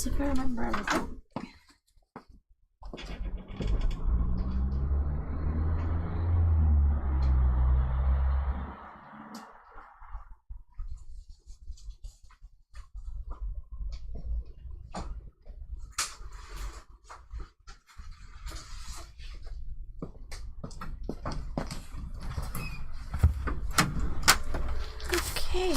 see if I remember everything. Okay.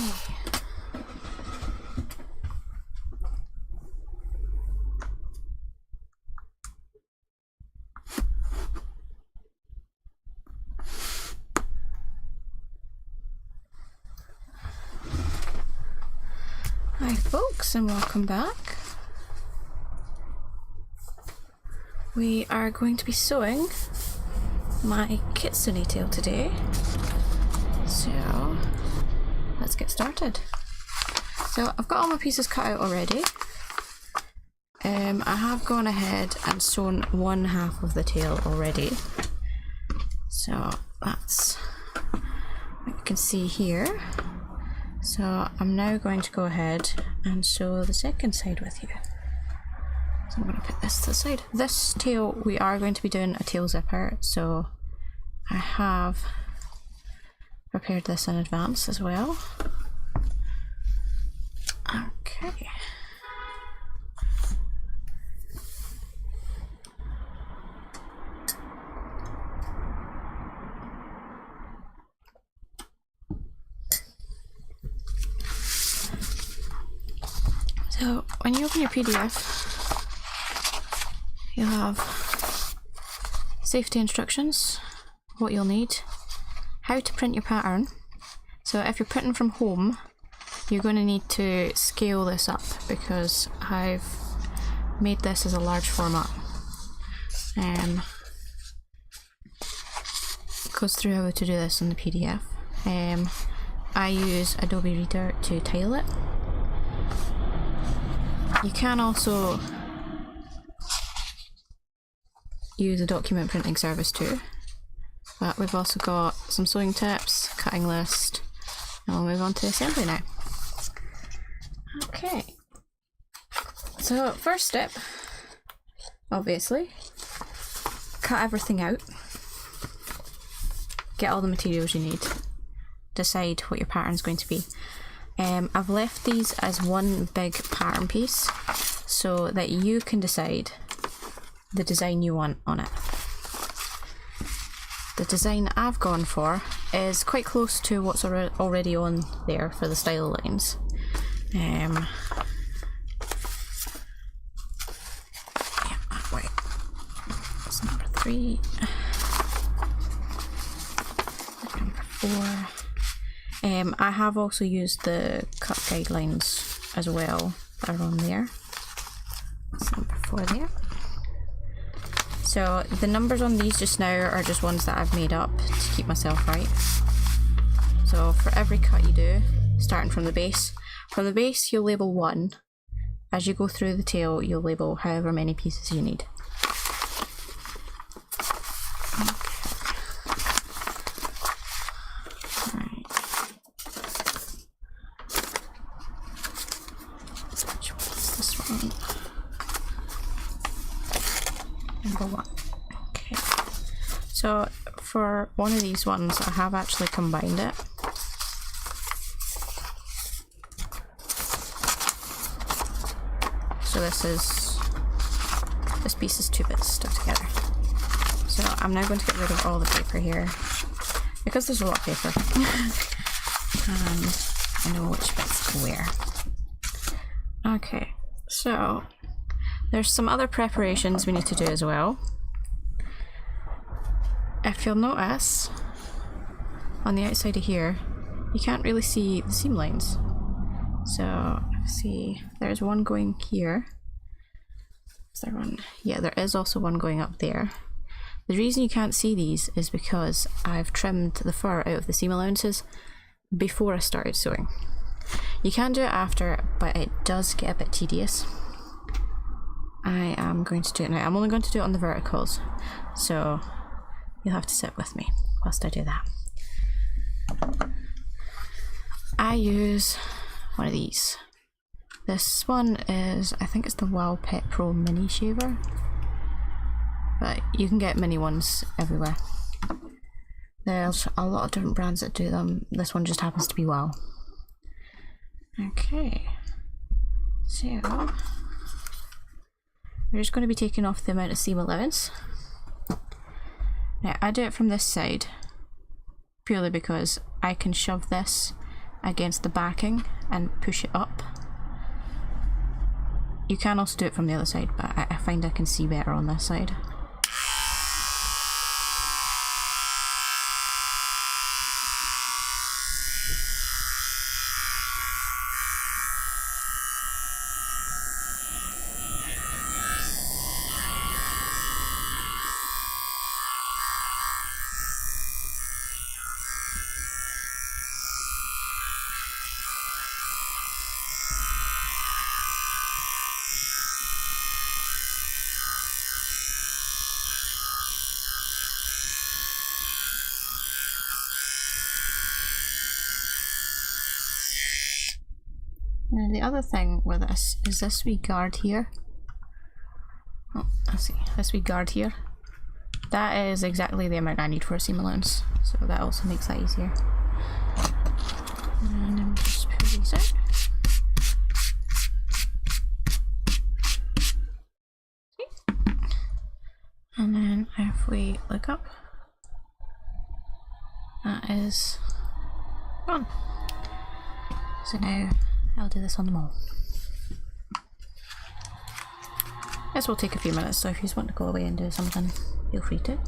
Hi folks, and welcome back. We are going to be sewing my kitsune tail today, so let's get started. So I've got all my pieces cut out already. I have gone ahead and sewn one half of the tail already, so that's what you can see here. So I'm now going to go ahead and sew the second side with you. So I'm going to put this to the side. This tail, we are going to be doing a tail zipper, so I have prepared this in advance as well. Okay. So when you open your PDF, you'll have safety instructions, what you'll need, how to print your pattern. So if you're printing from home, you're going to need to scale this up because I've made this as a large format. It goes through how to do this in the PDF. I use Adobe Reader to tile it. You can also use a document printing service too, but we've also got some sewing tips, cutting list, and we'll move on to assembly now. Okay, so first step, obviously, cut everything out, get all the materials you need, decide what your pattern's going to be. I've left these as one big pattern piece so that you can decide the design you want on it. The design I've gone for is quite close to what's already on there for the style lines. Yeah, wait, that's number 3, number 4. I have also used the cut guidelines as well that are on there. That's number 4 there. So the numbers on these just now are just ones that I've made up to keep myself right. So for every cut you do, starting from the base you'll label 1. As you go through the tail, you'll label however many pieces you need. Number 1. Okay. So for one of these ones, I have actually combined it. So this piece is 2 bits stuck together. So I'm now going to get rid of all the paper here because there's a lot of paper, and I know which bits go where. Okay, so there's some other preparations we need to do as well. If you'll notice, on the outside of here, you can't really see the seam lines. So, see, there's one going here. Is there one? Yeah, there is also one going up there. The reason you can't see these is because I've trimmed the fur out of the seam allowances before I started sewing. You can do it after, but it does get a bit tedious. I am going to do it now. I'm only going to do it on the verticals, so you'll have to sit with me whilst I do that. I use one of these, This one is, I think it's the Wow Pet Pro Mini Shaver, but you can get mini ones everywhere. There's a lot of different brands that do them. This one just happens to be Wow. Okay, so we're just going to be taking off the amount of seam allowance. Now I do it from this side purely because I can shove this against the backing and push it up. You can also do it from the other side, but I find I can see better on this side. Now the other thing with this is this wee guard here. Oh, let's see, this wee guard here. That is exactly the amount I need for a seam allowance, so that also makes that easier. And then just pull these out. And then if we look up, that is gone. So now I'll do this on them all. This will take a few minutes, so if you just want to go away and do something, feel free to.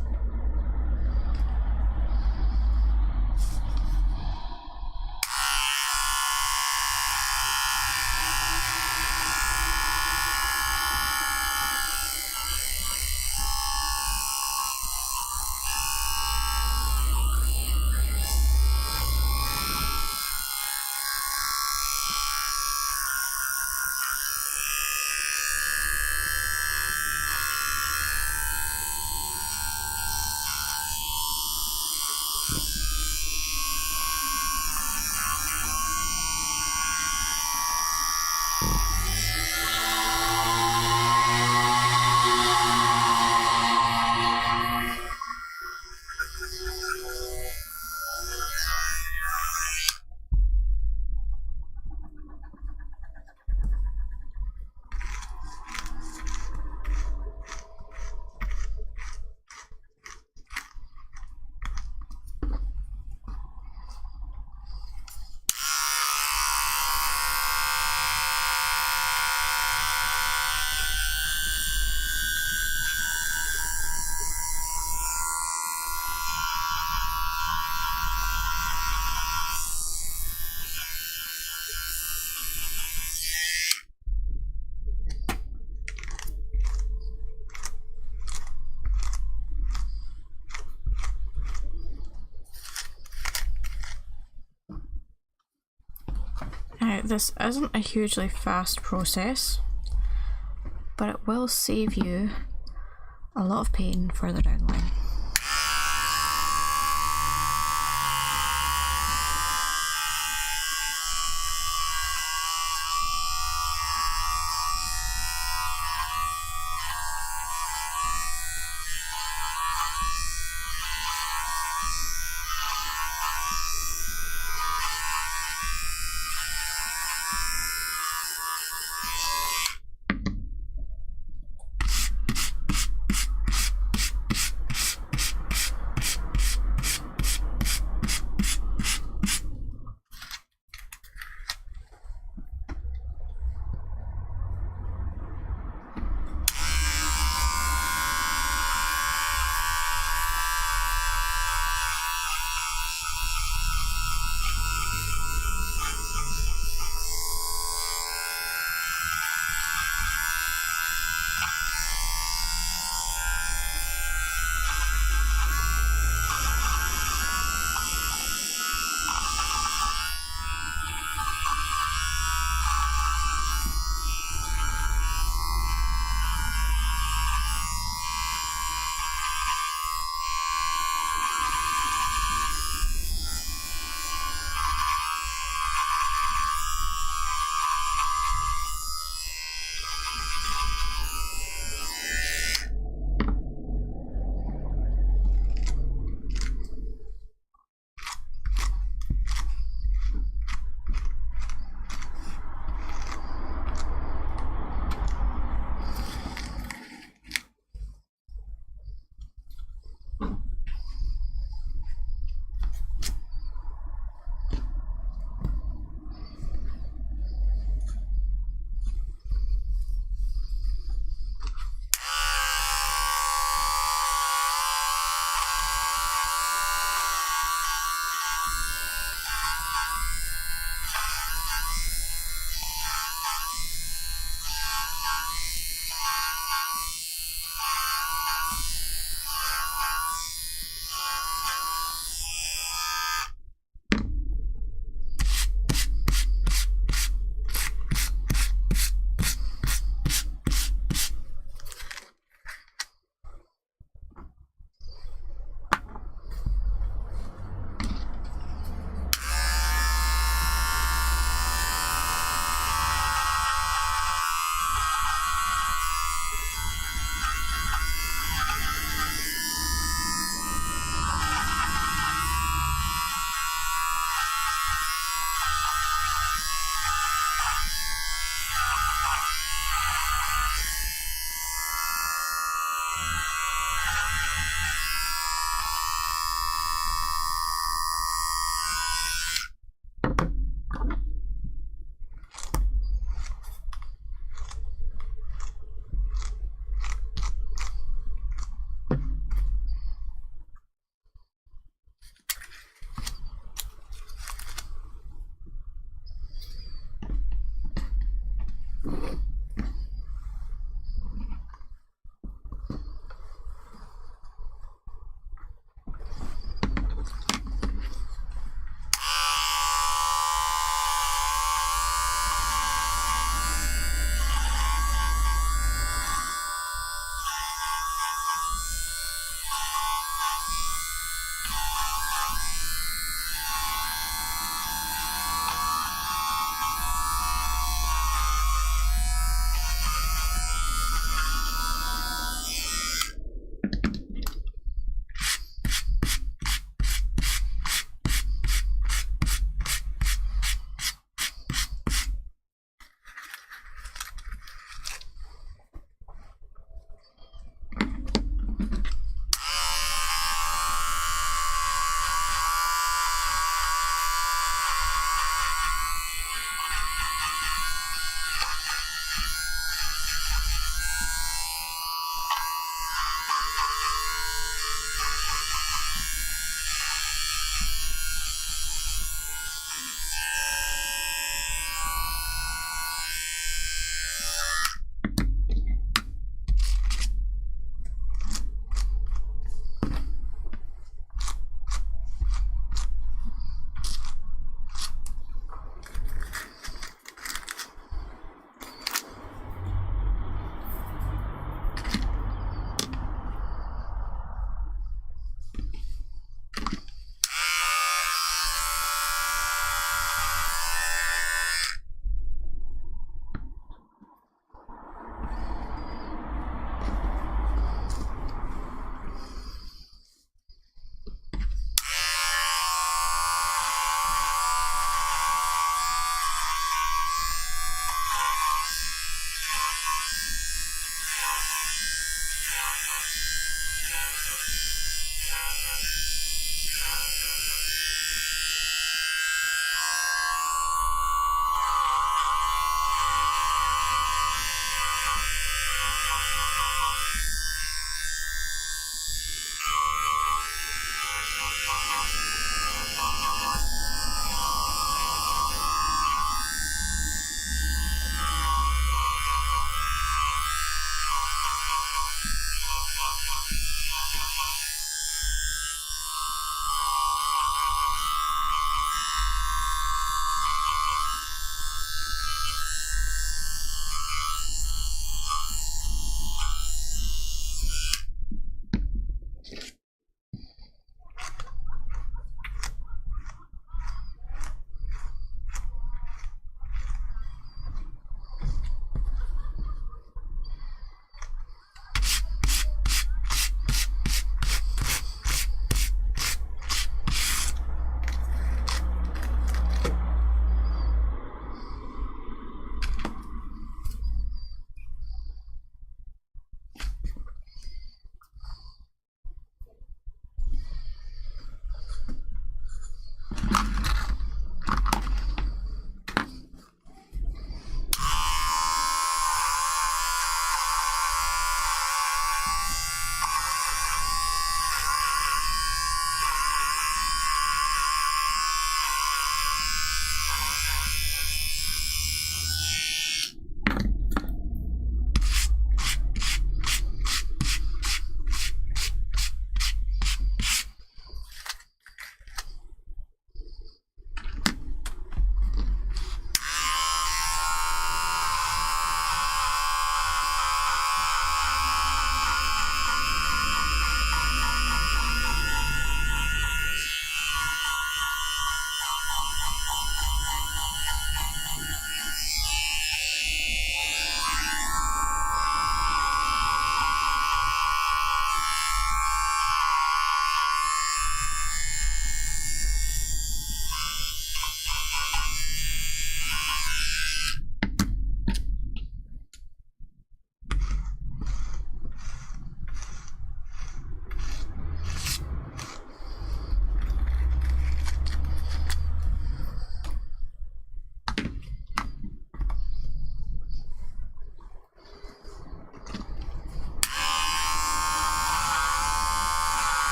Now, this isn't a hugely fast process, but it will save you a lot of pain further down the line.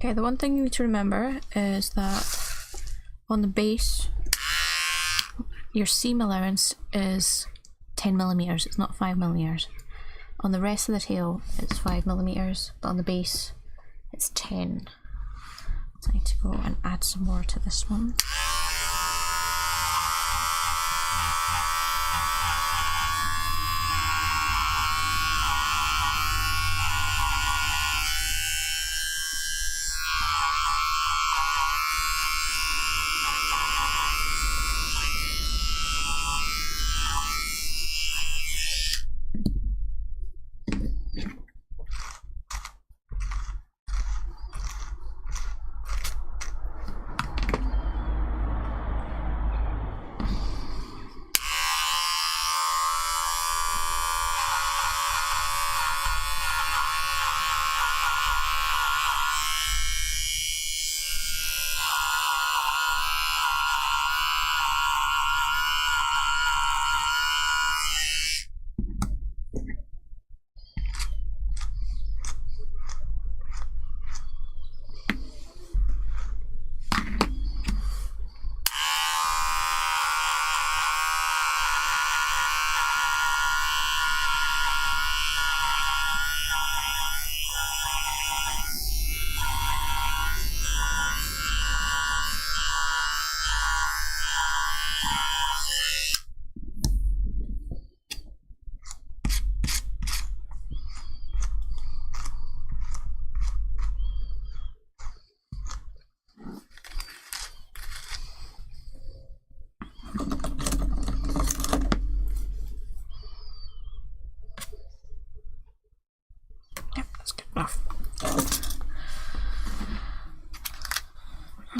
Okay, the one thing you need to remember is that on the base, your seam allowance is 10mm, it's not 5mm. On the rest of the tail, it's 5mm, but on the base, it's 10. So I need to go and add some more to this one.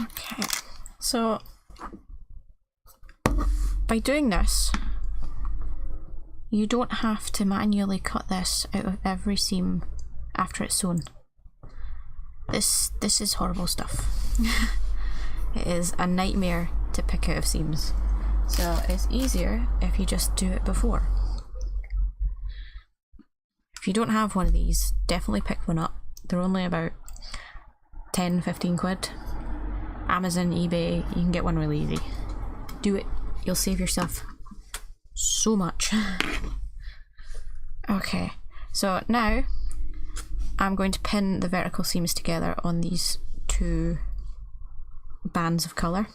Okay, so by doing this, you don't have to manually cut this out of every seam after it's sewn. This is horrible stuff. It is a nightmare to pick out of seams. So it's easier if you just do it before. If you don't have one of these, definitely pick one up. They're only about 10-15 quid. Amazon, eBay, you can get one really easy. Do it, you'll save yourself so much. Okay, so now I'm going to pin the vertical seams together on these two bands of colour.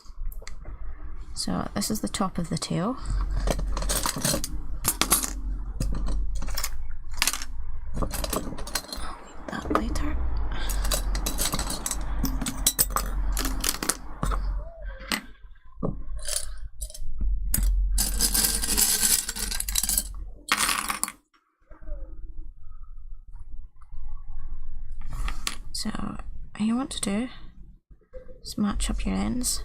So this is the top of the tail. I'll need that later. So what you want to do is match up your ends.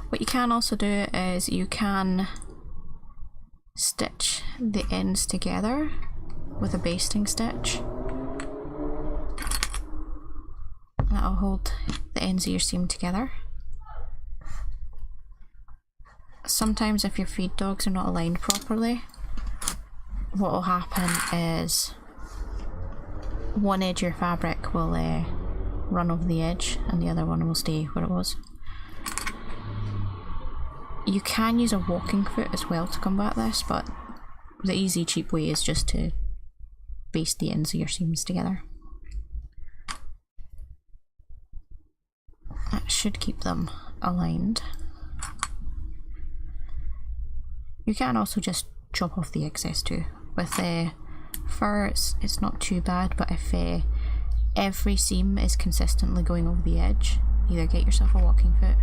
What you can also do is you can stitch the ends together with a basting stitch. That'll hold the ends of your seam together. Sometimes if your feed dogs are not aligned properly, what will happen is one edge of your fabric will run over the edge and the other one will stay where it was. You can use a walking foot as well to combat this, but the easy cheap way is just to baste the ends of your seams together. That should keep them aligned. You can also just chop off the excess too. With fur it's not too bad, but if every seam is consistently going over the edge, either get yourself a walking foot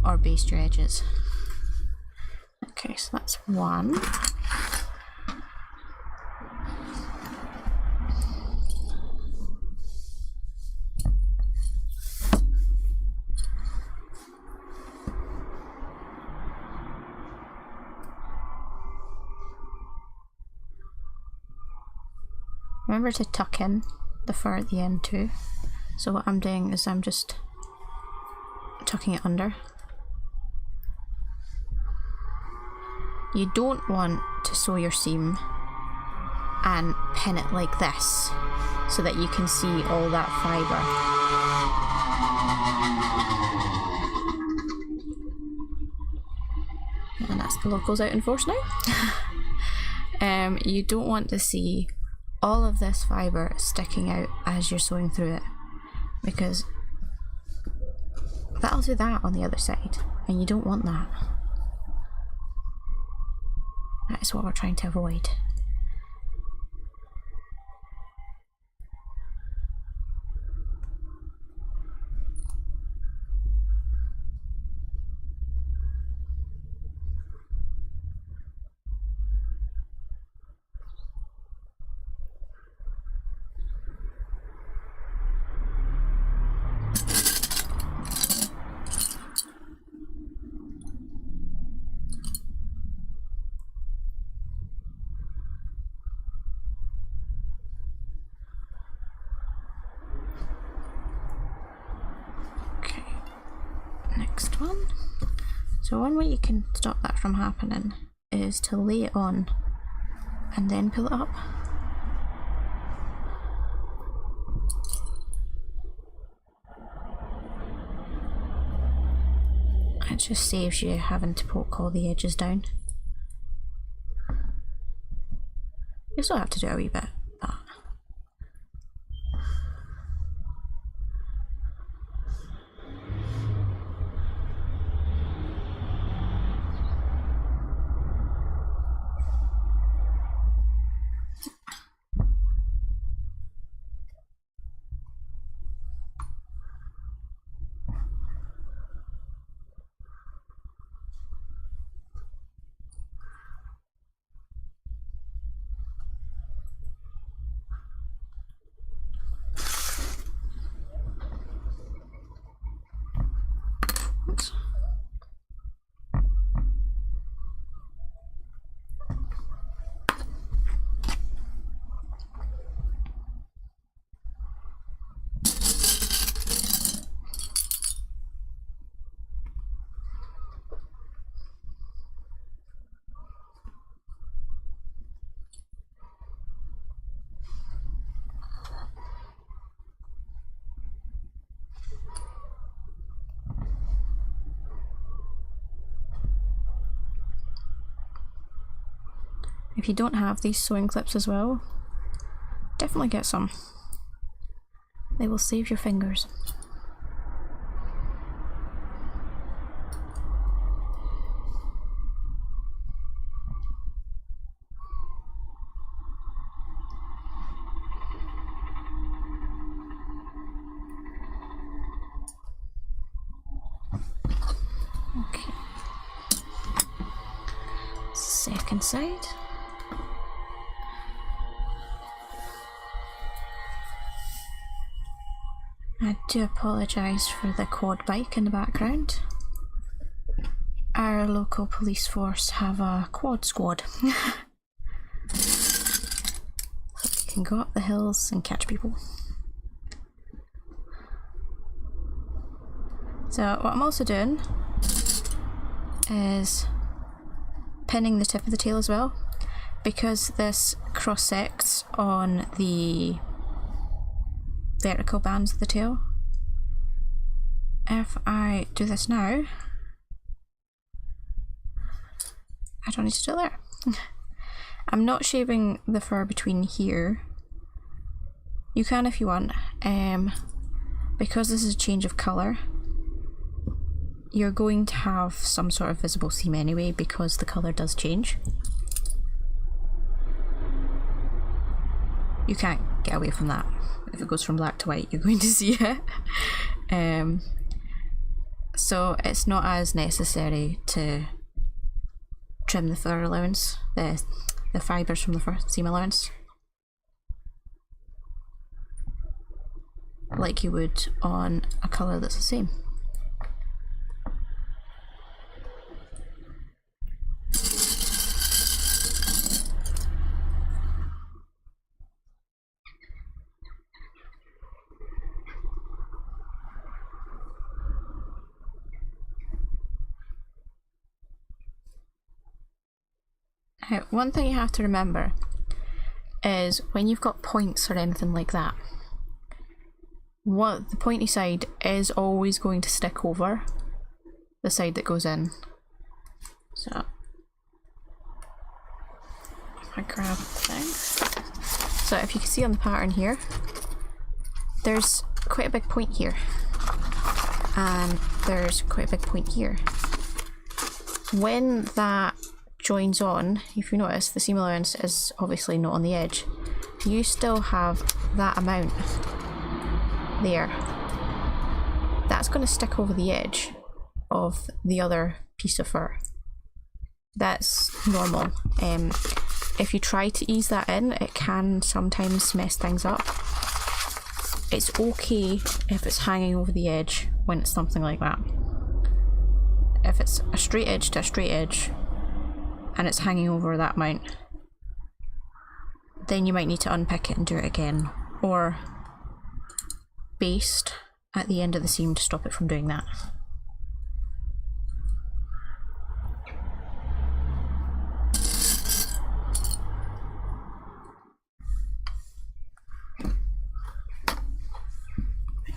or baste your edges. Okay, so that's one. Remember to tuck in the fur at the end too. So what I'm doing is I'm just tucking it under. You don't want to sew your seam and pin it like this so that you can see all that fibre. And that's the locals out in force now. You don't want to see all of this fibre sticking out as you're sewing through it, because that'll do that on the other side, and you don't want that. That is what we're trying to avoid. Next one. So one way you can stop that from happening is to lay it on and then pull it up. It just saves you having to poke all the edges down. You still have to do a wee bit, but if you don't have these sewing clips as well, definitely get some. They will save your fingers. Okay. Second side. I do apologise for the quad bike in the background. Our local police force have a quad squad. So you can go up the hills and catch people. So what I'm also doing is pinning the tip of the tail as well, because this cross sects on the vertical bands of the tail. If I do this now, I don't need to do it there. I'm not shaving the fur between here. You can if you want. Because this is a change of colour, you're going to have some sort of visible seam anyway, because the colour does change. You can't get away from that. If it goes from black to white, you're going to see it. So it's not as necessary to trim the fur allowance, the fibres from the fur seam allowance, like you would on a colour that's the same. One thing you have to remember is when you've got points or anything like that, what the pointy side is always going to stick over the side that goes in. So if I grab the thing, so if you can see on the pattern here, there's quite a big point here, and there's quite a big point here. When that joins on, if you notice, the seam allowance is obviously not on the edge. You still have that amount there. That's going to stick over the edge of the other piece of fur. That's normal. If you try to ease that in, it can sometimes mess things up. It's okay if it's hanging over the edge when it's something like that. If it's a straight edge to a straight edge and it's hanging over that amount, then you might need to unpick it and do it again, or baste at the end of the seam to stop it from doing that.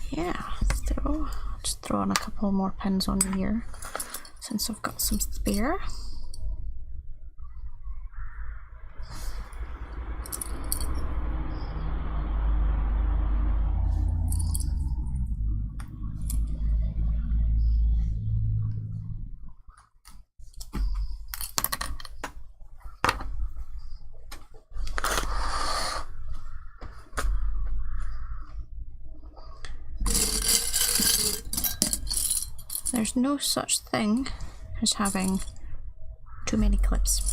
Yeah, so I'll just throw on a couple more pins on here since I've got some spare. There's no such thing as having too many clips.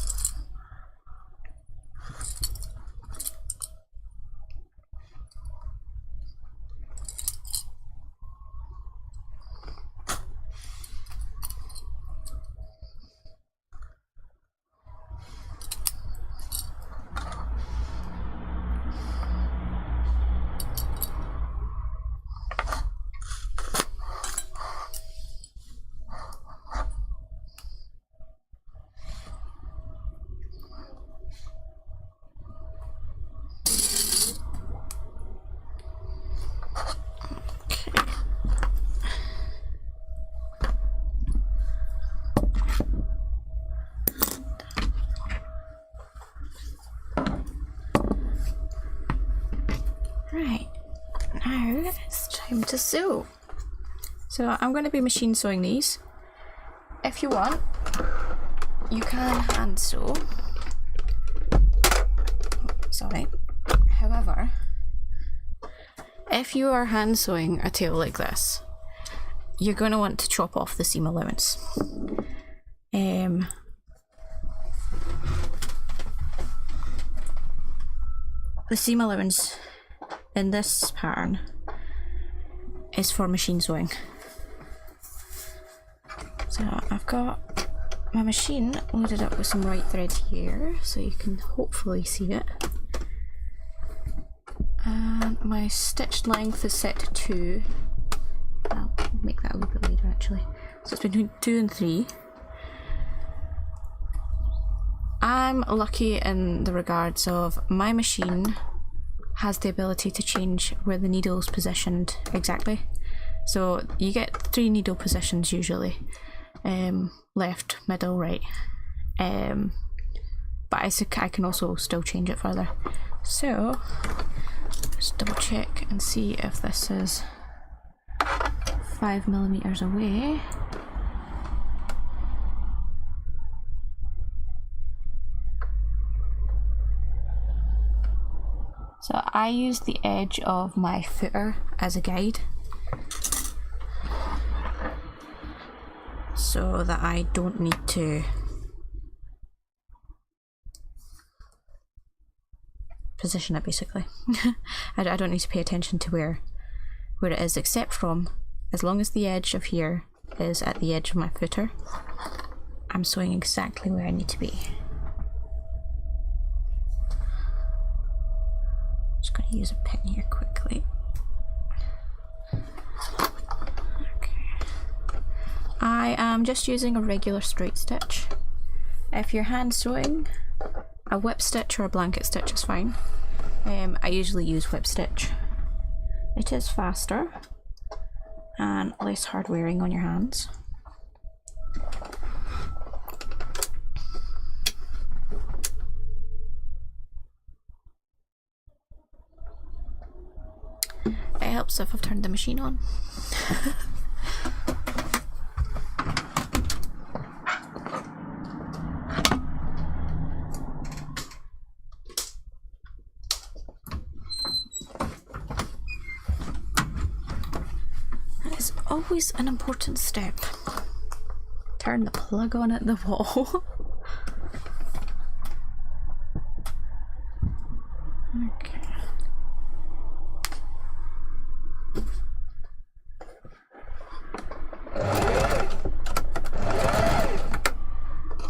Right, now it's time to sew. So I'm going to be machine sewing these. If you want, you can hand sew. Sorry. However, if you are hand sewing a tail like this, you're going to want to chop off the seam allowance. The seam allowance in this pattern is for machine sewing. So I've got my machine loaded up with some white thread here, so you can hopefully see it. And my stitched length is set to 2. I'll make that a little bit later actually. So it's between 2 and 3. I'm lucky in the regards of my machine has the ability to change where the needle is positioned exactly. So you get 3 needle positions usually, left, middle, right. But I can also still change it further. So just double check and see if this is 5mm away. So I use the edge of my footer as a guide so that I don't need to position it basically. I don't need to pay attention to where it is, except from as long as the edge of here is at the edge of my footer, I'm sewing exactly where I need to be. Just going to use a pin here quickly. Okay. I am just using a regular straight stitch. If you're hand sewing, a whip stitch or a blanket stitch is fine. I usually use whip stitch. It is faster and less hard wearing on your hands. It helps if I've turned the machine on. Always an important step. Turn the plug on at the wall. Okay.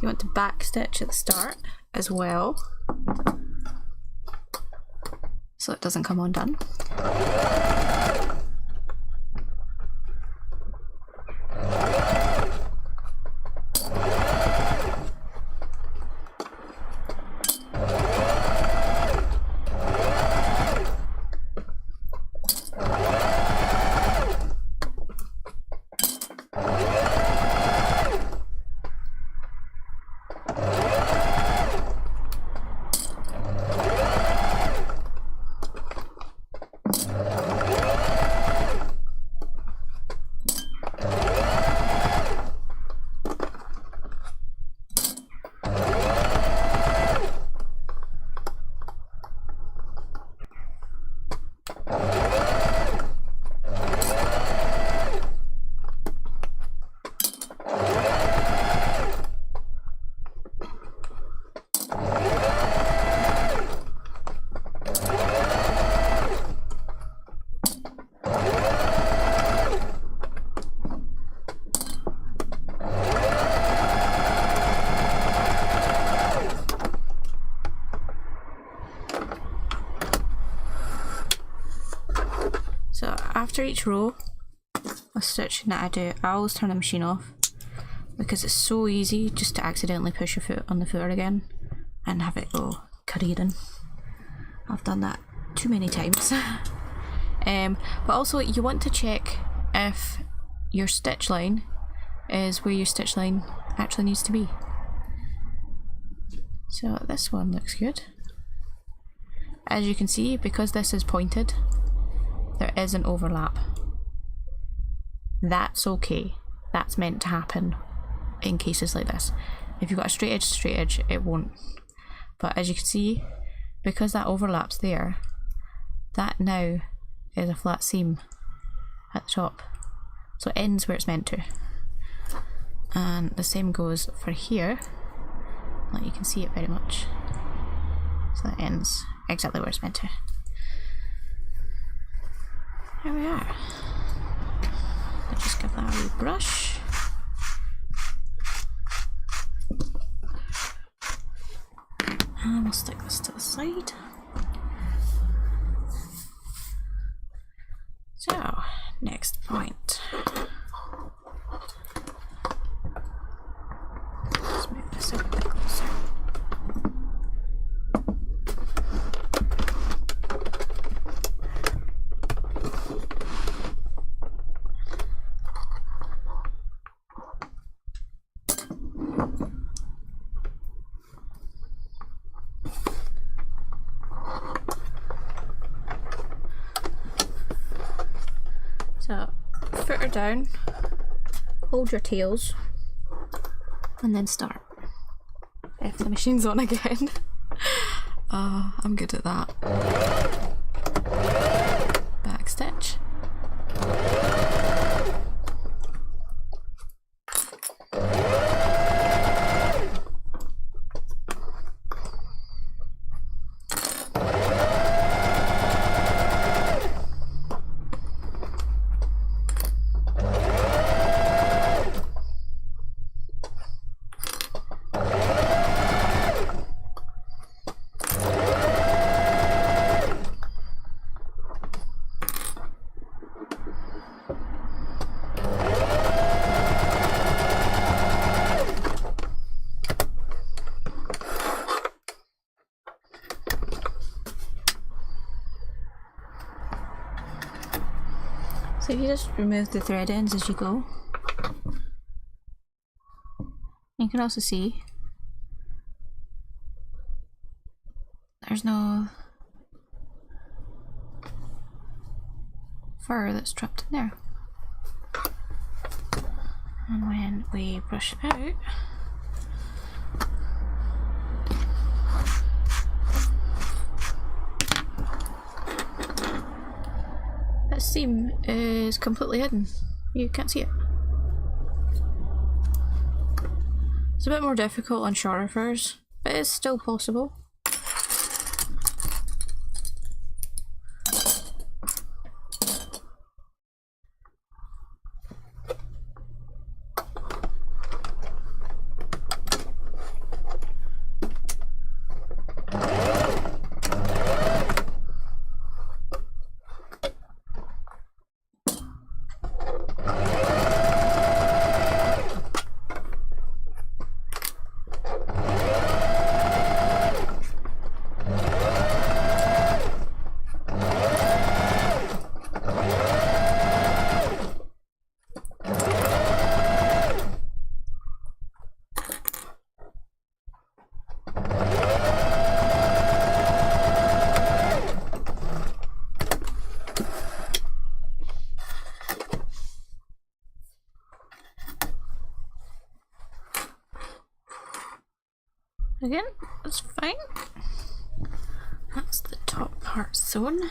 You want to back stitch at the start as well, so it doesn't come undone. So after each row of stitching that I do, I always turn the machine off because it's so easy just to accidentally push your foot on the footer again and have it go careering. I've done that too many times. But also you want to check if your stitch line is where your stitch line actually needs to be. So this one looks good. As you can see, because this is pointed, there is an overlap. That's okay. That's meant to happen in cases like this. If you've got a straight edge, it won't. But as you can see, because that overlaps there, that now is a flat seam at the top. So it ends where it's meant to. And the same goes for here. Like you can see it very much. So that ends exactly where it's meant to. There we are. Let's just give that a wee brush. And we'll stick this to the side. So, next point. Let's move this a bit closer. So, foot her down, hold your tails, and then start. If the machine's on again. I'm good at that. Back stitch. So if you just remove the thread ends as you go, you can also see there's no fur that's trapped in there. And when we brush it out, that seam is completely hidden. You can't see it. It's a bit more difficult on shorter furs, but it's still possible. Again, that's fine. That's the top part sewn.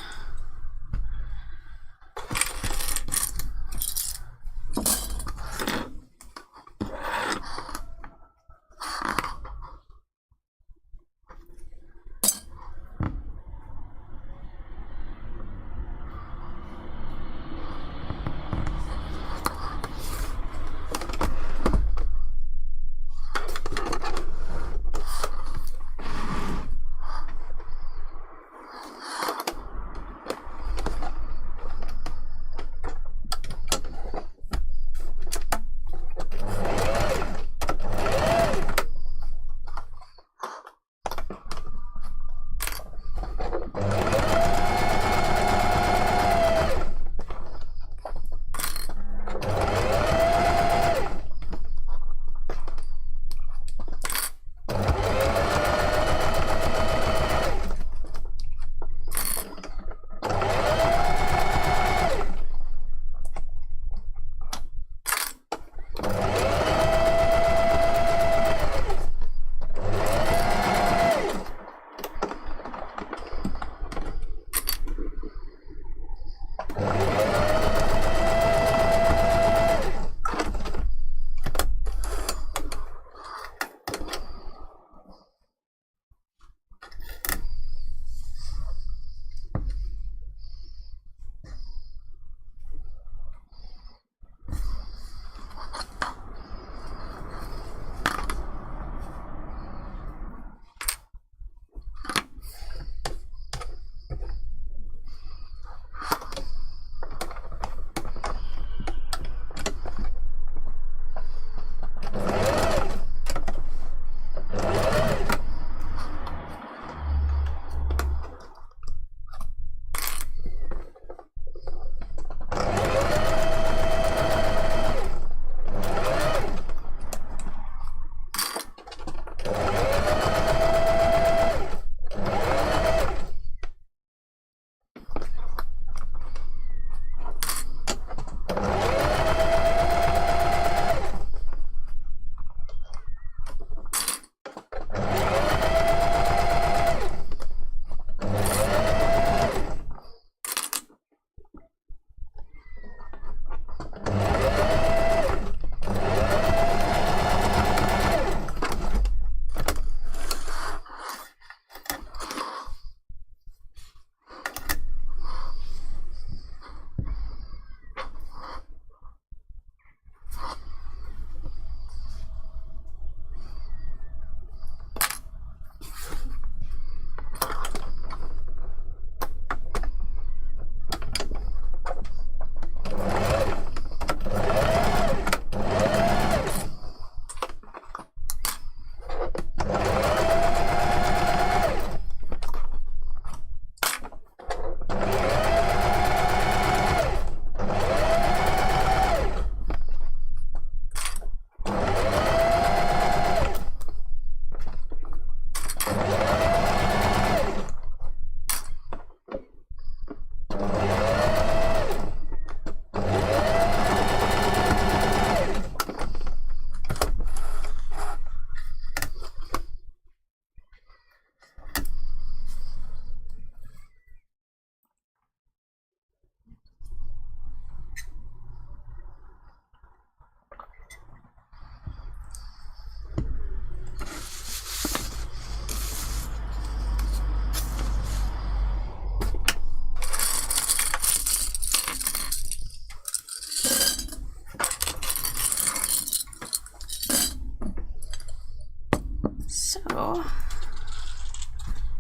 So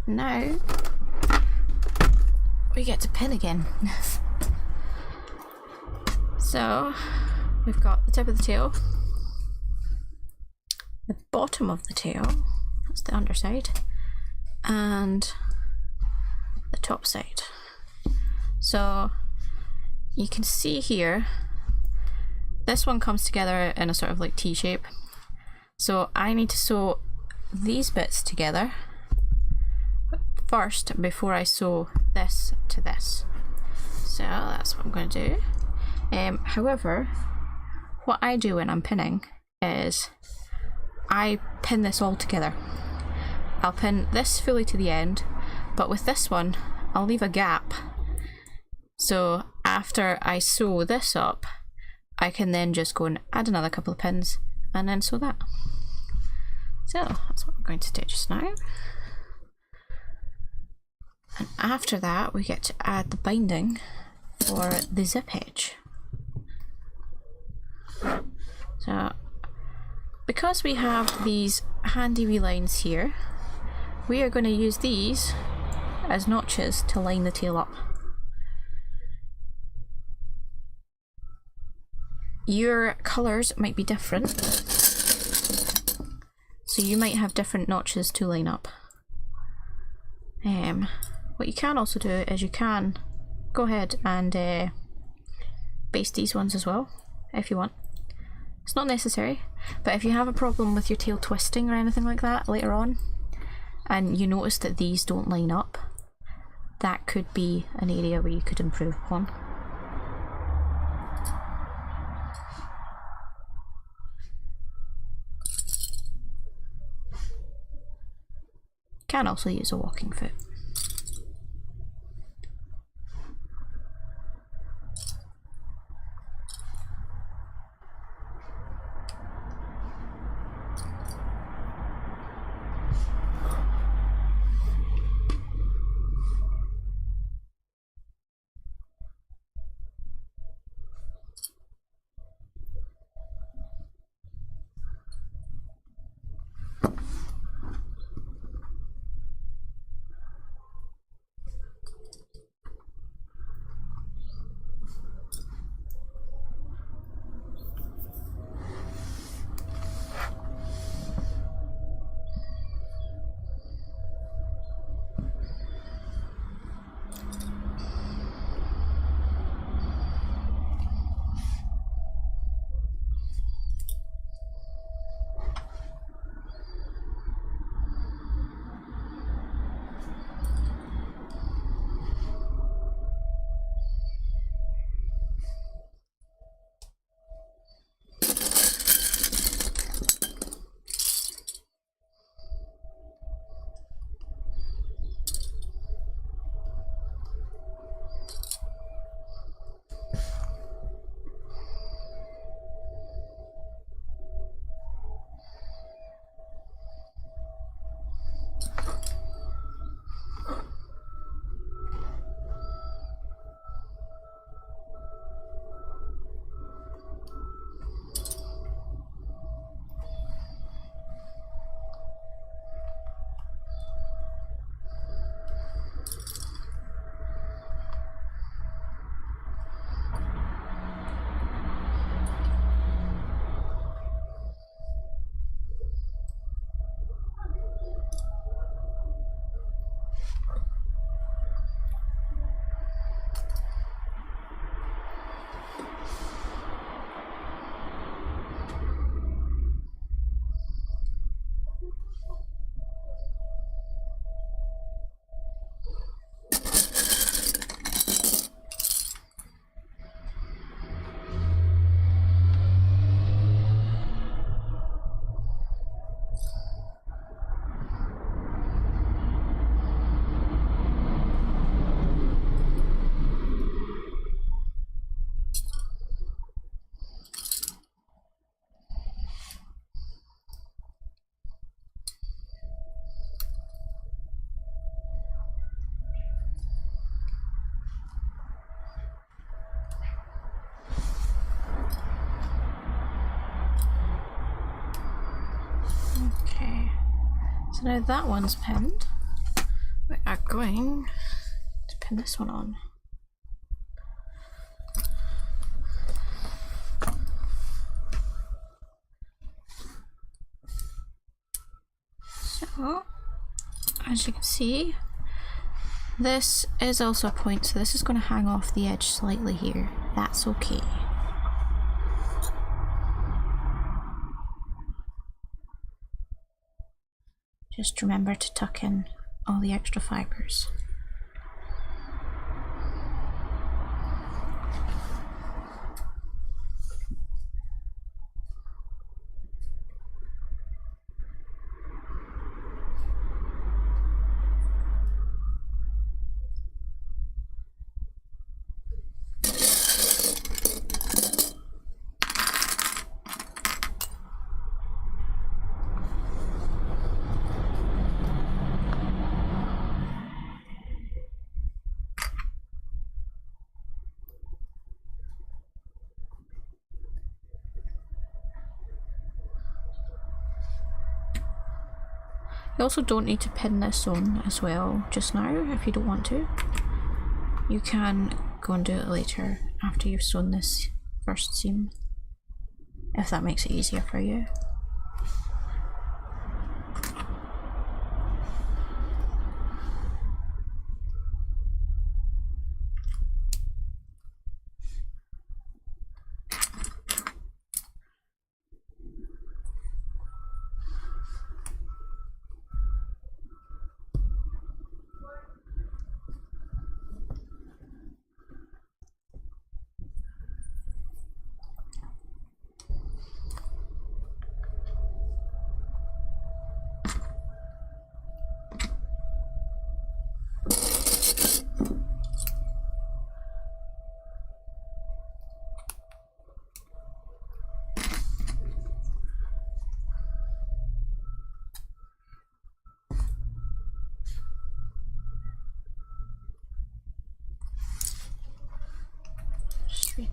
now we get to pin again. So we've got the tip of the tail, the bottom of the tail, that's the underside, and the top side. So you can see here, this one comes together in a sort of like T shape. So I need to sew these bits together first before I sew this to this. So that's what I'm going to do. However, what I do when I'm pinning is I pin this all together. I'll pin this fully to the end, but with this one I'll leave a gap, so after I sew this up I can then just go and add another couple of pins and then sew that. So that's what I'm going to do just now. And after that we get to add the binding for the zip edge. So because we have these handy wee lines here, we are going to use these as notches to line the tail up. Your colours might be different, so you might have different notches to line up. What you can also do is you can go ahead and baste these ones as well if you want. It's not necessary, but if you have a problem with your tail twisting or anything like that later on, and you notice that these don't line up, that could be an area where you could improve upon. Can also use a walking foot. So now that one's pinned. We are going to pin this one on. So, as you can see, this is also a point, so this is going to hang off the edge slightly here. That's okay. Just remember to tuck in all the extra fibres. You also don't need to pin this on as well just now if you don't want to. You can go and do it later after you've sewn this first seam, if that makes it easier for you.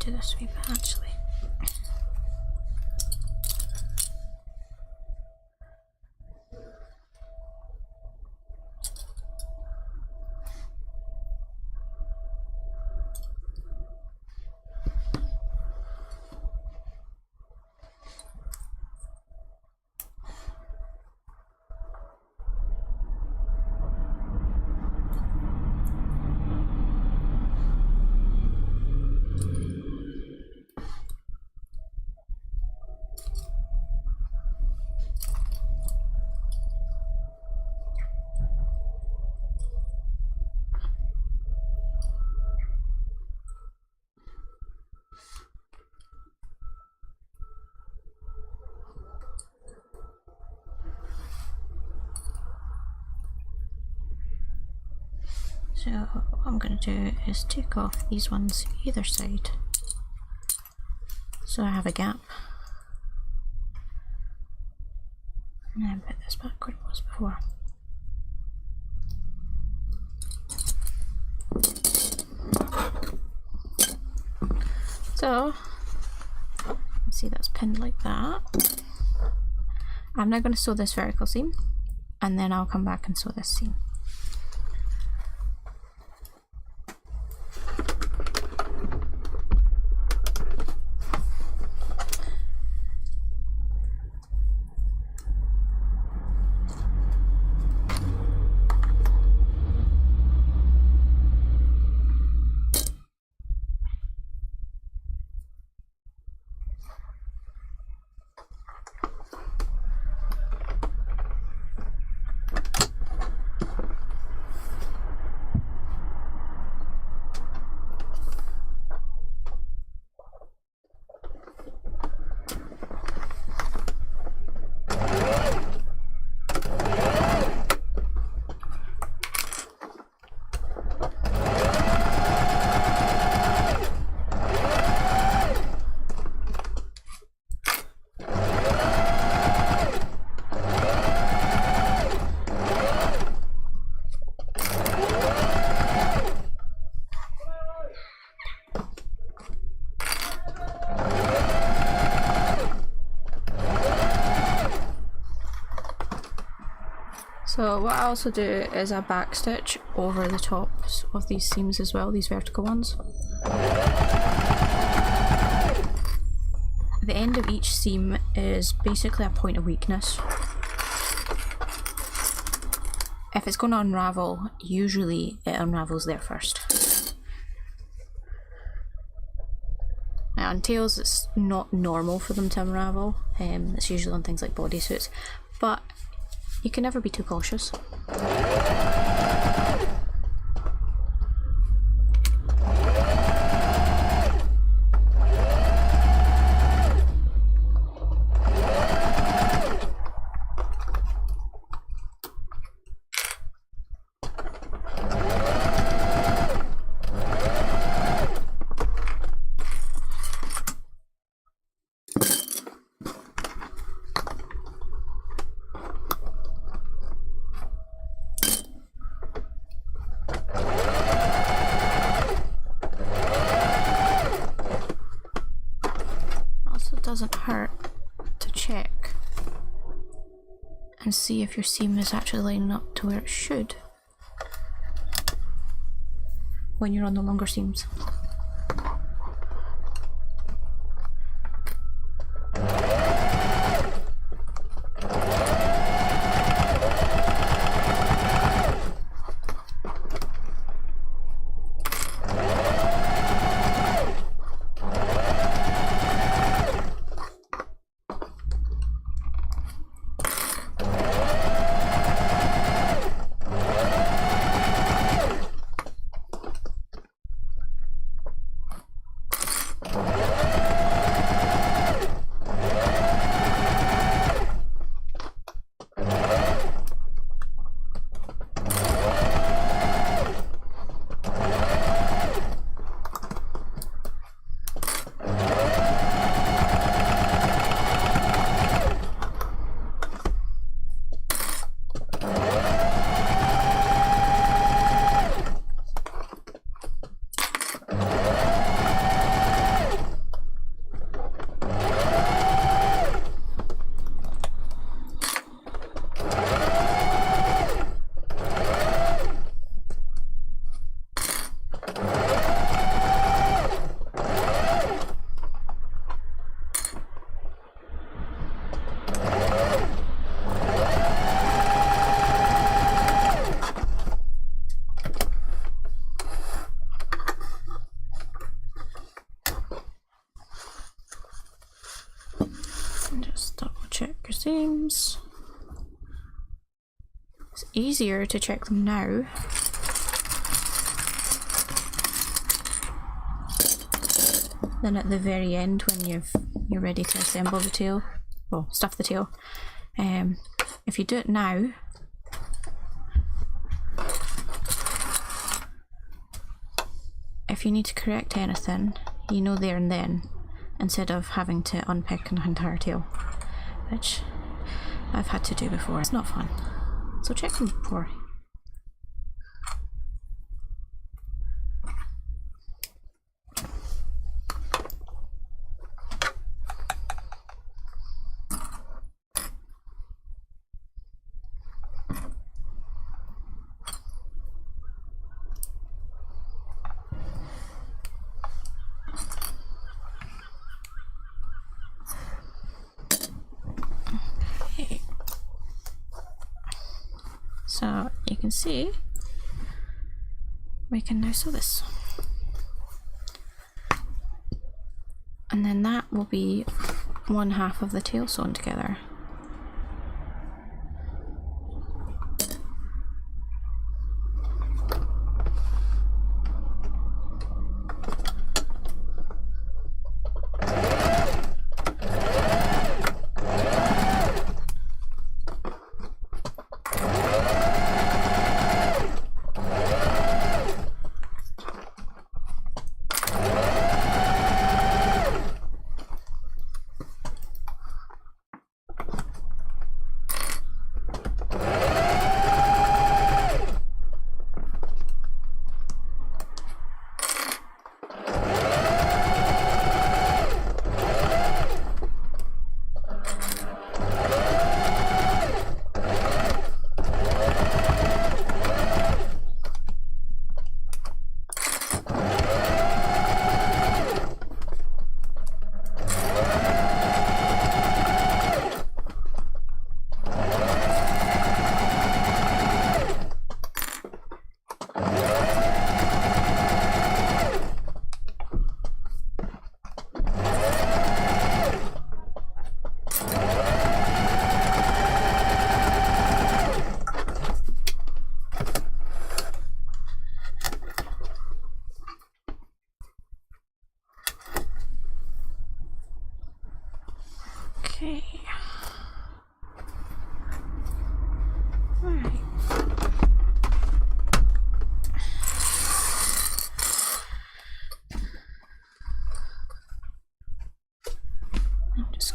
Do this wee bit actually. So what I'm going to do is take off these ones either side, so I have a gap, and then put this back where it was before. So, see that's pinned like that. I'm now going to sew this vertical seam, and then I'll come back and sew this seam. So what I also do is a back stitch over the tops of these seams as well, these vertical ones. The end of each seam is basically a point of weakness. If it's going to unravel, usually it unravels there first. Now on tails it's not normal for them to unravel, it's usually on things like bodysuits, but you can never be too cautious. Doesn't hurt to check and see if your seam is actually lining up to where it should when you're on the longer seams. Seams. It's easier to check them now than at the very end when you're ready to assemble the tail, well, stuff the tail. If you do it now, if you need to correct anything, you know there and then, instead of having to unpick an entire tail, which I've had to do before. It's not fun. So check them before. So you can see we can now sew this, and then that will be one half of the tail sewn together.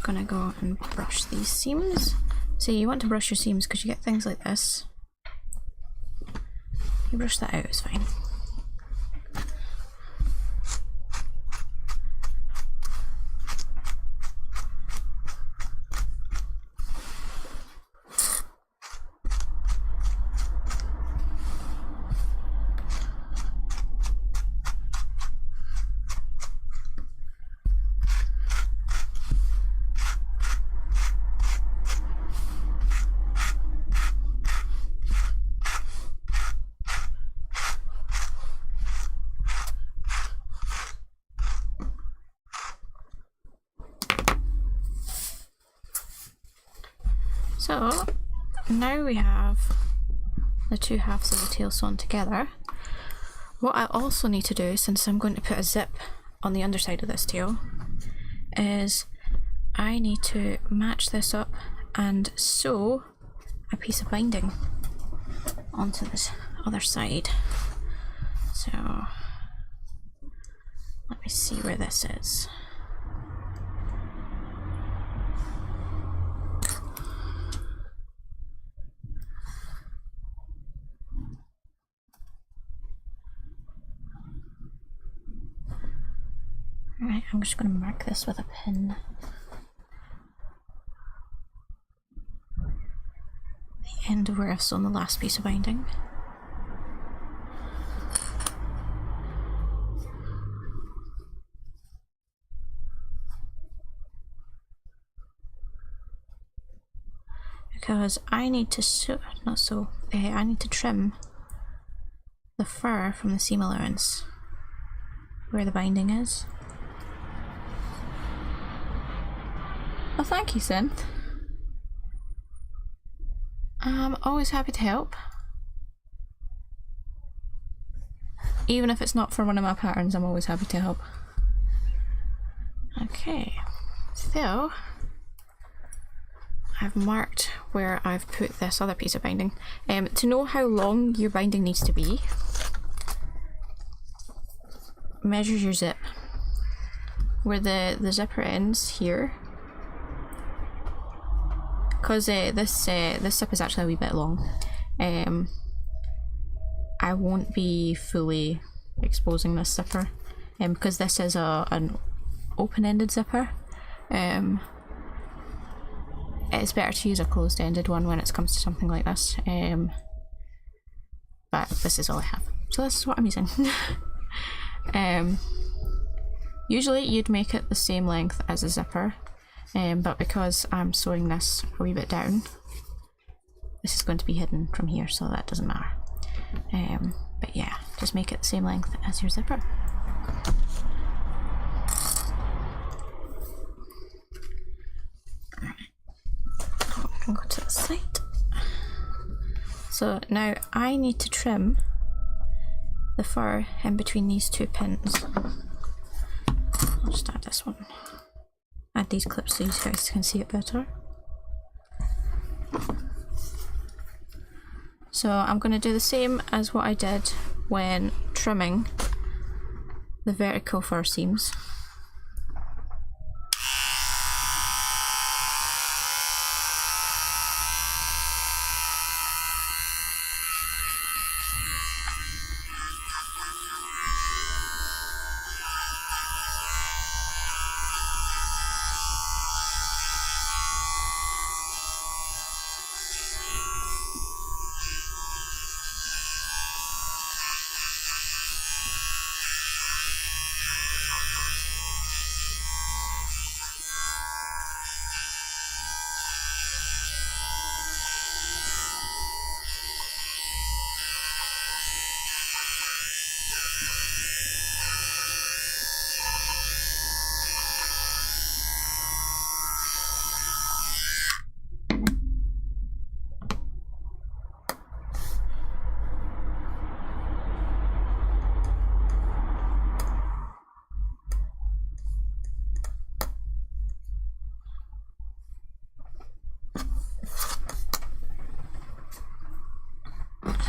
just gonna go and brush these seams. So you want to brush your seams because you get things like this. You brush that out, it's fine. So now we have the two halves of the tail sewn together. What I also need to do, since I'm going to put a zip on the underside of this tail, is I need to match this up and sew a piece of binding onto this other side. So let me see where this is. Alright, I'm just going to mark this with a pin. The end of where I've sewn the last piece of binding. Because I need to I need to trim the fur from the seam allowance where the binding is. Oh, thank you, Synth. I'm always happy to help. Even if it's not for one of my patterns, I'm always happy to help. Okay, so I've marked where I've put this other piece of binding. To know how long your binding needs to be, measure your zip. Where the zipper ends here. Because this zip is actually a wee bit long, I won't be fully exposing this zipper, because this is an open-ended zipper. It's better to use a closed-ended one when it comes to something like this, but this is all I have, so this is what I'm using. Usually you'd make it the same length as a zipper. But because I'm sewing this a wee bit down, this is going to be hidden from here, so that doesn't matter. But yeah, just make it the same length as your zipper. I can go to the side. So now I need to trim the fur in between these two pins. I'll just add this one. Add these clips so you guys can see it better. So I'm going to do the same as what I did when trimming the vertical fur seams.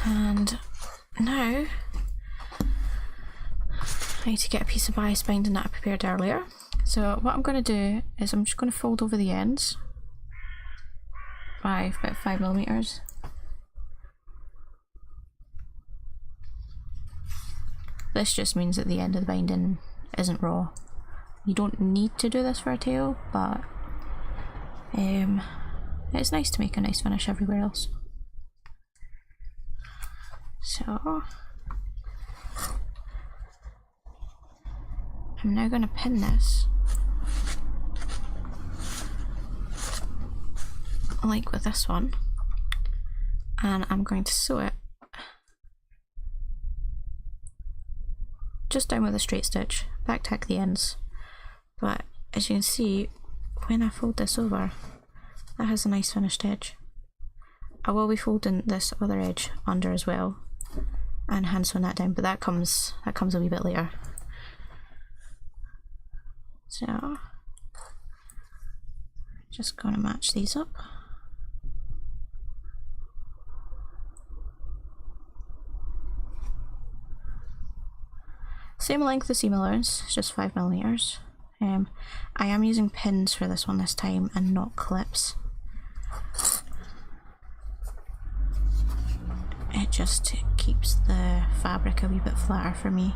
And now I need to get a piece of bias binding that I prepared earlier. So what I'm going to do is I'm just going to fold over the ends by about 5mm. This just means that the end of the binding isn't raw. You don't need to do this for a tail, but it's nice to make a nice finish everywhere else. So I'm now going to pin this like with this one, and I'm going to sew it just down with a straight stitch, back tack the ends. But as you can see, when I fold this over, that has a nice finished edge. I will be folding this other edge under as well and hand sewing that down, but that comes a wee bit later. So just gonna match these up. Same length of seam allowance, just 5mm. I am using pins for this one this time and not clips. It just keeps the fabric a wee bit flatter for me.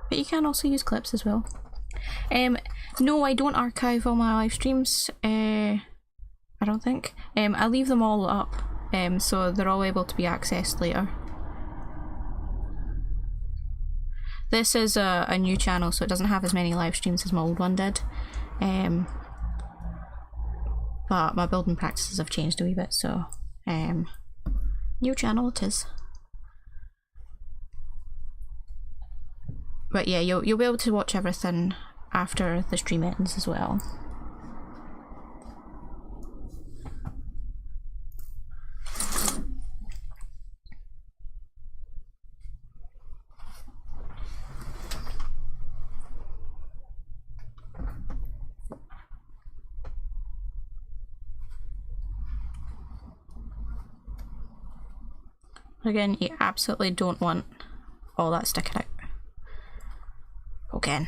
But you can also use clips as well. No, I don't archive all my live streams. I don't think. I leave them all up, so they're all able to be accessed later. This is a new channel, so it doesn't have as many live streams as my old one did. But my building practices have changed a wee bit, so new channel it is. But yeah, you'll be able to watch everything after the stream ends as well. Again, you absolutely don't want all that sticking out. Again.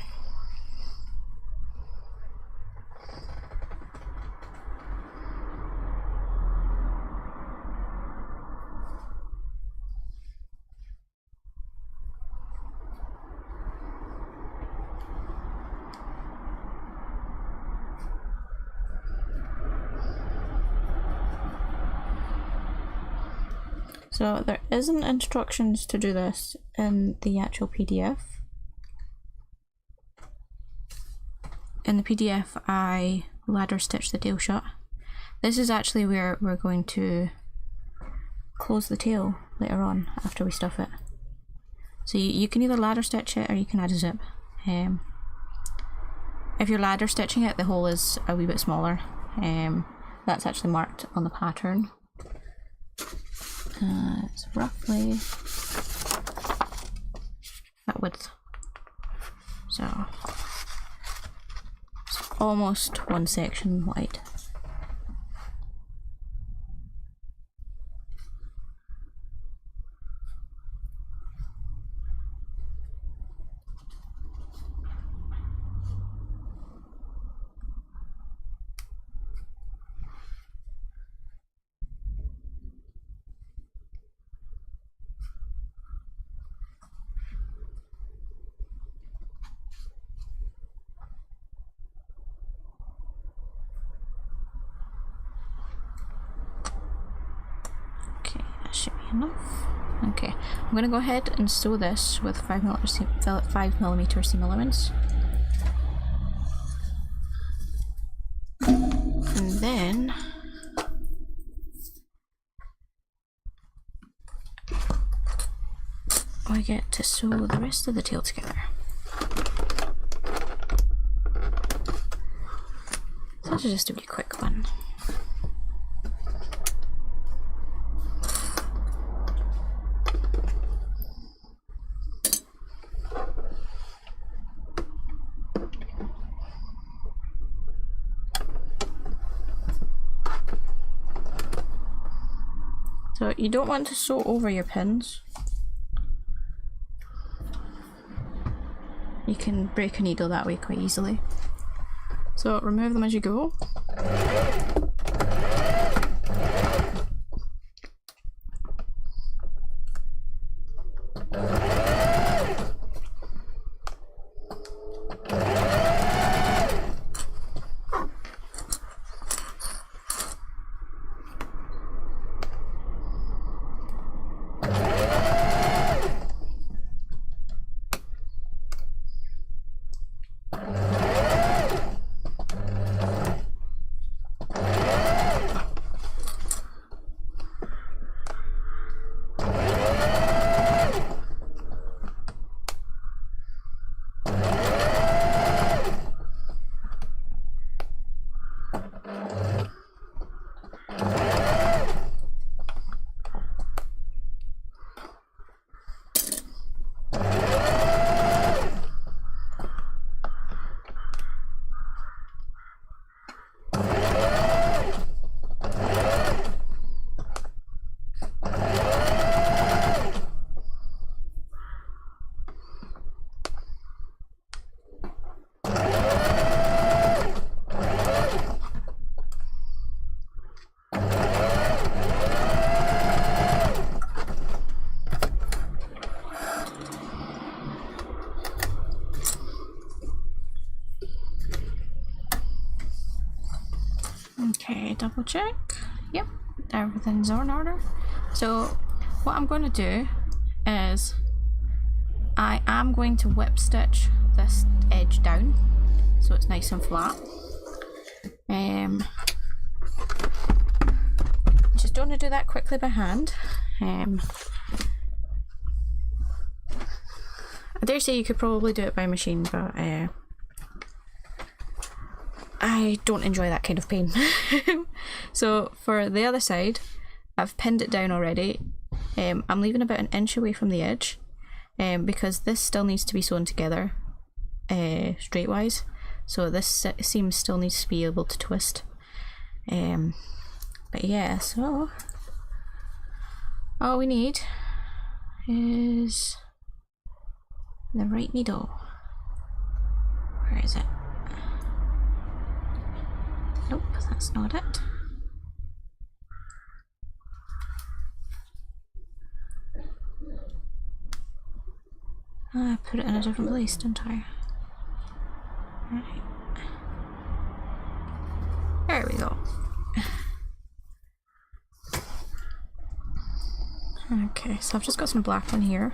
So there isn't instructions to do this in the actual PDF. In the PDF I ladder stitch the tail shut. This is actually where we're going to close the tail later on after we stuff it. So you can either ladder stitch it or you can add a zip. If you're ladder stitching it, the hole is a wee bit smaller. That's actually marked on the pattern. It's roughly that width, so it's almost one section wide. Enough. Okay, I'm gonna go ahead and sew this with 5mm seam allowance, and then I get to sew the rest of the tail together. So this is just a wee quick one. So you don't want to sew over your pins. You can break a needle that way quite easily. So remove them as you go. Okay, double check. Yep, everything's in order. So what I'm going to do is I am going to whip stitch this edge down so it's nice and flat. Just don't want to do that quickly by hand. I dare say you could probably do it by machine, but I don't enjoy that kind of pain. So for the other side, I've pinned it down already. I'm leaving about an inch away from the edge because this still needs to be sewn together straightwise. So this seam still needs to be able to twist. But yeah, so all we need is the right needle. Where is it? Nope, that's not it. I put it in a different place, didn't I? Right. There we go. Okay, so I've just got some black in here.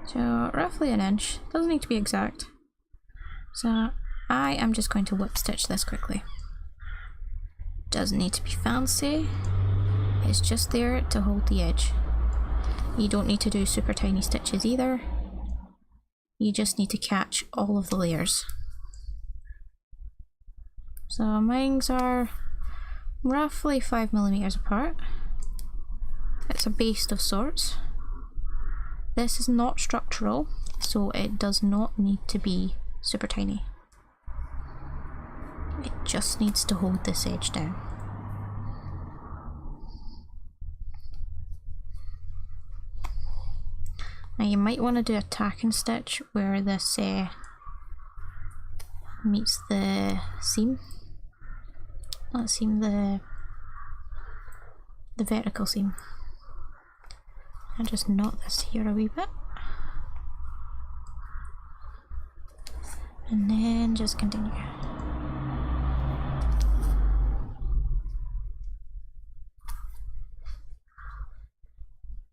So roughly an inch. Doesn't need to be exact. So I am just going to whip stitch this quickly. Doesn't need to be fancy. It's just there to hold the edge. You don't need to do super tiny stitches either. You just need to catch all of the layers. So mine are roughly 5mm apart. It's a base of sorts. This is not structural, so it does not need to be super tiny. It just needs to hold this edge down. Now you might want to do a tack and stitch where this meets the seam. Not seam, the vertical seam. And just knot this here a wee bit. And then just continue.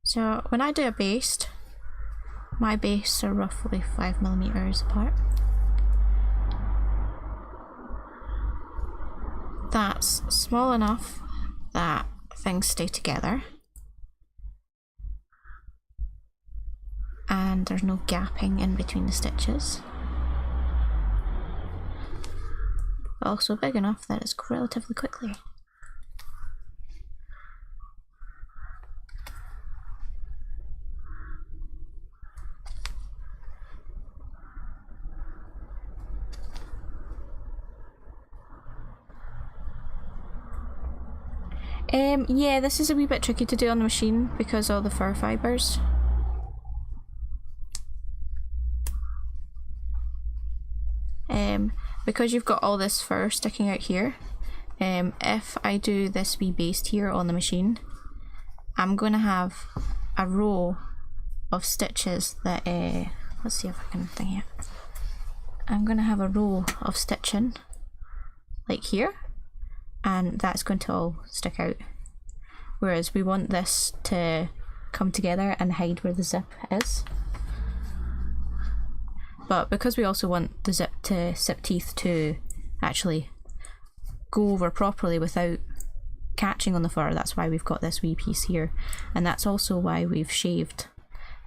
So when I do a baste, my bastes are roughly 5mm apart. That's small enough that things stay together and there's no gapping in between the stitches. But also big enough that it's relatively quickly. Yeah, this is a wee bit tricky to do on the machine because of the fur fibres. because you've got all this fur sticking out here, if I do this wee baste here on the machine, I'm going to have a row of stitches that, let's see if I can think it. I'm going to have a row of stitching like here, and that's going to all stick out. Whereas we want this to come together and hide where the zip is. But because we also want the zip teeth to actually go over properly without catching on the fur, that's why we've got this wee piece here. And that's also why we've shaved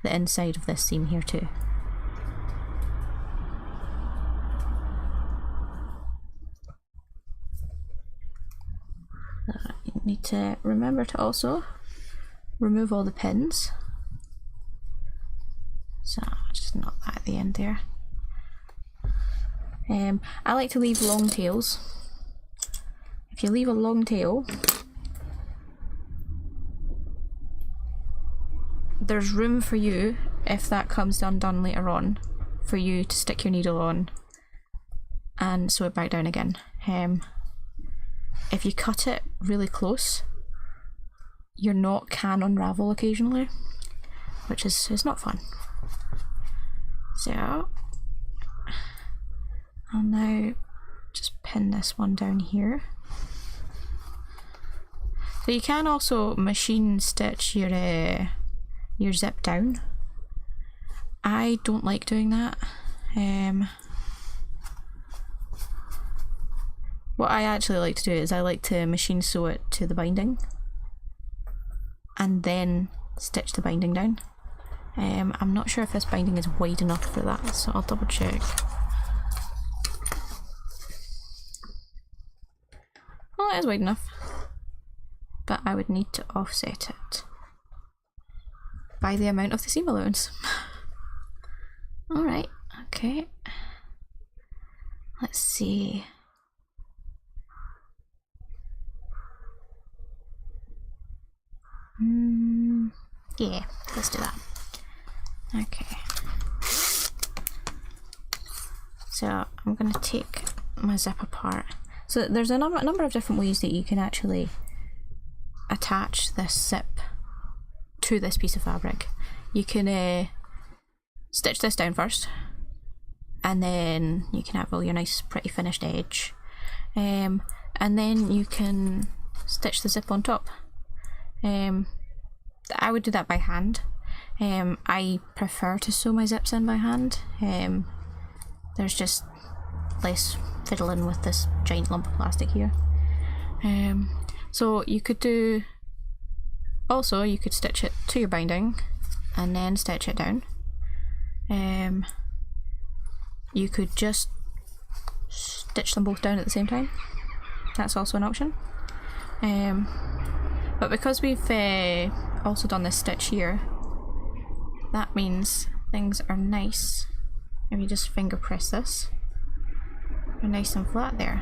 the inside of this seam here too. You need to remember to also remove all the pins. So just knot that at the end there. I like to leave long tails. If you leave a long tail, there's room for you, if that comes undone later on, for you to stick your needle on and sew it back down again. If you cut it really close, your knot can unravel occasionally, which is not fun. So I'll now just pin this one down here. So you can also machine stitch your zip down. I don't like doing that. What I actually like to do is I like to machine sew it to the binding and then stitch the binding down. I'm not sure if this binding is wide enough for that, so I'll double check. Well, it is wide enough, but I would need to offset it by the amount of the seam allowance. Alright, okay. Let's see. Yeah, let's do that. Okay. So I'm going to take my zip apart. So there's a number of different ways that you can actually attach this zip to this piece of fabric. You can stitch this down first, and then you can have all your nice pretty finished edge, and then you can stitch the zip on top. I would do that by hand. I prefer to sew my zips in by hand. There's just less fiddling with this giant lump of plastic here. So you could do, also you could stitch it to your binding and then stitch it down. You could just stitch them both down at the same time. That's also an option. But because we've also done this stitch here, that means things are nice. If you just finger press this, they're nice and flat there.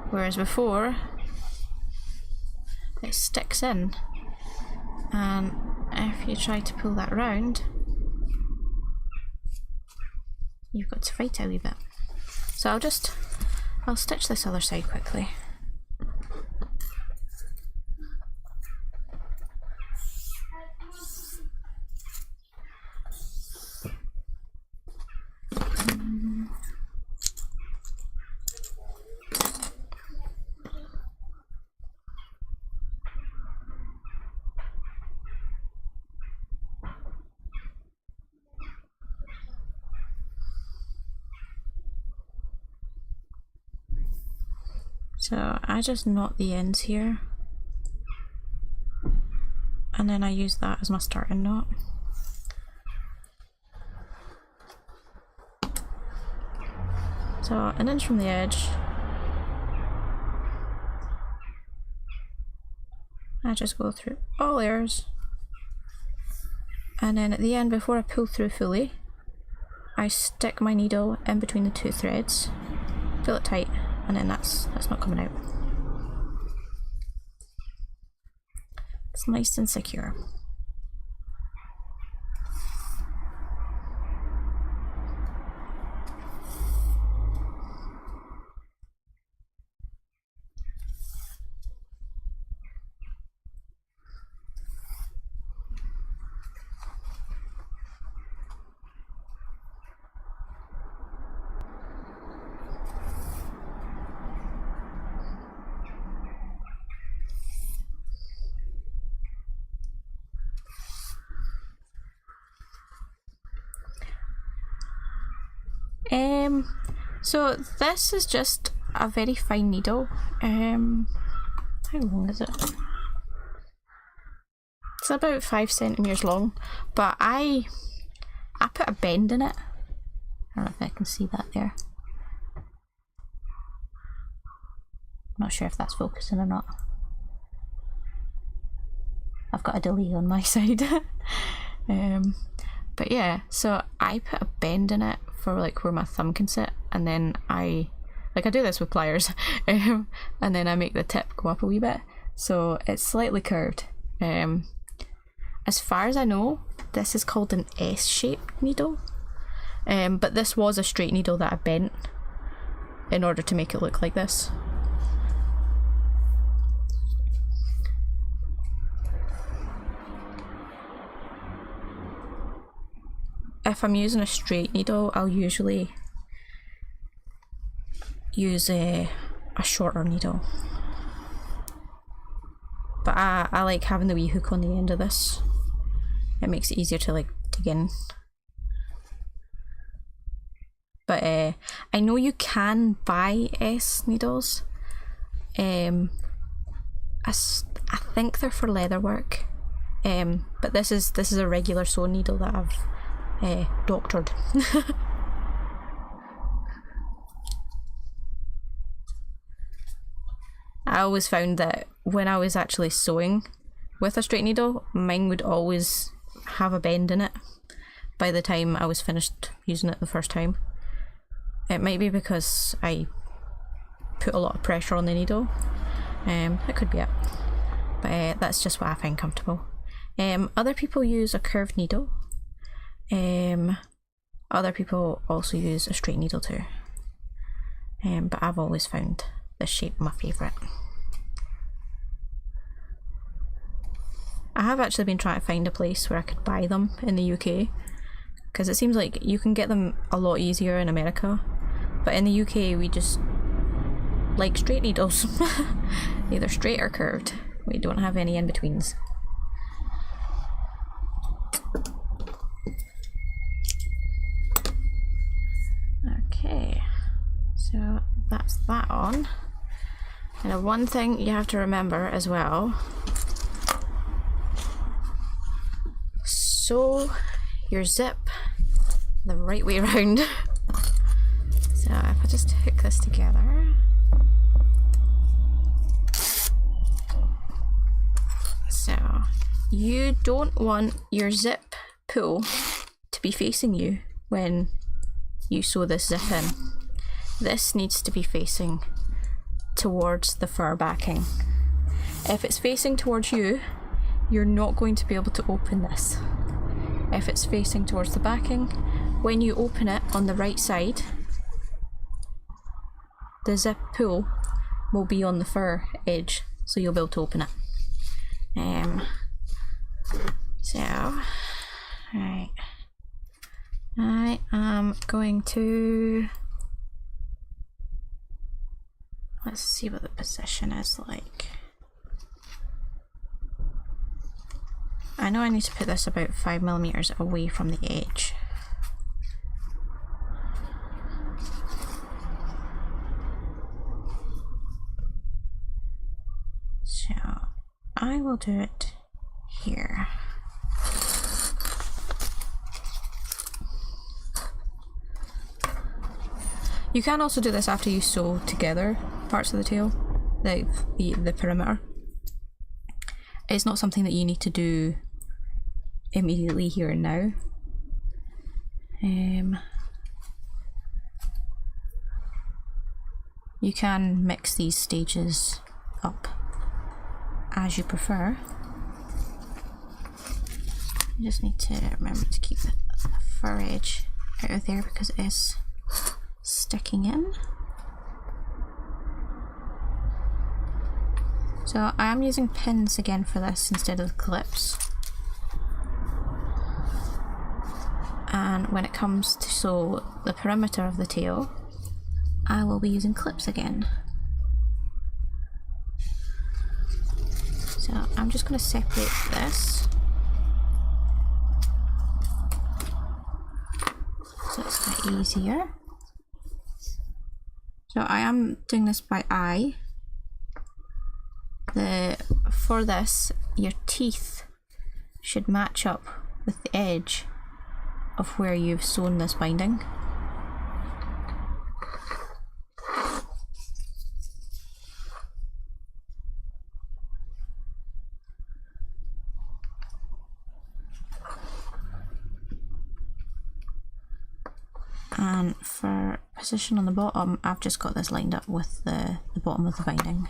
Whereas before, it sticks in, and if you try to pull that round, you've got to fight a wee bit. So I'll stitch this other side quickly. So I just knot the ends here, and then I use that as my starting knot. So an inch from the edge, I just go through all layers, and then at the end, before I pull through fully, I stick my needle in between the two threads, pull it tight, and then that's not coming out. It's nice and secure. So this is just a very fine needle. How long is it? It's about 5 centimeters long, but I put a bend in it. I don't know if I can see that there. I'm not sure if that's focusing or not. I've got a delay on my side. But yeah, so I put a bend in it for like where my thumb can sit, and then I do this with pliers, and then I make the tip go up a wee bit, so it's slightly curved. As far as I know, this is called an S-shaped needle, but this was a straight needle that I bent in order to make it look like this. If I'm using a straight needle, I'll usually use a shorter needle. But I like having the wee hook on the end of this. It makes it easier to like dig in. But I know you can buy S needles. I think they're for leather work. But this is a regular sewn needle that I've doctored. I always found that when I was actually sewing with a straight needle, mine would always have a bend in it by the time I was finished using it the first time. It might be because I put a lot of pressure on the needle. That could be it. But that's just what I find comfortable. Other people use a curved needle. Other people also use a straight needle too. But I've always found this shape my favourite. I have actually been trying to find a place where I could buy them in the UK, because it seems like you can get them a lot easier in America, but in the UK we just like straight needles. Either straight or curved. We don't have any in-betweens. Okay, so that's that on. And one thing you have to remember as well, sew your zip the right way around. So if I just hook this together. So you don't want your zip pull to be facing you when you sew this zip in. This needs to be facing towards the fur backing. If it's facing towards you, you're not going to be able to open this. If it's facing towards the backing, when you open it on the right side, the zip pull will be on the fur edge, so you'll be able to open it. Right. I am going to, let's see what the position is like. I know I need to put this about 5mm away from the edge. So I will do it here. You can also do this after you sew together parts of the tail, the perimeter. It's not something that you need to do immediately here and now. You can mix these stages up as you prefer. You just need to remember to keep the fur edge out of there because it is sticking in. So I am using pins again for this instead of the clips. And when it comes to sew the perimeter of the tail, I will be using clips again. So I'm just going to separate this so it's a bit easier. So I am doing this by eye. For this, your teeth should match up with the edge of where you've sewn this binding. And for position on the bottom, I've just got this lined up with the bottom of the binding.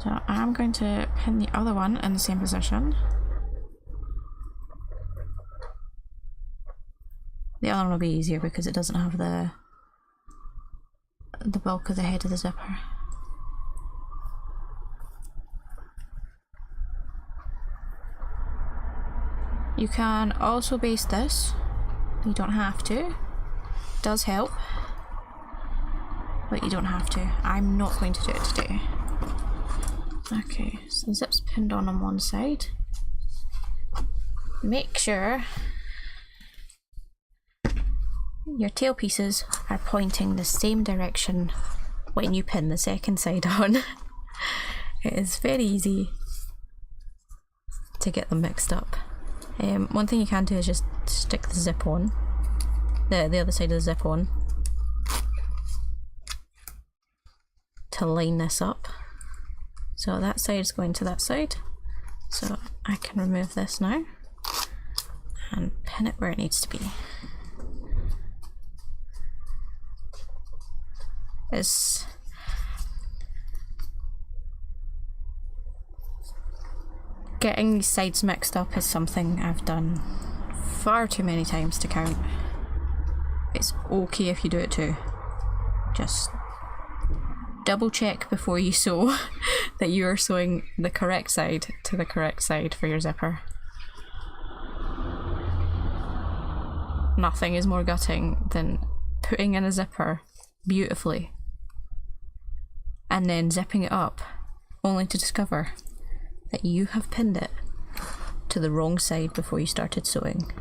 So I'm going to pin the other one in the same position. The other one will be easier because it doesn't have the bulk of the head of the zipper. You can also baste this. You don't have to. It does help, but you don't have to. I'm not going to do it today. Okay, so the zip's pinned on one side. Make sure your tail pieces are pointing the same direction when you pin the second side on. It is very easy to get them mixed up. One thing you can do is just stick the zip on, the other side of the zip on, to line this up. So that side is going to that side. So I can remove this now and pin it where it needs to be. Getting these sides mixed up is something I've done far too many times to count. It's okay if you do it too. Just double check before you sew that you are sewing the correct side to the correct side for your zipper. Nothing is more gutting than putting in a zipper beautifully and then zipping it up only to discover that you have pinned it to the wrong side before you started sewing.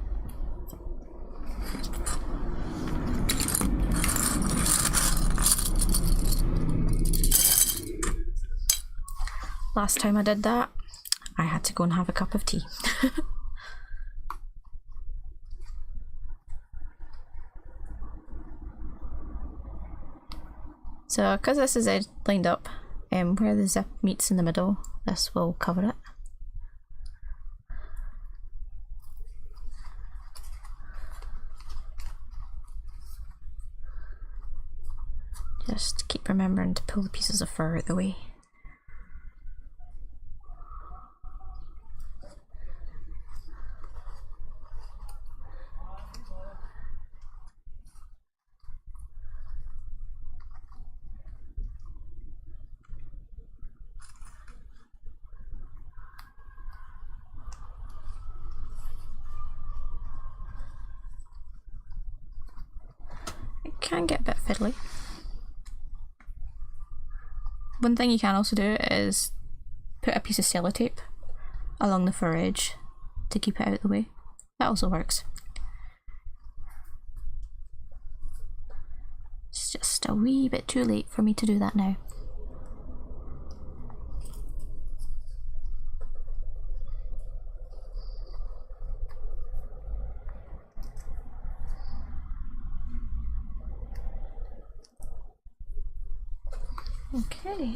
Last time I did that, I had to go and have a cup of tea. So, because this is edge lined up, where the zip meets in the middle, this will cover it. Just keep remembering to pull the pieces of fur out the way. Can get a bit fiddly. One thing you can also do is put a piece of sellotape along the fur edge to keep it out of the way. That also works. It's just a wee bit too late for me to do that now. Okay,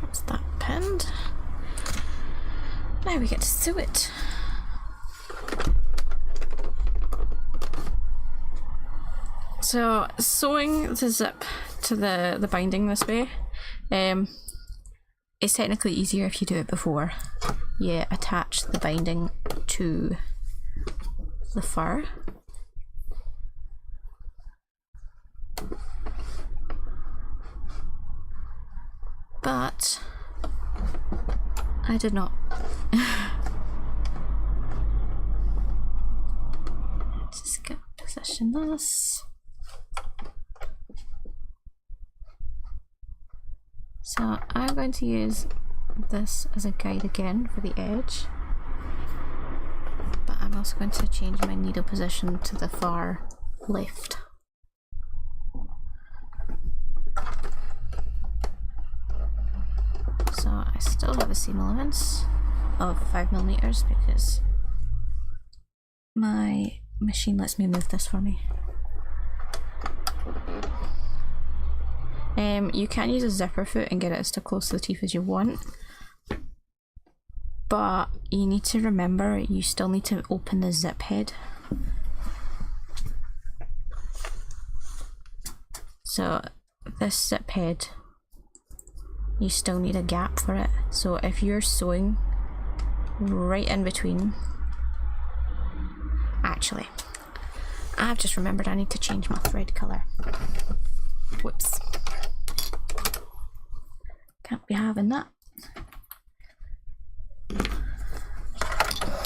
that's that pinned. Now we get to sew it. So sewing the zip to the binding this way is technically easier if you do it before you attach the binding to the fur. But I did not. Just get position this. So I'm going to use this as a guide again for the edge, but I'm also going to change my needle position to the far left. So I still have a seam allowance of 5mm because my machine lets me move this for me. You can use a zipper foot and get it as close to the teeth as you want, but you need to remember you still need to open the zip head. So this zip head, you still need a gap for it. So if you're sewing right in between, actually, I've just remembered I need to change my thread colour. Whoops. Can't be having that.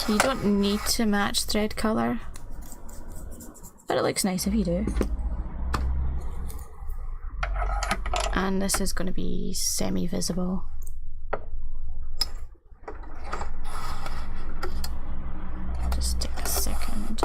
You don't need to match thread colour, but it looks nice if you do. And this is going to be semi-visible. Just take a second.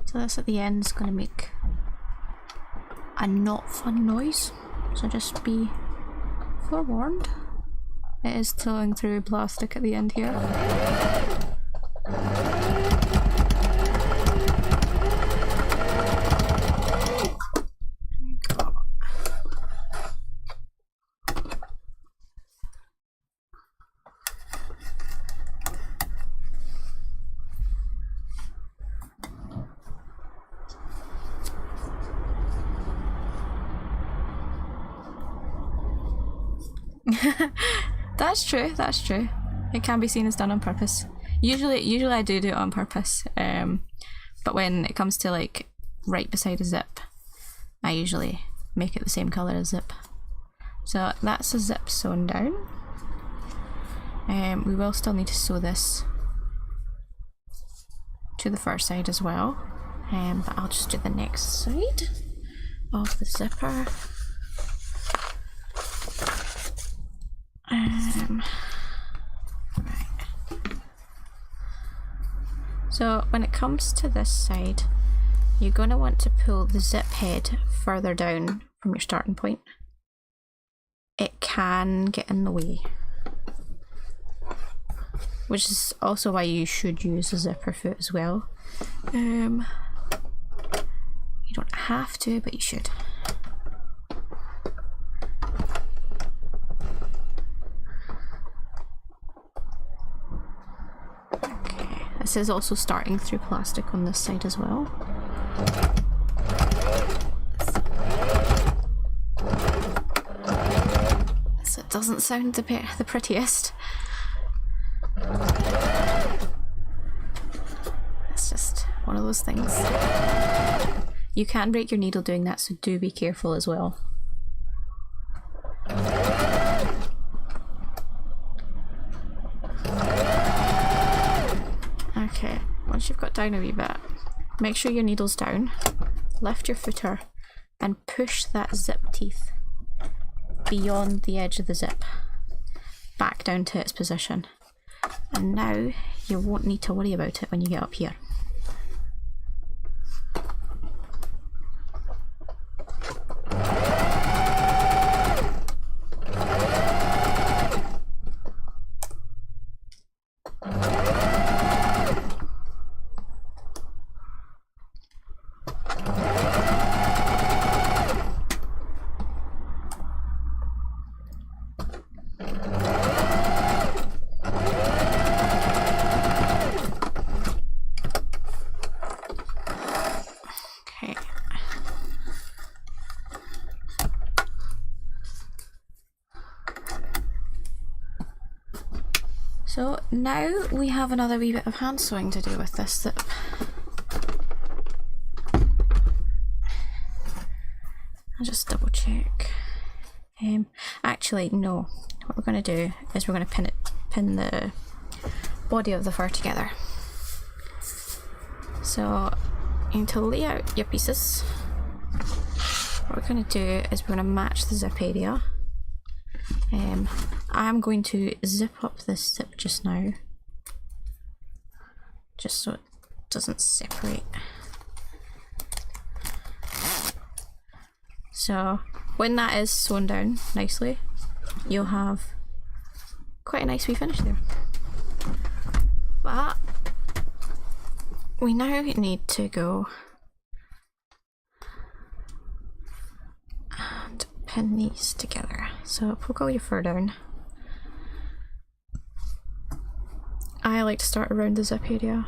So this at the end is going to make a not fun noise, so just be forewarned. It is towing through plastic at the end here. That's true, that's true. It can be seen as done on purpose. Usually I do it on purpose, but when it comes to like right beside a zip, I usually make it the same colour as zip. So that's a zip sewn down. We will still need to sew this to the far side as well, but I'll just do the next side of the zipper. Right. So when it comes to this side, you're going to want to pull the zip head further down from your starting point. it can get in the way. Which is also why you should use a zipper foot as well. You don't have to, but you should. Okay, this is also starting through plastic on this side as well. So it doesn't sound the prettiest. It's just one of those things. You can break your needle doing that, so do be careful as well. Okay, once you've got down a wee bit, make sure your needle's down, lift your footer and push that zip teeth beyond the edge of the zip, back down to its position. And now you won't need to worry about it when you get up here. So now we have another wee bit of hand sewing to do with this zip. I'll just double check. Actually, no. What we're going to do is we're going to pin the body of the fur together. So you need to lay out your pieces. What we're going to do is we're going to match the zip area. I'm going to zip up this zip just now, just so it doesn't separate. So when that is sewn down nicely, you'll have quite a nice wee finish there. But we now need to go and pin these together. So poke all your fur down. I like to start around the zip area.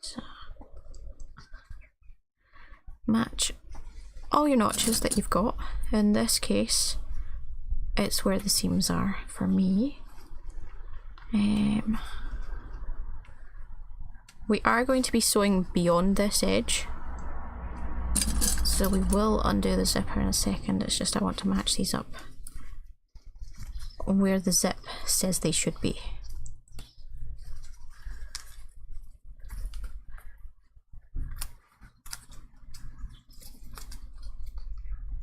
So match all your notches that you've got. In this case, it's where the seams are for me. We are going to be sewing beyond this edge, so we will undo the zipper in a second. It's just I want to match these up where the zip says they should be.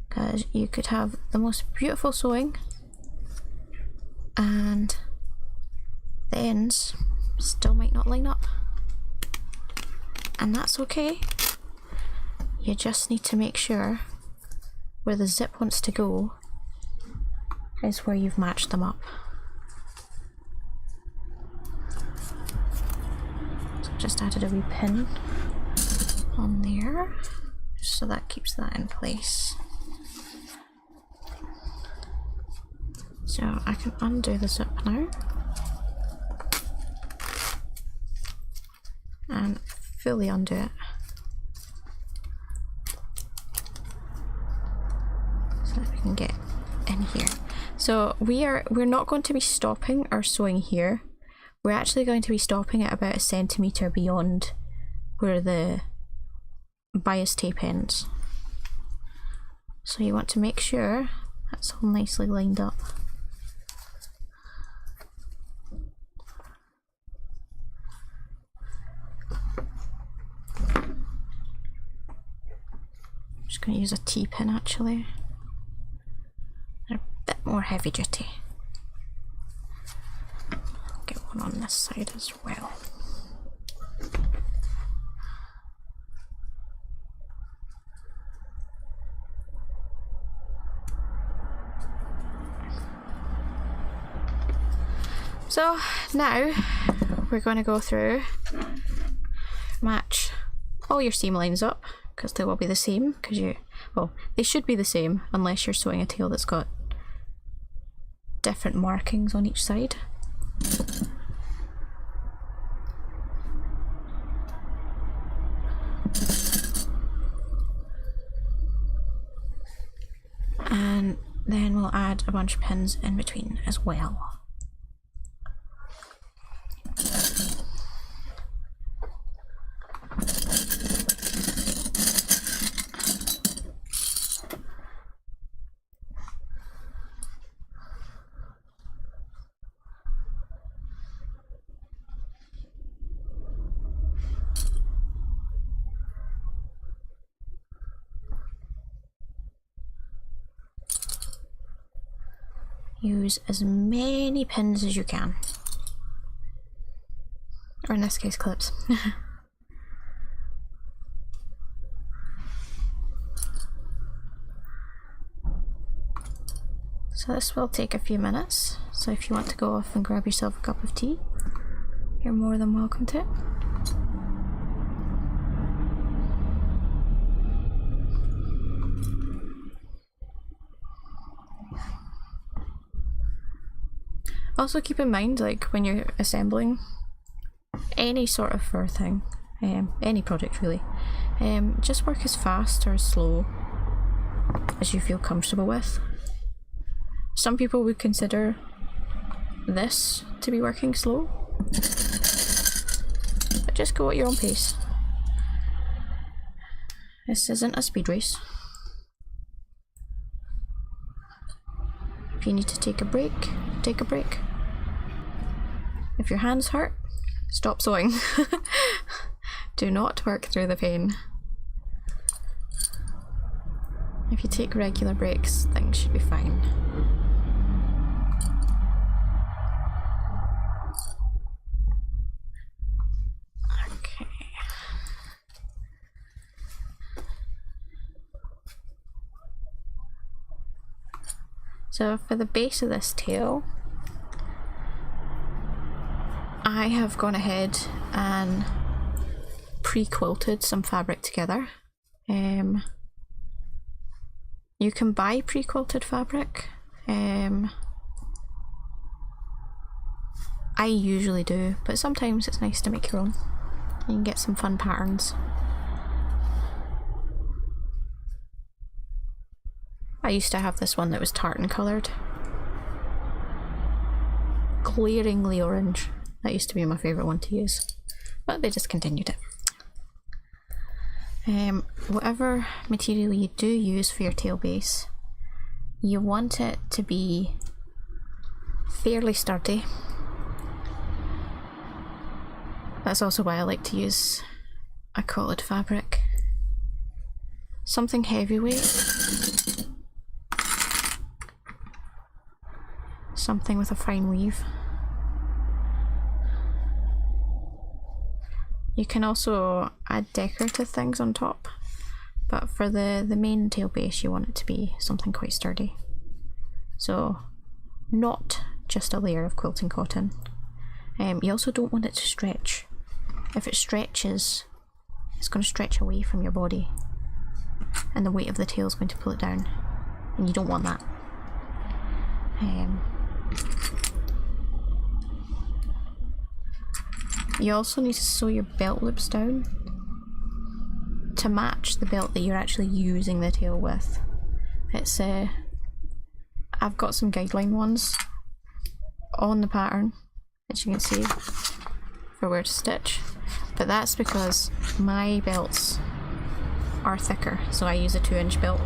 Because you could have the most beautiful sewing and the ends still might not line up. And that's okay. You just need to make sure where the zip wants to go is where you've matched them up. So just added a wee pin on there, so that keeps that in place. So I can undo the zip now and fully undo it. So that we can get in here. So we're not going to be stopping our sewing here. We're actually going to be stopping at about 1 centimetre beyond where the bias tape ends. So you want to make sure that's all nicely lined up. I'm just going to use a T-pin actually. A bit more heavy duty. Get one on this side as well. So now we're going to go through, match all your seam lines up, because they will be the same, because well, they should be the same unless you're sewing a tail that's got different markings on each side. And then we'll add a bunch of pins in between as well. Use as many pins as you can, or in this case clips. So this will take a few minutes, so if you want to go off and grab yourself a cup of tea, you're more than welcome to. Also keep in mind, like when you're assembling any sort of fur thing, any project really, just work as fast or as slow as you feel comfortable with. Some people would consider this to be working slow, but just go at your own pace. This isn't a speed race. If you need to take a break, take a break. If your hands hurt, stop sewing. Do not work through the pain. If you take regular breaks, things should be fine. Okay. So for the base of this tail, I have gone ahead and pre-quilted some fabric together. You can buy pre-quilted fabric. I usually do, but sometimes it's nice to make your own. You can get some fun patterns. I used to have this one that was tartan coloured. Glaringly orange. That used to be my favourite one to use, but they discontinued it. Whatever material you do use for your tail base, you want it to be fairly sturdy. That's also why I like to use a quilted fabric. Something heavyweight. Something with a fine weave. You can also add decorative things on top, but for the main tail base you want it to be something quite sturdy. So not just a layer of quilting cotton. You also don't want it to stretch. If it stretches, it's going to stretch away from your body and the weight of the tail is going to pull it down, and you don't want that. You also need to sew your belt loops down to match the belt that you're actually using the tail with. It's I've got some guideline ones on the pattern, as you can see, for where to stitch, but that's because my belts are thicker, so I use a 2-inch belt.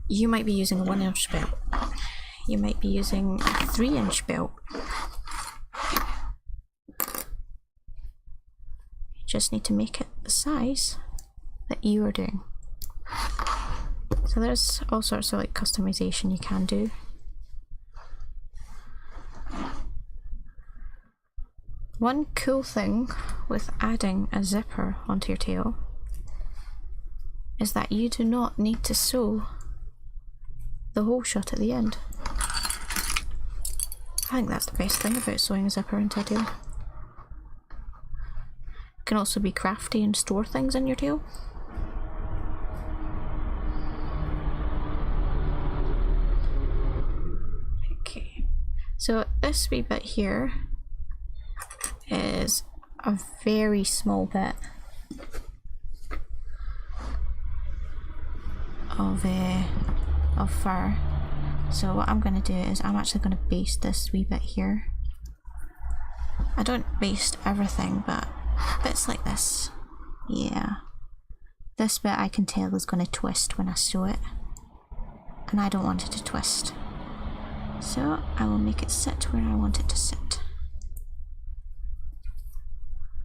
You might be using a 1-inch belt. You might be using a 3-inch belt. Just need to make it the size that you are doing. So there's all sorts of like customization you can do. One cool thing with adding a zipper onto your tail is that you do not need to sew the hole shut at the end. I think that's the best thing about sewing a zipper into a tail. You can also be crafty and store things in your tail. Okay, so this wee bit here is a very small bit of fur. So what I'm going to do is I'm actually going to baste this wee bit here. I don't baste everything, but bits like this. Yeah. This bit I can tell is going to twist when I sew it, and I don't want it to twist. So I will make it sit where I want it to sit.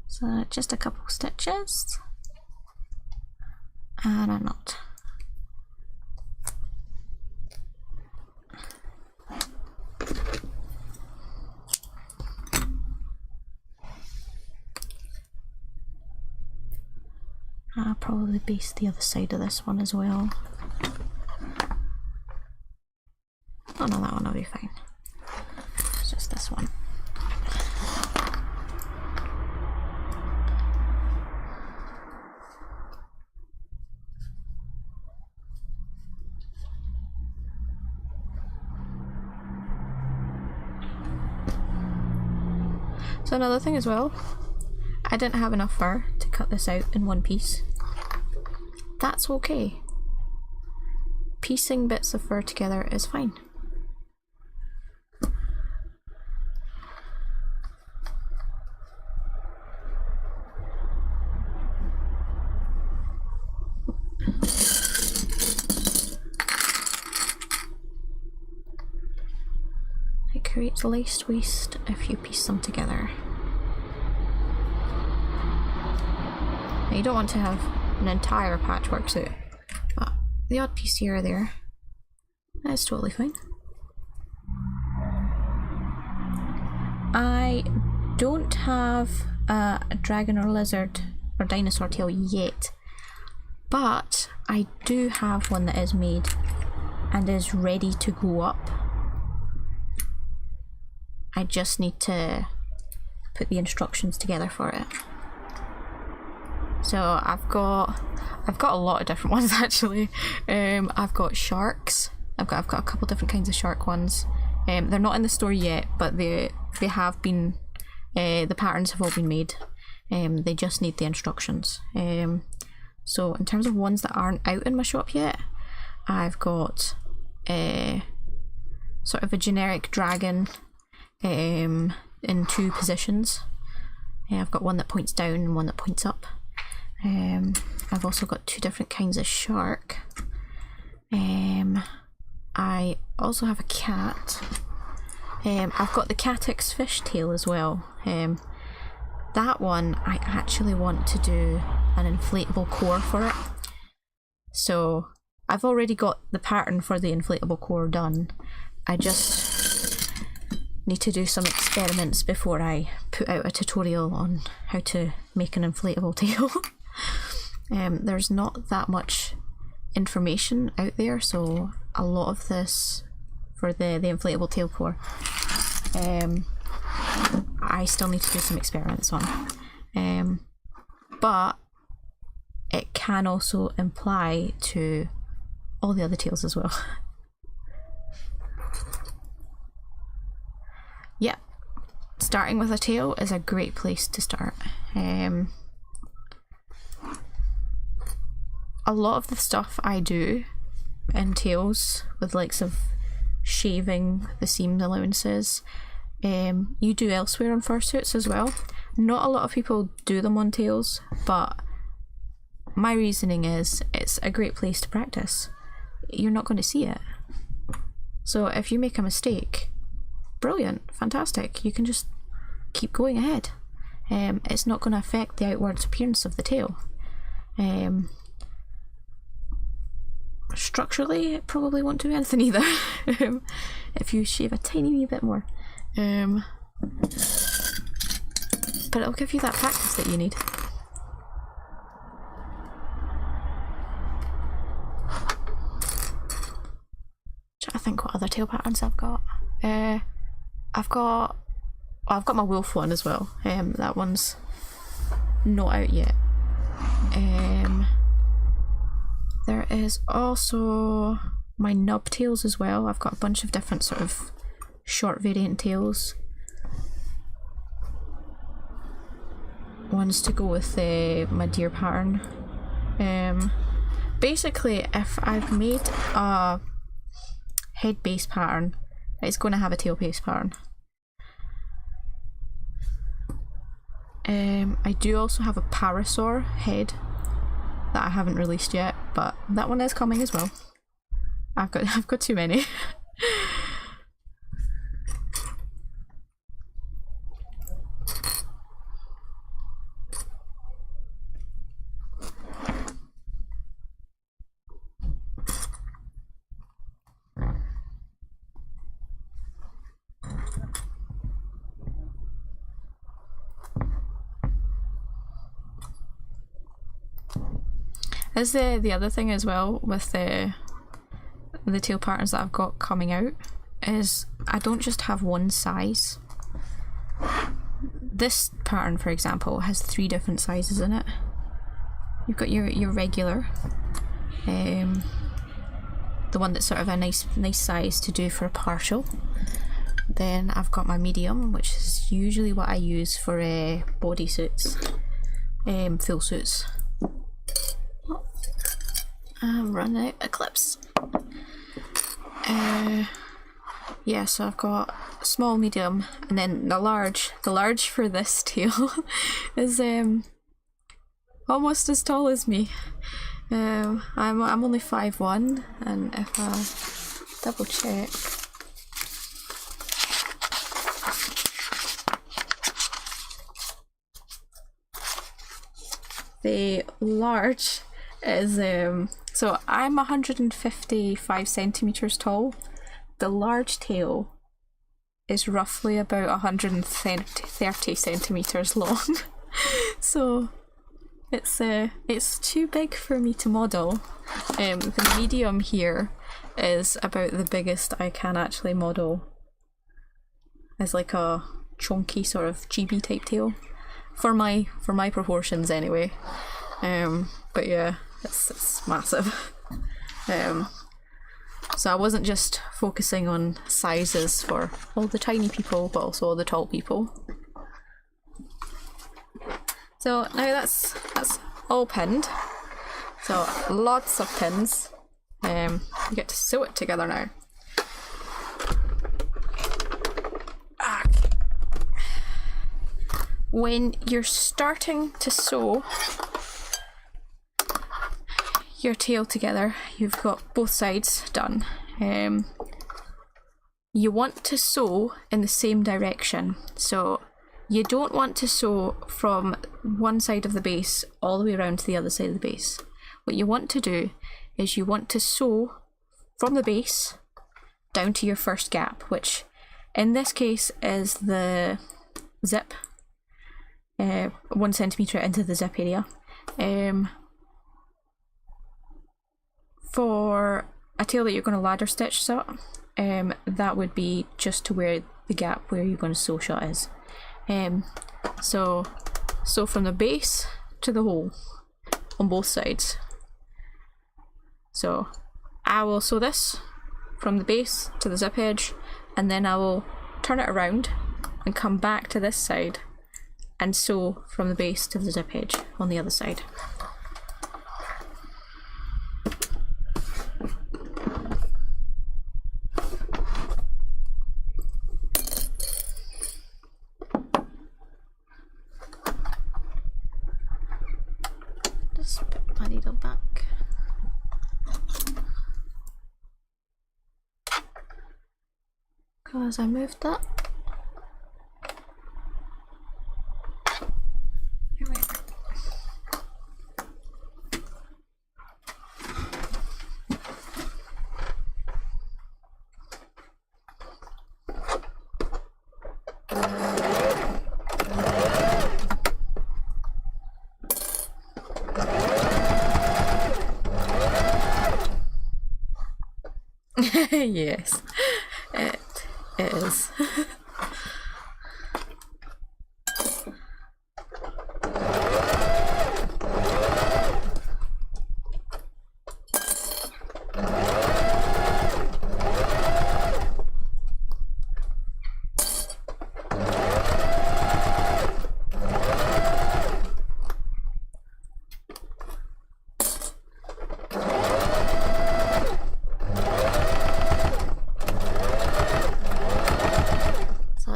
So just a couple stitches and a knot. I'll probably baste the other side of this one as well. Oh no, that one will be fine. It's just this one. So another thing as well, I didn't have enough fur to cut this out in one piece. That's okay. Piecing bits of fur together is fine. It creates laced waist if you piece them together. Now you don't want to have an entire patchwork suit, but the odd piece here or there, that's totally fine. I don't have a dragon or lizard or dinosaur tail yet, but I do have one that is made and is ready to go up. I just need to put the instructions together for it. So I've got a lot of different ones actually. I've got sharks. I've got a couple different kinds of shark ones. They're not in the store yet, but they have been. The patterns have all been made. They just need the instructions. So in terms of ones that aren't out in my shop yet, I've got sort of a generic dragon in two positions. I've got one that points down and one that points up. I've also got two different kinds of shark. I also have a cat. I've got the Catix fishtail as well. That one I actually want to do an inflatable core for it. So I've already got the pattern for the inflatable core done. I just need to do some experiments before I put out a tutorial on how to make an inflatable tail. There's not that much information out there, so a lot of this for the inflatable tail core I still need to do some experiments on, but it can also apply to all the other tails as well. Yeah, starting with a tail is a great place to start. A lot of the stuff I do in tails with likes of shaving the seam allowances, you do elsewhere on fursuits as well. Not a lot of people do them on tails, but my reasoning is it's a great place to practice. You're not going to see it. So if you make a mistake, brilliant, fantastic, you can just keep going ahead. It's not going to affect the outwards appearance of the tail. structurally it probably won't do anything either. If you shave a tiny wee bit more. But it'll give you that practice that you need. I think what other tail patterns I've got. I've got my wolf one as well. That one's not out yet. There is also my nub tails as well. I've got a bunch of different sort of short variant tails. Ones to go with my deer pattern. Basically, if I've made a head base pattern, it's going to have a tail base pattern. I do also have a parasaur head that I haven't released yet, but that one is coming as well. I've got too many. Is the other thing as well with the tail patterns that I've got coming out is I don't just have one size. This pattern, for example, has 3 different sizes in it. You've got your regular, the one that's sort of a nice size to do for a partial. Then I've got my medium, which is usually what I use for bodysuits, full suits. I'm running out of clips. Yeah, so I've got small, medium, and then the large. The large for this tail is almost as tall as me. I'm only 5'1", and if I double check, the large is so I'm 155 centimeters tall. The large tail is roughly about 130 centimeters long. So it's too big for me to model. The medium here is about the biggest I can actually model as like a chunky sort of chibi type tail for my proportions anyway. But yeah, it's massive. So I wasn't just focusing on sizes for all the tiny people, but also all the tall people. So now that's all pinned. So lots of pins. You get to sew it together now. When you're starting to sew your tail together, you've got both sides done. You want to sew in the same direction, so you don't want to sew from one side of the base all the way around to the other side of the base. What you want to do is you want to sew from the base down to your first gap, which in this case is the zip, 1 centimeter into the zip area. For a tail that you're going to ladder stitch sew, that would be just to where the gap where you're going to sew shot is. So from the base to the hole on both sides. So I will sew this from the base to the zip edge, and then I will turn it around and come back to this side and sew from the base to the zip edge on the other side. Just put my needle back. Because I moved that. Here we are. Yes, it is.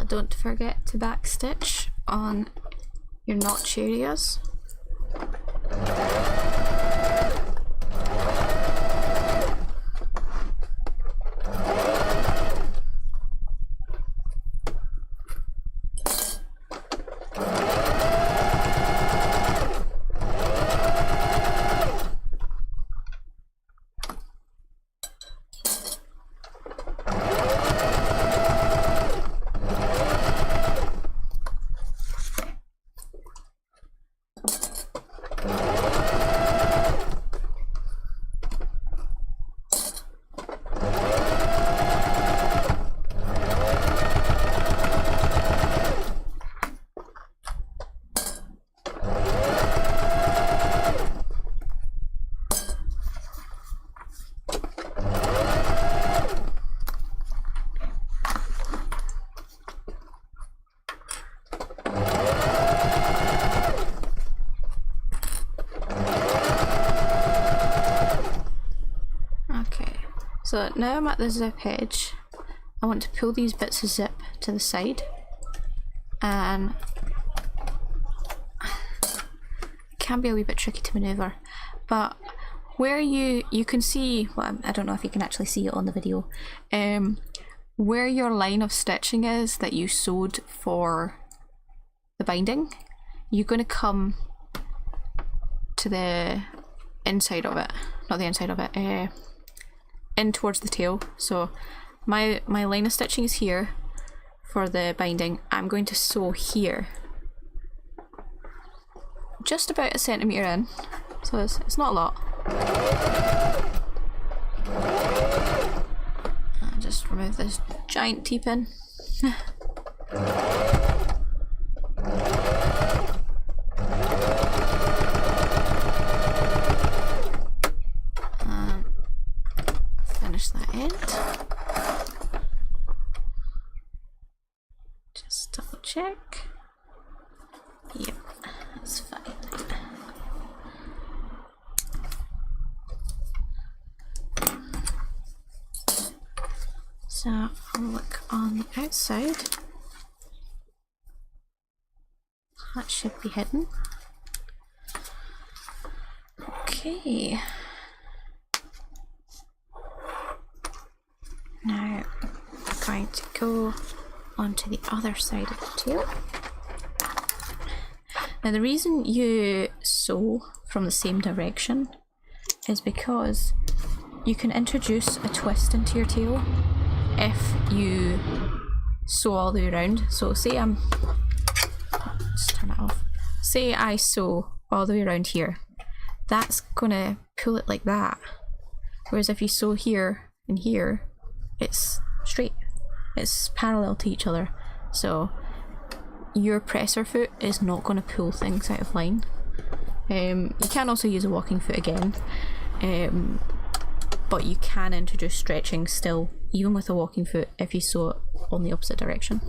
Don't forget to backstitch on your notch areas. So now I'm at the zip edge. I want to pull these bits of zip to the side, and it can be a wee bit tricky to manoeuvre, but where you can see, well, I don't know if you can actually see it on the video, where your line of stitching is that you sewed for the binding, you're going to come to the inside of it, not the inside of it, in towards the tail. So my line of stitching is here for the binding. I'm going to sew here, just about a centimetre in, so it's not a lot. And just remove this giant T-pin. Finish that end. Just double check. Yep, that's fine. So I'll look on the outside. That should be hidden. Okay. Now I'm going to go onto the other side of the tail. Now the reason you sew from the same direction is because you can introduce a twist into your tail if you sew all the way around. So say just turn it off. Say I sew all the way around here. That's gonna pull it like that. Whereas if you sew here and here, it's straight. It's parallel to each other. So your presser foot is not going to pull things out of line. You can also use a walking foot again, but you can introduce stretching still, even with a walking foot, if you sew it on the opposite direction.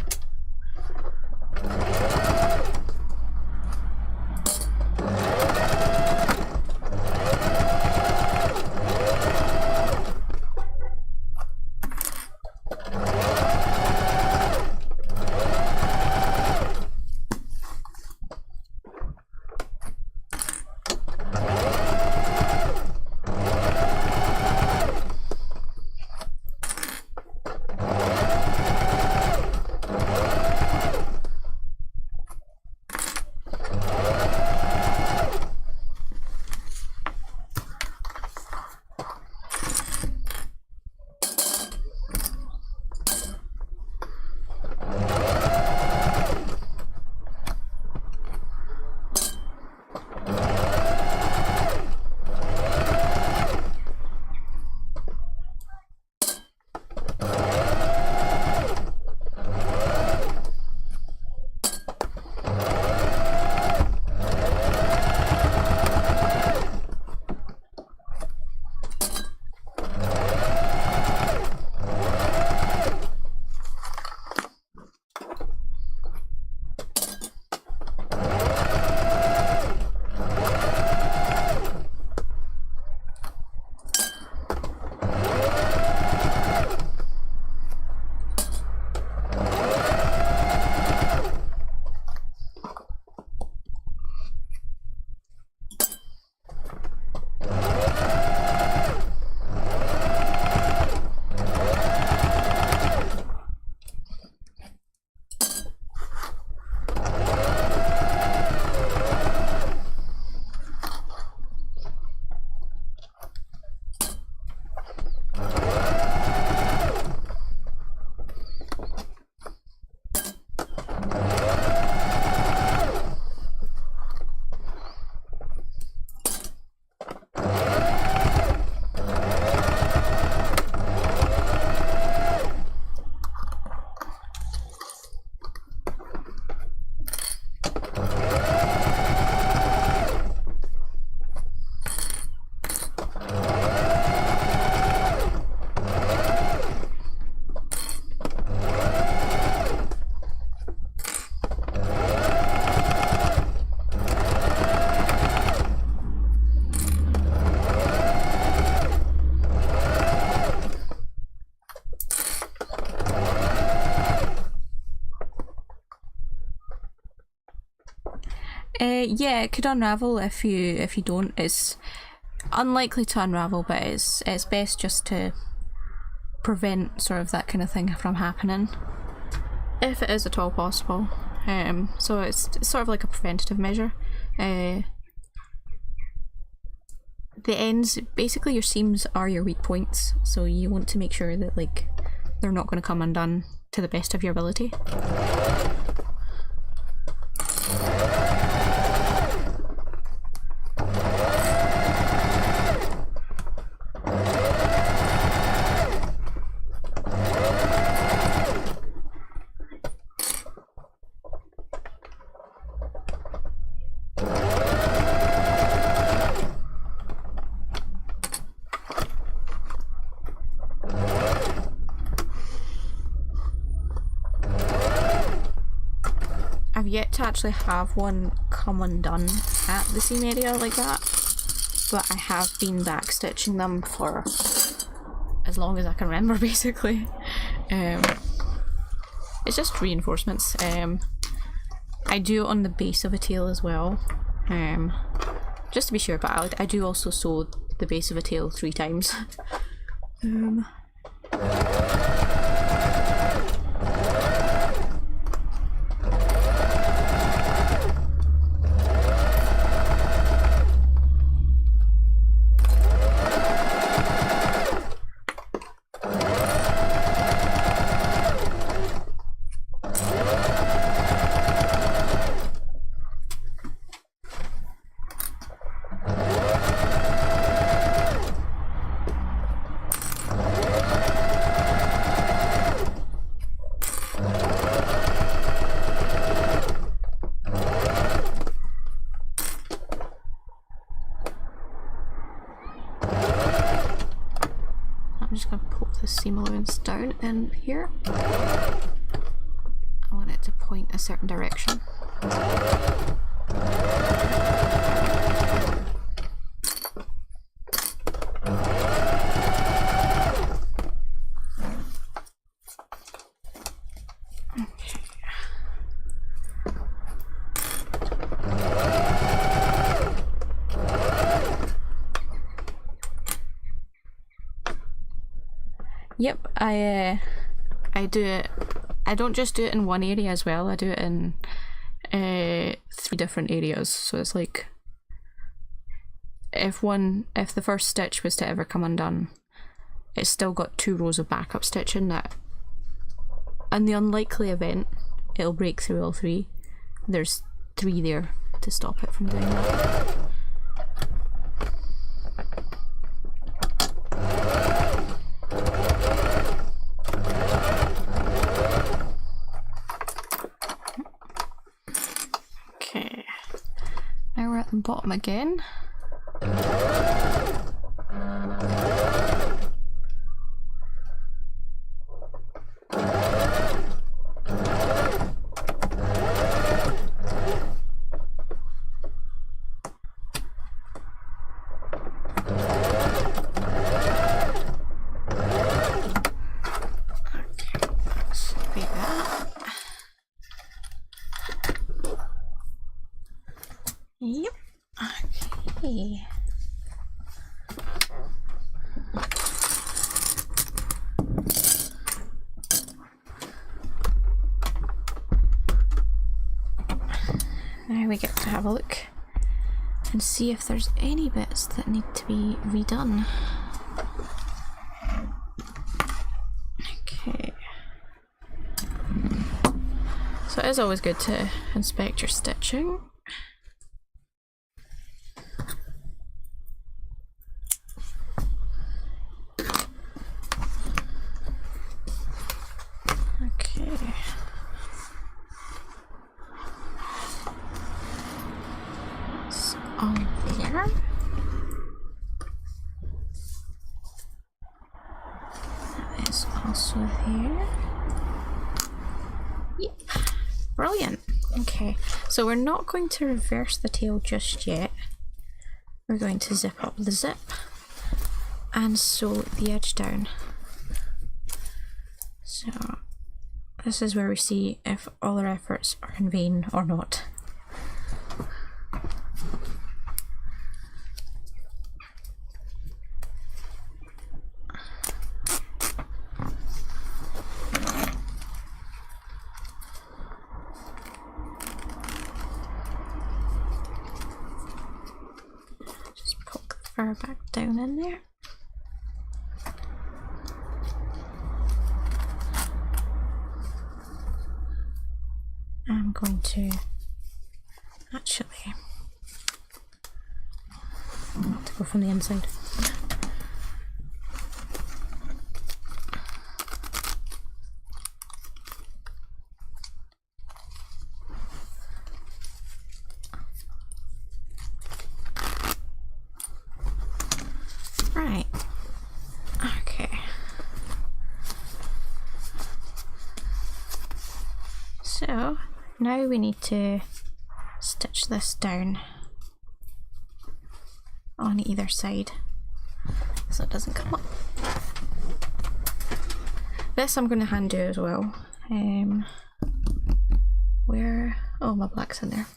Yeah, it could unravel if you don't. It's unlikely to unravel, but it's best just to prevent sort of that kind of thing from happening, if it is at all possible. So it's sort of like a preventative measure. The ends, basically your seams are your weak points, so you want to make sure that like they're not going to come undone to the best of your ability. I've yet to actually have one come undone at the seam area like that, but I have been back stitching them for as long as I can remember, basically. It's just reinforcements. I do it on the base of a tail as well, just to be sure, but I do also sew the base of a tail 3 times. I'm just going to poke the seam allowance down in here. I want it to point a certain direction. Yep, I do it. I don't just do it in one area as well. I do it in 3 different areas. So it's like if the first stitch was to ever come undone, it's still got 2 rows of backup stitching that, in the unlikely event it'll break through all 3, there's 3 there to stop it from doing that. Now we're at the bottom again. Yep. Okay. Now we get to have a look and see if there's any bits that need to be redone. Okay. So it is always good to inspect your stitching. Brilliant. Okay, so we're not going to reverse the tail just yet. We're going to zip up the zip and sew the edge down. So this is where we see if all our efforts are in vain or not. fur back down in there. I'm going to actually have to go from the inside. Right. Okay. So now we need to stitch this down on either side so it doesn't come up. This I'm going to hand do as well. Where? Oh, my black's in there.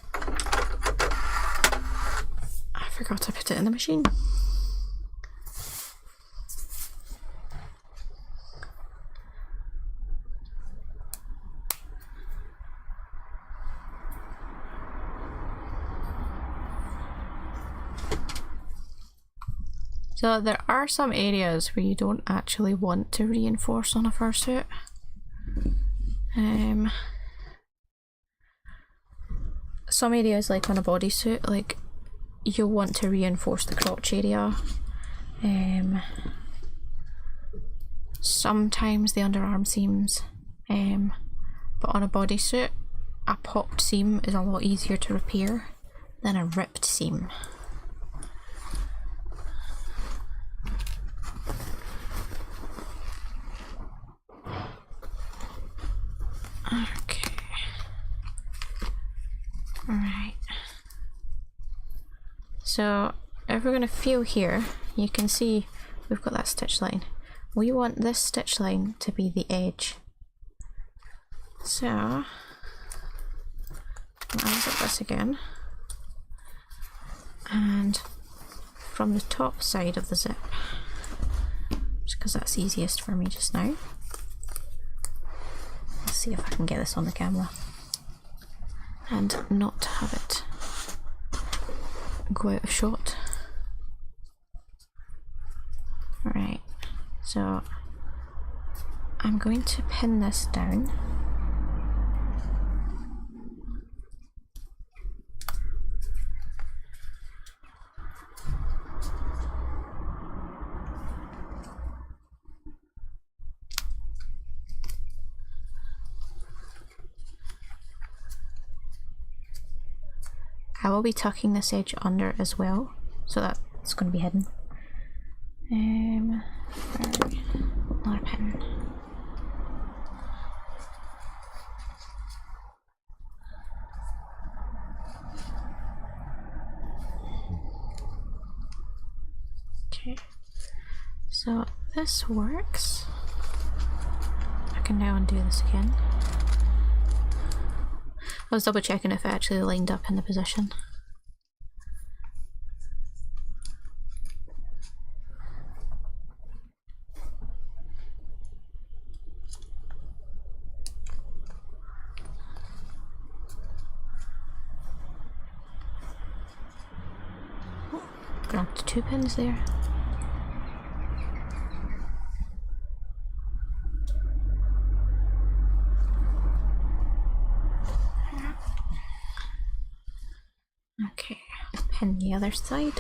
I forgot to put it in the machine. So there are some areas where you don't actually want to reinforce on a fursuit. Some areas, like on a bodysuit, like you'll want to reinforce the crotch area. Sometimes the underarm seams, but on a bodysuit, a popped seam is a lot easier to repair than a ripped seam. Okay. Alright. So if we're going to feel here, you can see we've got that stitch line. We want this stitch line to be the edge. So I'll unzip this again. And from the top side of the zip, just because that's easiest for me just now. Let's see if I can get this on the camera and not have it go out of shot. Right, so I'm going to pin this down. I will be tucking this edge under as well, so that's going to be hidden. Another pin. Okay, so this works. I can now undo this again. I was double checking if it actually lined up in the position. Oh, grabbed 2 pins there. Okay, pin the other side.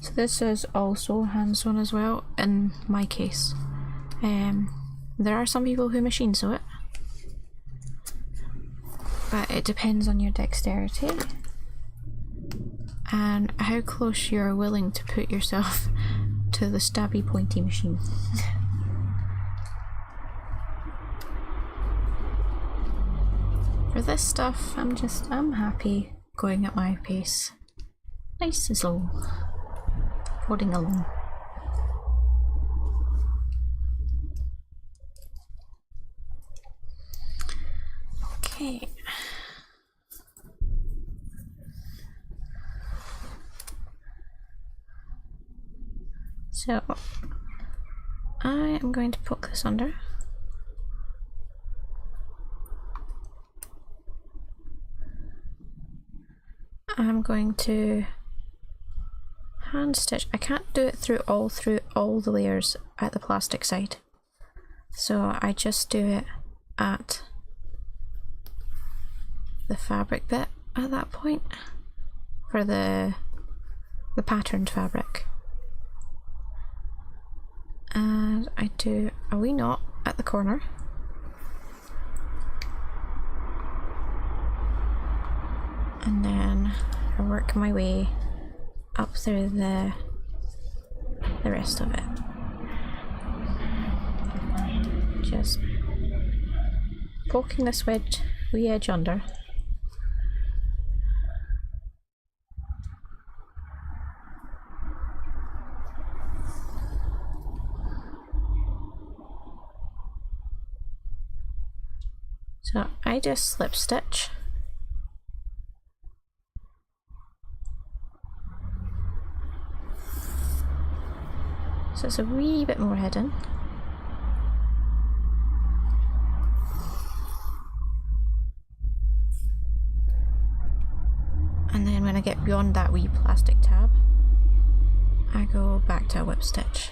So this is also hand sewn as well in my case. There are some people who machine sew it, but it depends on your dexterity and how close you're willing to put yourself to the stabby pointy machine. For this stuff, I'm happy going at my pace. Nice and slow. Plodding along. Okay. So I am going to poke this under. I'm going to hand stitch. I can't do it through all the layers at the plastic side, so I just do it at the fabric bit at that point for the patterned fabric. And I do a wee knot at the corner. And then I work my way up through the rest of it. Just poking this wee edge under. So I just slip stitch. So it's a wee bit more hidden. And then when I get beyond that wee plastic tab, I go back to a whip stitch.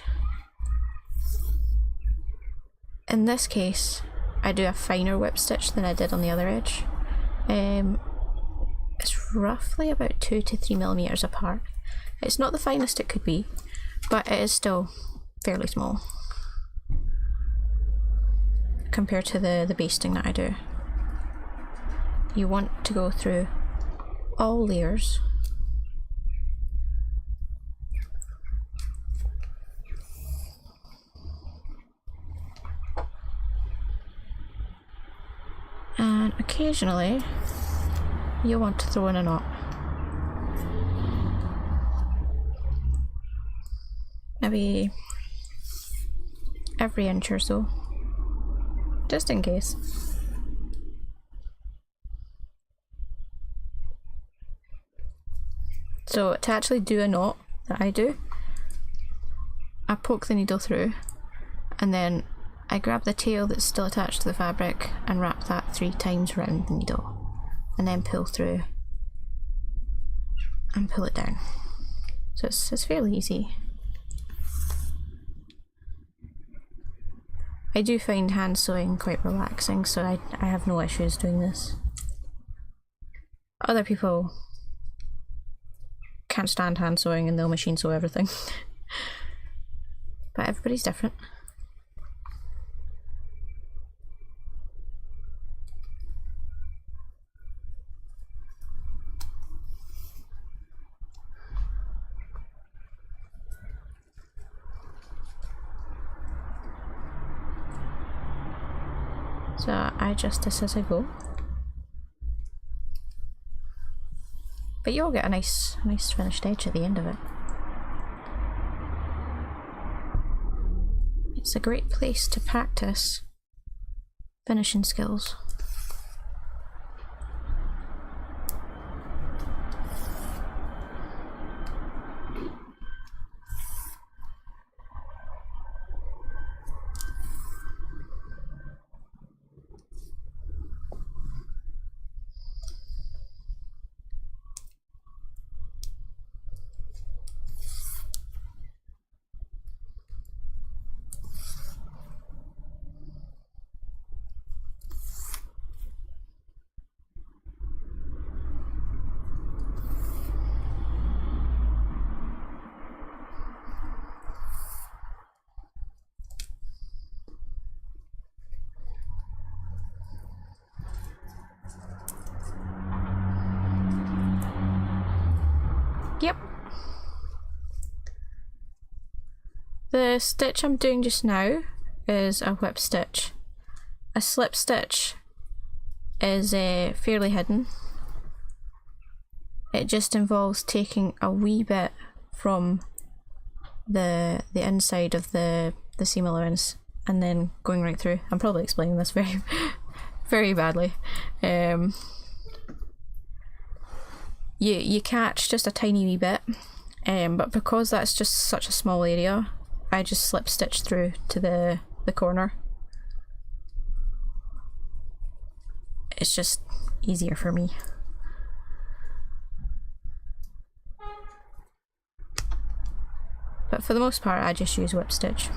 In this case, I do a finer whip stitch than I did on the other edge. It's roughly about 2 to 3 millimeters apart. It's not the finest it could be, but it is still fairly small compared to the basting that I do. You want to go through all layers. And occasionally you'll want to throw in a knot. Maybe every inch or so, just in case. So to actually do a knot that I do, I poke the needle through and then I grab the tail that's still attached to the fabric and wrap that 3 times around the needle and then pull through and pull it down. So it's fairly easy. I do find hand sewing quite relaxing, so I have no issues doing this. Other people can't stand hand sewing and they'll machine sew everything. But everybody's different. So I adjust this as I go. But you'll get a nice finished edge at the end of it. It's a great place to practice finishing skills. Yep. The stitch I'm doing just now is a whip stitch. A slip stitch is fairly hidden. It just involves taking a wee bit from the inside of the seam allowance and then going right through. I'm probably explaining this very very badly. You catch just a tiny wee bit, but because that's just such a small area, I just slip stitch through to the corner. It's just easier for me. But for the most part I just use whip stitch.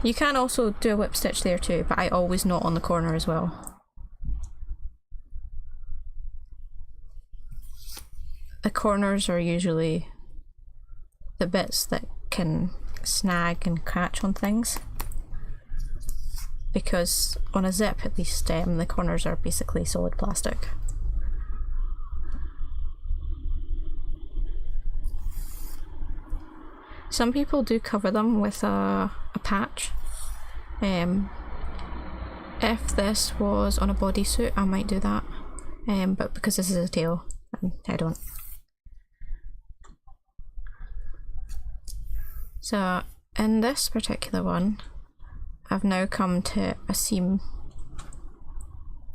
You can also do a whip stitch there too, but I always knot on the corner as well. The corners are usually the bits that can snag and catch on things, because on a zip at least the corners are basically solid plastic. Some people do cover them with a patch. If this was on a bodysuit I might do that, but because this is a tail, I don't. So in this particular one I've now come to a seam.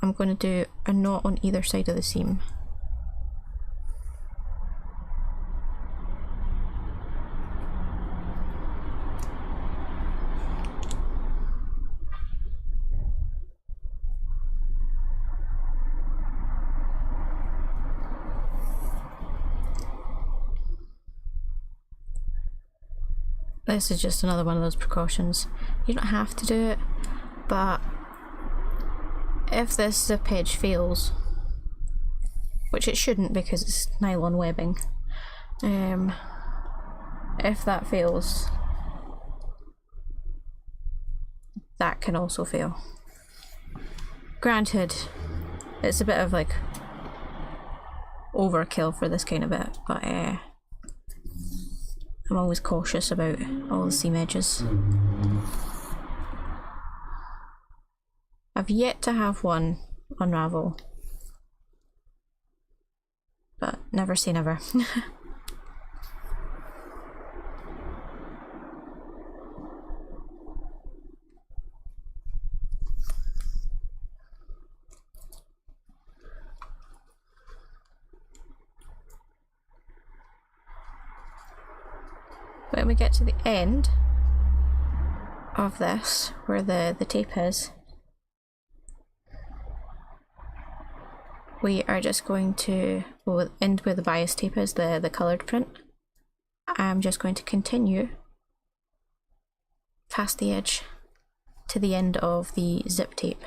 I'm going to do a knot on either side of the seam. This is just another one of those precautions. You don't have to do it, but if this zip edge fails, which it shouldn't because it's nylon webbing, if that fails, that can also fail. Granted, it's a bit of like overkill for this kind of bit, but I'm always cautious about all the seam edges. I've yet to have one unravel, but never say never. When we get to the end of this, where the tape is, we are just going to, well, end where the bias tape is, the coloured print. I'm just going to continue past the edge to the end of the zip tape.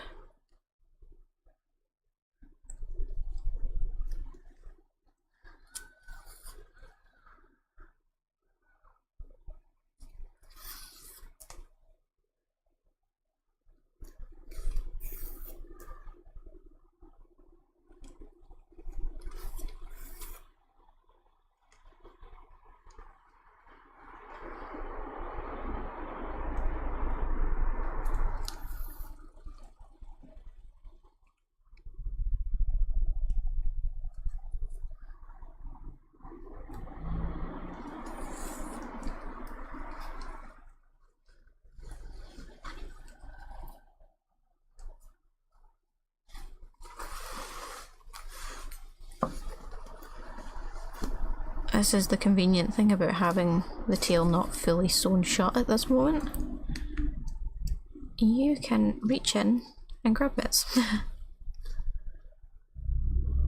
This is the convenient thing about having the tail not fully sewn shut at this moment. You can reach in and grab bits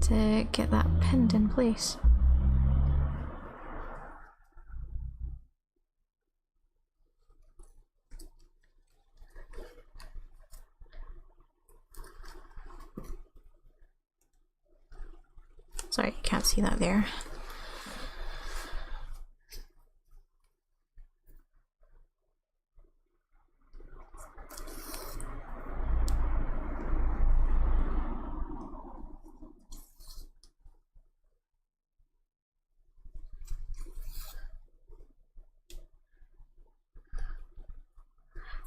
to get that pinned in place. Sorry, you can't see that there.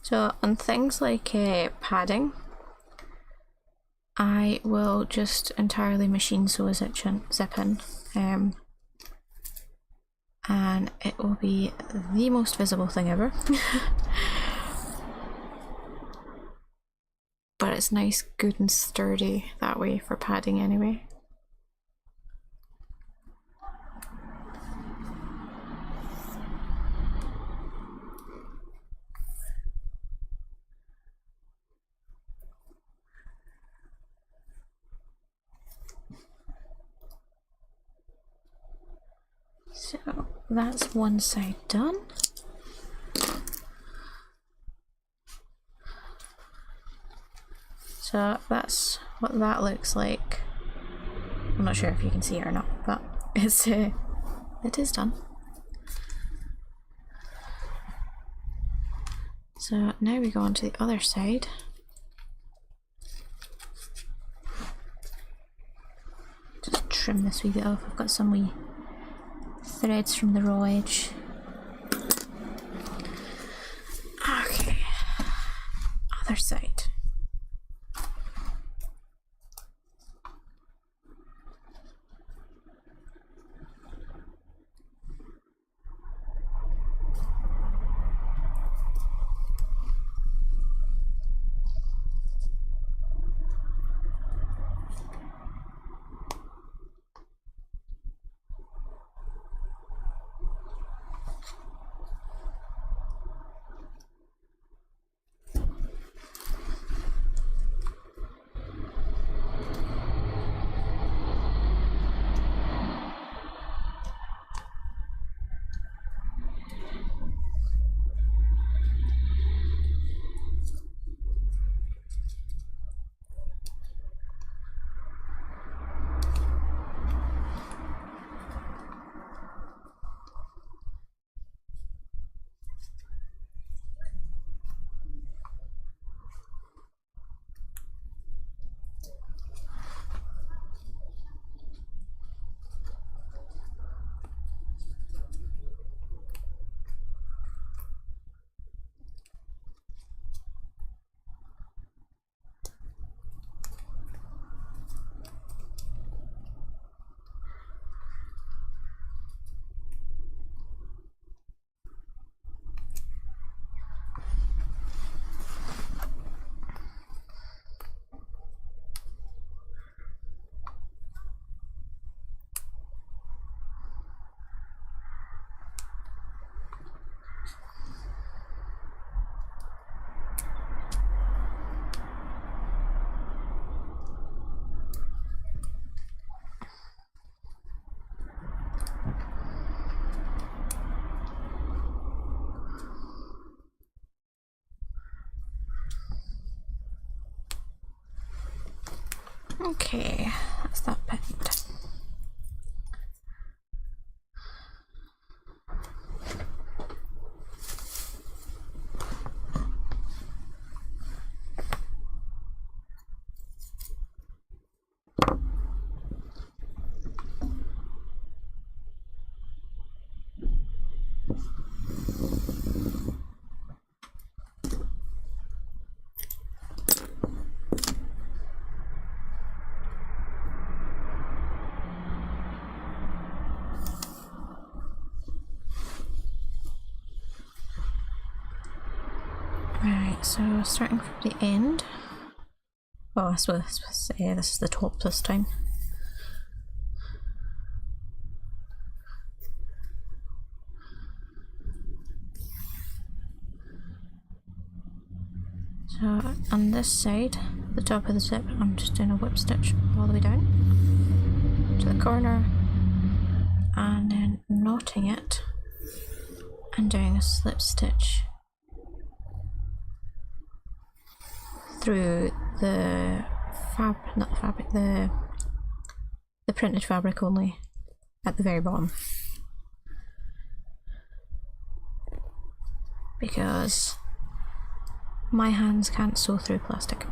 So on things like padding, I will just entirely machine sew a zip in, and it will be the most visible thing ever. But it's nice, good and sturdy that way for padding anyway. that's one side done. So that's what that looks like. I'm not sure if you can see it or not, but it is done. So now we go on to the other side. Just trim this wee bit off. I've got some wee threads from the raw edge. Okay, other side. Okay, that's that bit. Right, so starting from the end. Oh, I suppose this is the top this time. So on this side, the top of the zip, I'm just doing a whip stitch all the way down to the corner and then knotting it and doing a slip stitch through the the printed fabric only at the very bottom, because my hands can't sew through plastic.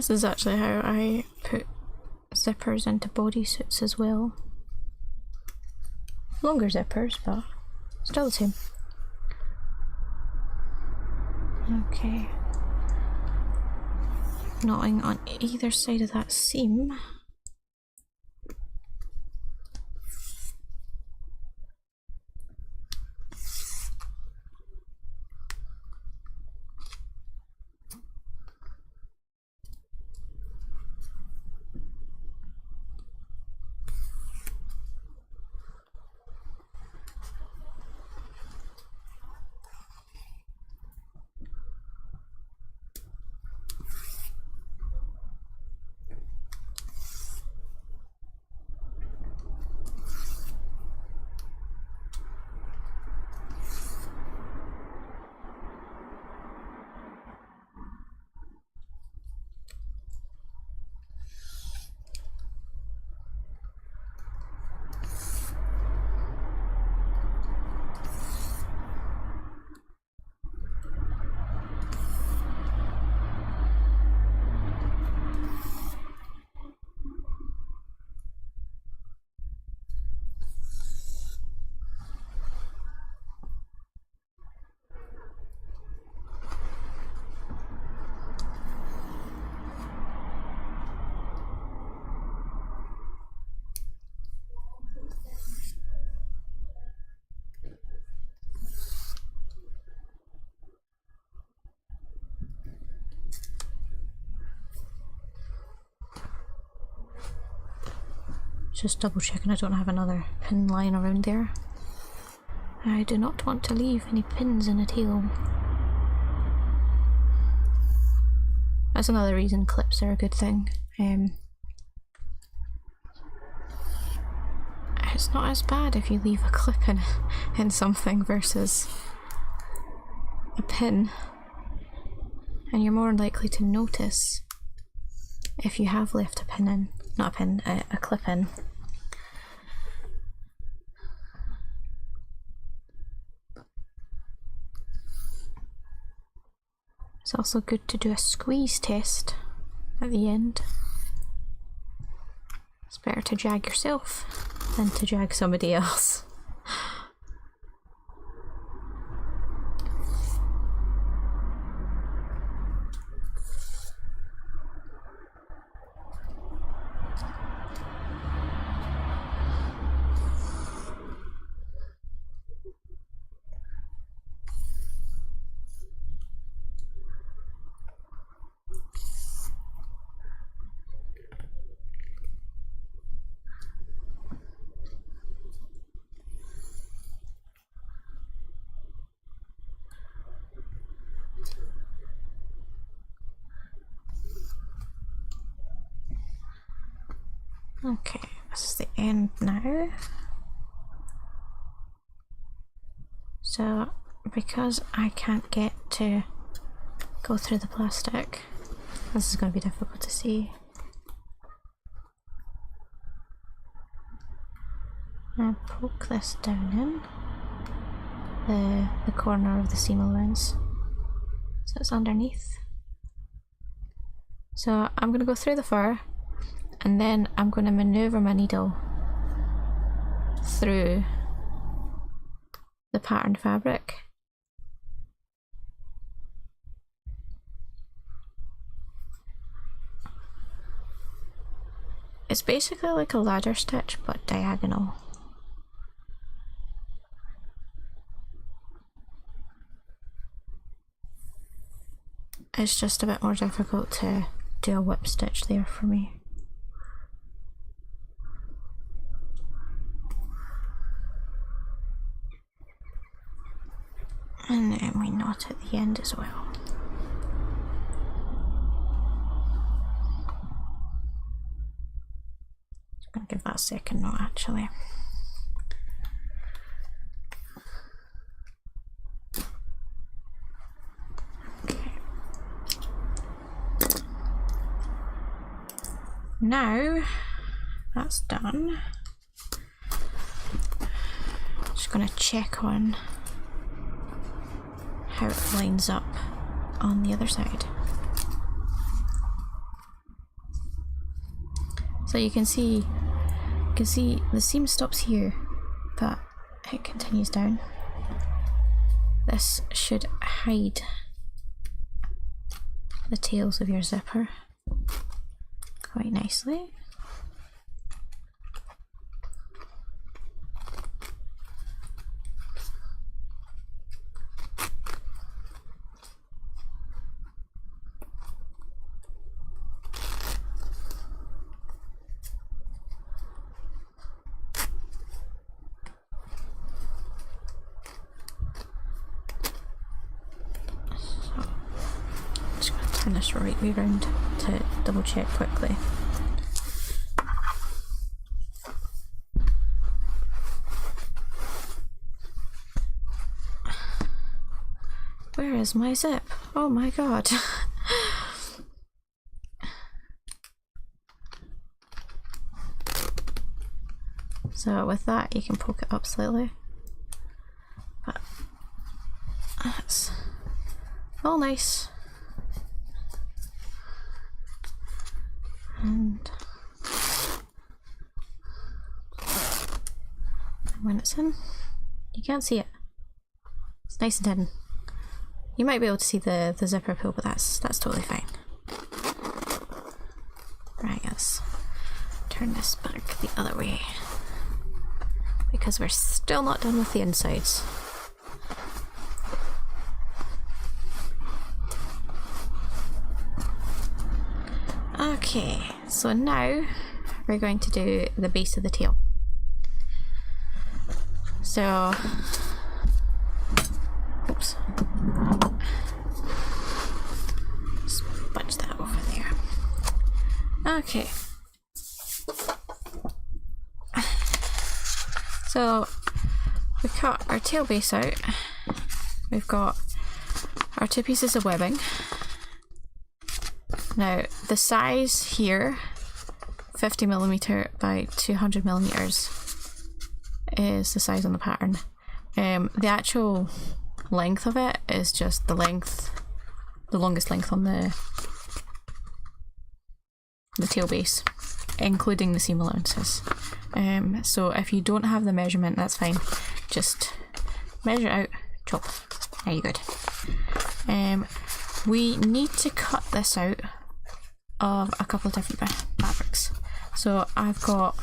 This is actually how I put zippers into bodysuits as well. Longer zippers, but still the same. Okay. Knotting on either side of that seam. Just double checking I don't have another pin line around there. I do not want to leave any pins in a tail. That's another reason clips are a good thing. It's not as bad if you leave a clip in something versus a pin, and you're more likely to notice if you have left a pin in, not a pin, a clip in. It's also good to do a squeeze test at the end. It's better to jag yourself than to jag somebody else. Okay, this is the end now. So, because I can't get to go through the plastic, this is going to be difficult to see. I poke this down in the corner of the seam allowance, so it's underneath. So I'm going to go through the fur, and then I'm going to manoeuvre my needle through the patterned fabric. It's basically like a ladder stitch but diagonal. It's just a bit more difficult to do a whip stitch there for me. And then we knot at the end as well. Just gonna give that a second knot actually. Okay. Now that's done, just gonna check on how it lines up on the other side. So you can see the seam stops here, but it continues down. This should hide the tails of your zipper quite nicely. Turn this right way round to double check quickly. Where is my zip? Oh my god. So with that you can poke it up slightly. But that's all nice. And when it's in, you can't see it. It's nice and hidden. You might be able to see the zipper pull, but that's totally fine. Right, let's turn this back the other way, because we're still not done with the insides. Okay, so now we're going to do the base of the tail. So, oops, smudge that over there. Okay, so we cut our tail base out. We've got our 2 pieces of webbing. Now the size here, 50mm by 200mm, is the size on the pattern. The actual length of it is just the longest length on the tail base, including the seam allowances. So if you don't have the measurement, that's fine. Just measure it out, chop. There you go. We need to cut this out of a couple of different fabrics. So I've got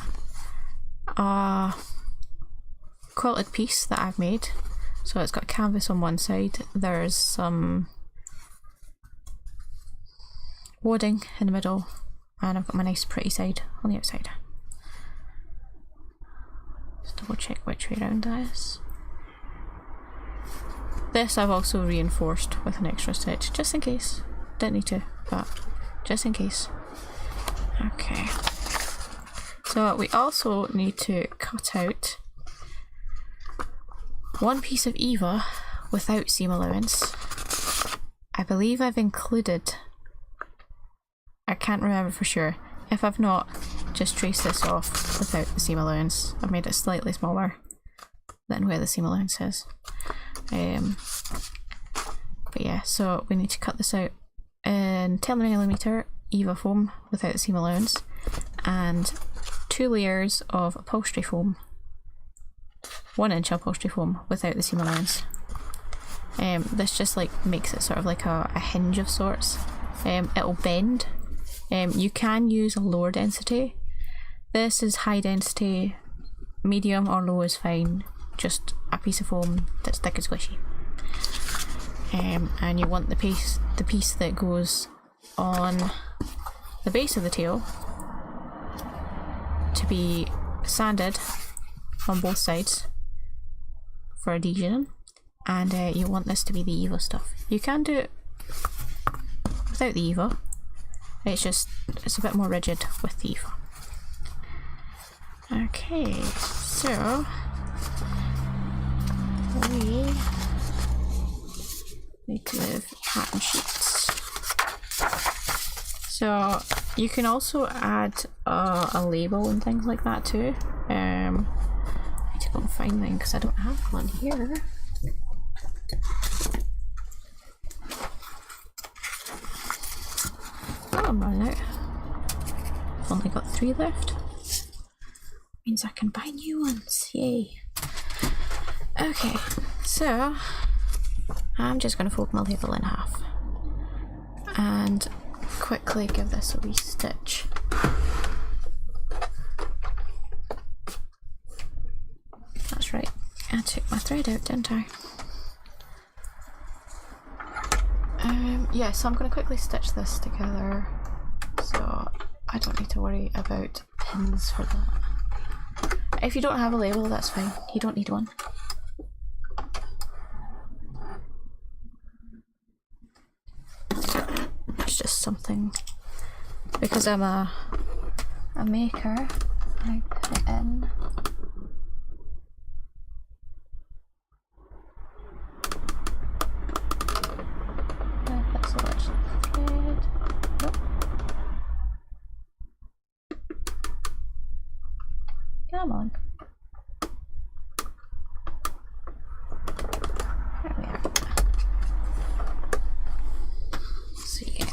a quilted piece that I've made. So it's got canvas on one side, there's some wadding in the middle, and I've got my nice pretty side on the outside. Just double check which way around that is. This I've also reinforced with an extra stitch, just in case. Didn't need to, but just in case. Okay. So we also need to cut out one piece of EVA without seam allowance. I believe I've included, I can't remember for sure. If I've not, just trace this off without the seam allowance. I've made it slightly smaller than where the seam allowance is. But yeah, so we need to cut this out in 10mm EVA foam without the seam allowance, and 2 layers of upholstery foam, 1-inch upholstery foam without the seam allowance. This just like makes it sort of like a hinge of sorts. It'll bend. You can use a lower density. This is high density. Medium or low is fine. Just a piece of foam that's thick and squishy. And you want the piece that goes on the base of the tail to be sanded on both sides for adhesion, and you want this to be the EVA stuff. You can do it without the EVA, it's a bit more rigid with the EVA. Okay, so we need to move pattern sheets. So you can also add a label and things like that too. I need to go and find mine because I don't have one here. Oh, I'm running out. I've only got 3 left. Means I can buy new ones, yay. Okay, so I'm just going to fold my label in half and quickly give this a wee stitch. That's right, I took my thread out, didn't I? Yeah, so I'm going to quickly stitch this together, so I don't need to worry about pins for that. If you don't have a label, that's fine, you don't need one. It's just something, because I'm a maker, I put it in. So much thread. Nope. Come on. There we are. So yeah.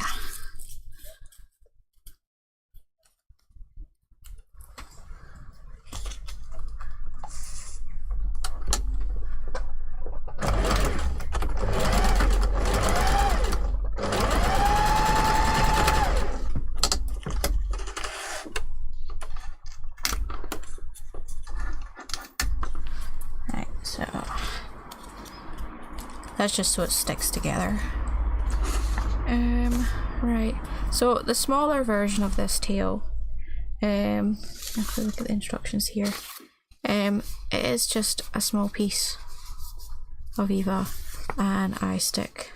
That's just so it sticks together. Right. So the smaller version of this tail, if we look at the instructions here, it is just a small piece of EVA, and I stick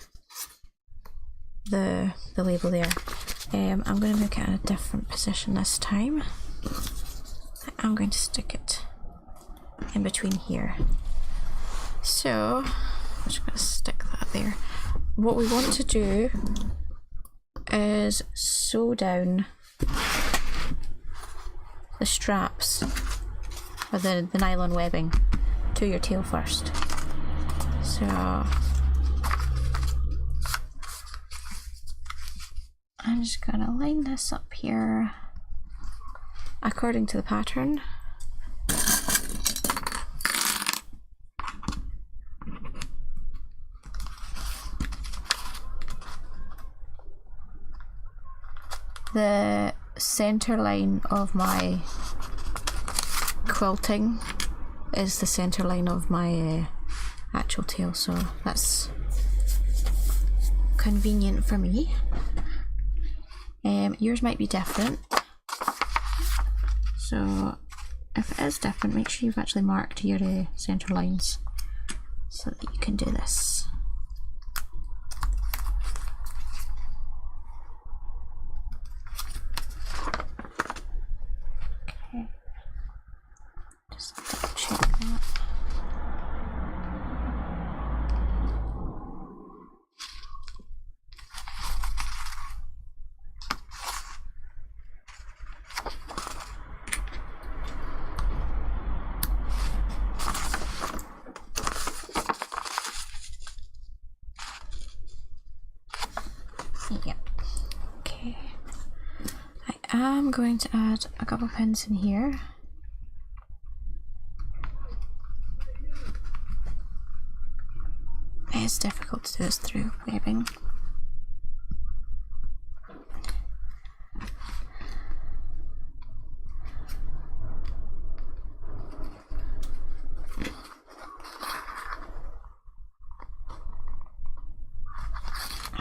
the label there. I'm going to make it in a different position this time. I'm going to stick it in between here. So I'm just going to stick that there. What we want to do is sew down the straps, or the nylon webbing, to your tail first. So I'm just going to line this up here according to the pattern. The center line of my quilting is the center line of my actual tail, so that's convenient for me. Yours might be different, so if it is different, make sure you've actually marked your center lines so that you can do this. Just double check that. Yeah. Okay. I am going to add a couple pins in here. It's difficult to do this through webbing.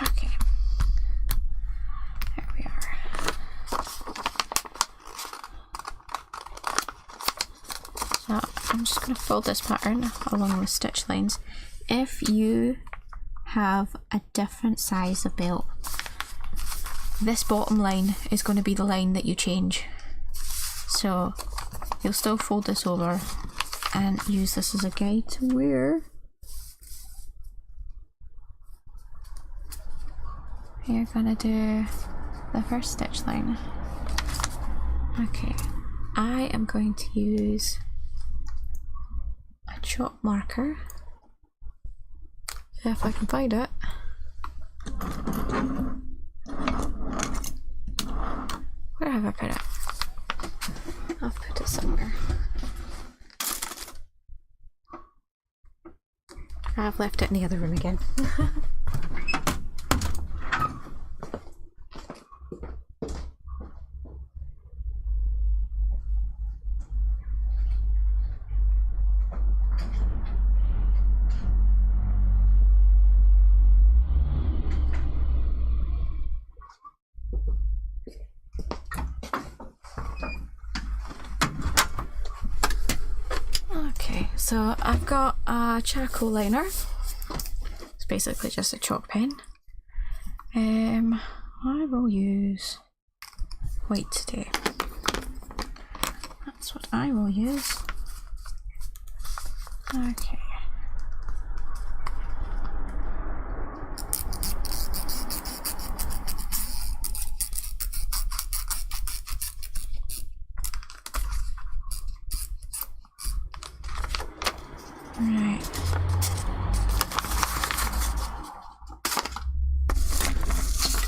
Okay, there we are. So I'm just going to fold this pattern along with stitch lines. If you have a different size of belt, this bottom line is going to be the line that you change. So you'll still fold this over and use this as a guide to where you're going to do the first stitch line. Okay, I am going to use a chalk marker, if I can find it. Where have I put it? I've put it somewhere. I've left it in the other room again. Okay, so I've got a charcoal liner. It's basically just a chalk pen. I will use white today. That's what I will use. Okay. Right.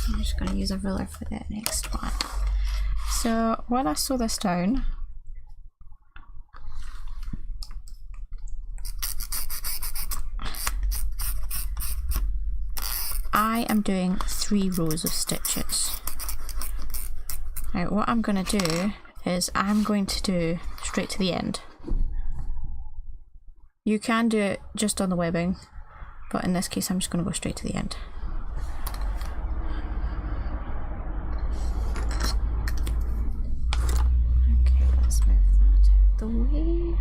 I'm just going to use a ruler for the next one. So when I sew this down, I am doing 3 rows of stitches. Now what I'm going to do is I'm going to do straight to the end. You can do it just on the webbing, but in this case I'm just going to go straight to the end. Okay, let's move that out of the way.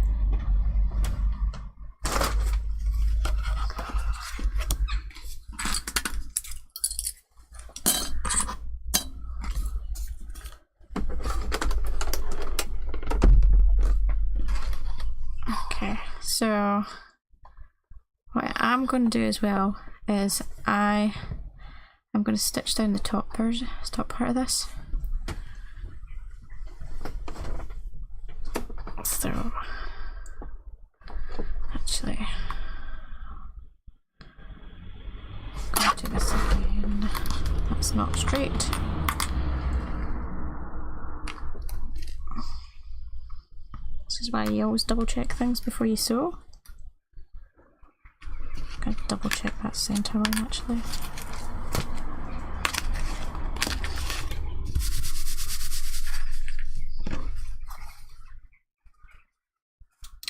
So what I'm going to do as well is I'm going to stitch down the top part of this. So actually, I'm going to do this again. That's not straight. This is why you always double check things before you sew. I'm going to double check that centre line actually.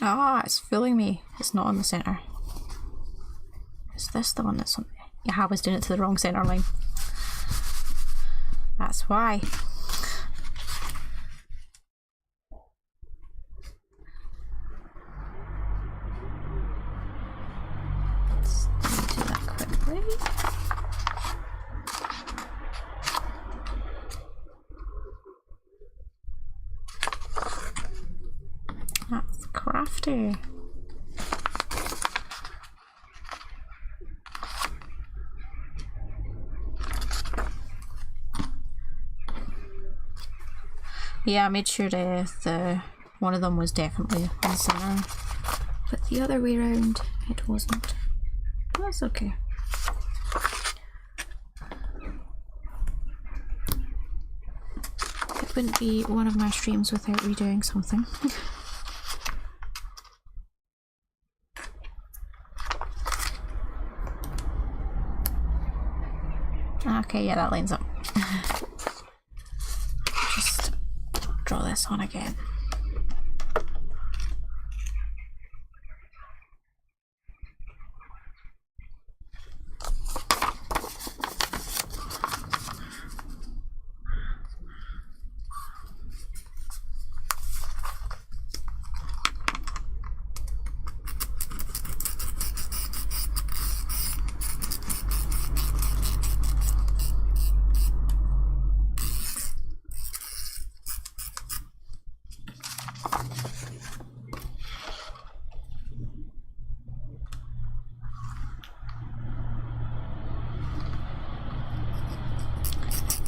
Ah, it's fooling me. It's not on the centre. Is this the one that's on? Yeah, I was doing it to the wrong centre line. That's why. That's crafty. Yeah, I made sure the one of them was definitely on the center, but the other way around it wasn't. That's okay. It wouldn't be one of my streams without redoing something. Okay, yeah, that lines up. Just draw this on again.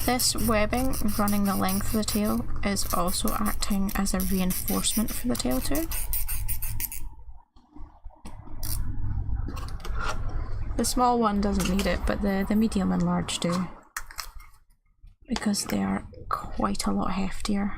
This webbing running the length of the tail is also acting as a reinforcement for the tail too. The small one doesn't need it, but the medium and large do, because they are quite a lot heftier.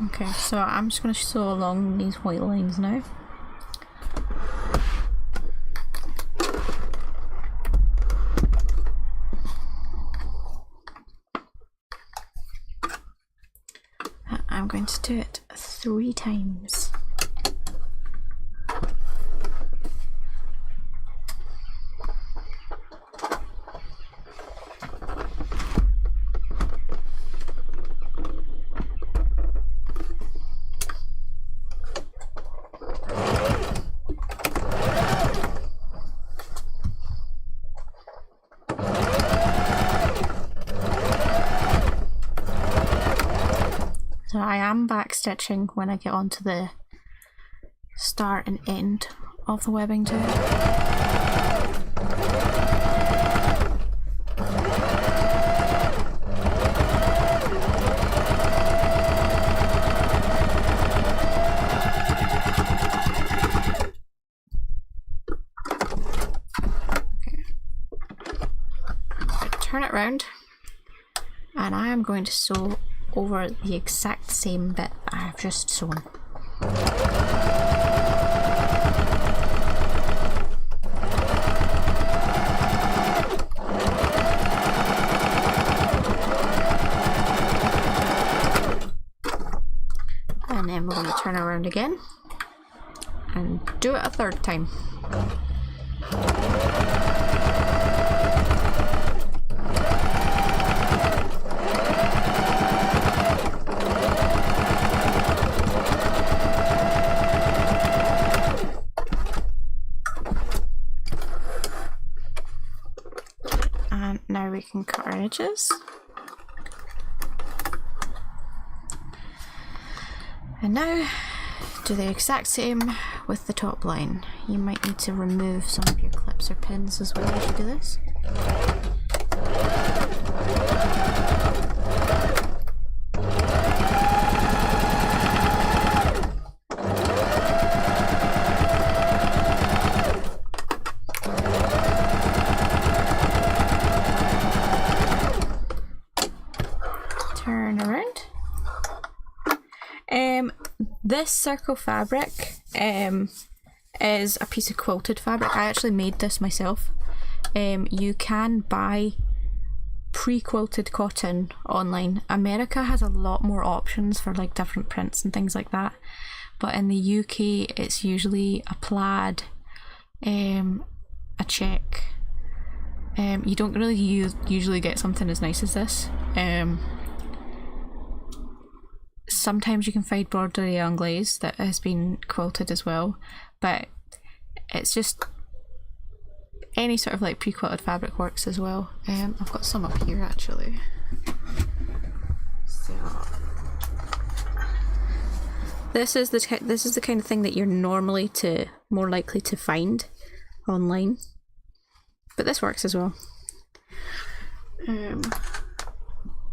Okay, so I'm just going to sew along these white lines now. I'm going to do it 3 times. So I am back stitching when I get onto the start and end of the webbing too. Turn it round, and I am going to sew over the exact same bit that I've just sewn. And then we're going to turn around again and do it a 3rd time. Now we can cut our edges. And now do the exact same with the top line. You might need to remove some of your clips or pins as well as you do this. This circle fabric is a piece of quilted fabric. I actually made this myself. You can buy pre-quilted cotton online. America has a lot more options for like different prints and things like that, but in the UK it's usually a plaid, a check. You don't really usually get something as nice as this. Sometimes you can find broderie anglaise that has been quilted as well, but it's just any sort of like pre-quilted fabric works as well. I've got some up here actually. So this is the kind of thing that you're normally more likely to find online, but this works as well.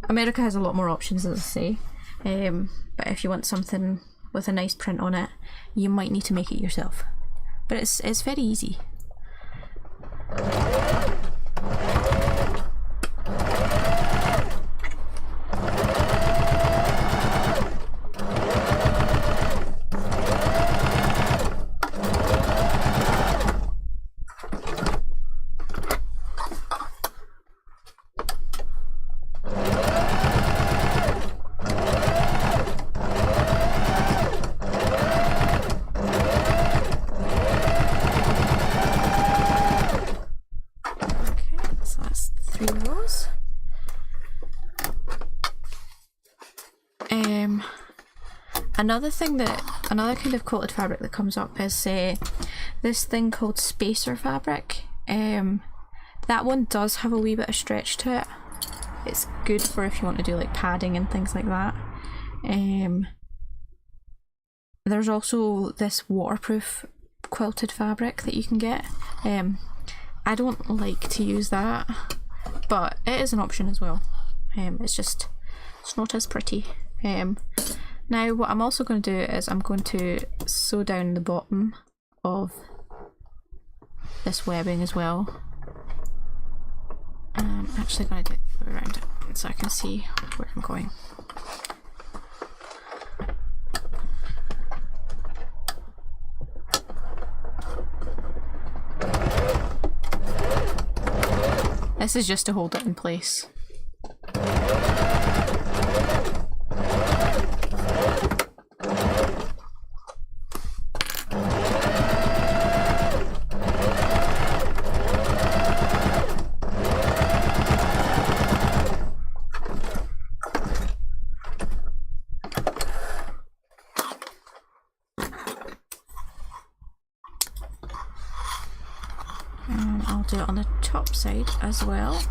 America has a lot more options, as I say. But if you want something with a nice print on it, you might need to make it yourself. But it's very easy. Another kind of quilted fabric that comes up is this thing called spacer fabric. That one does have a wee bit of stretch to it. It's good for if you want to do like padding and things like that. There's also this waterproof quilted fabric that you can get. I don't like to use that, but it is an option as well. It's not as pretty. Now what I'm also going to do is I'm going to sew down the bottom of this webbing as well. I'm actually going to do it around it so I can see where I'm going. This is just to hold it in place. And I'll do it on the top side as well.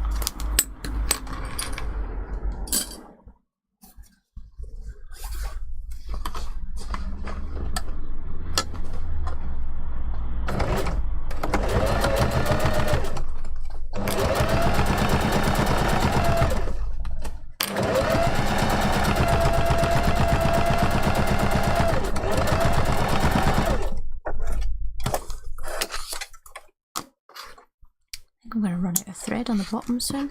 I'm going to run out of thread on the bottom soon.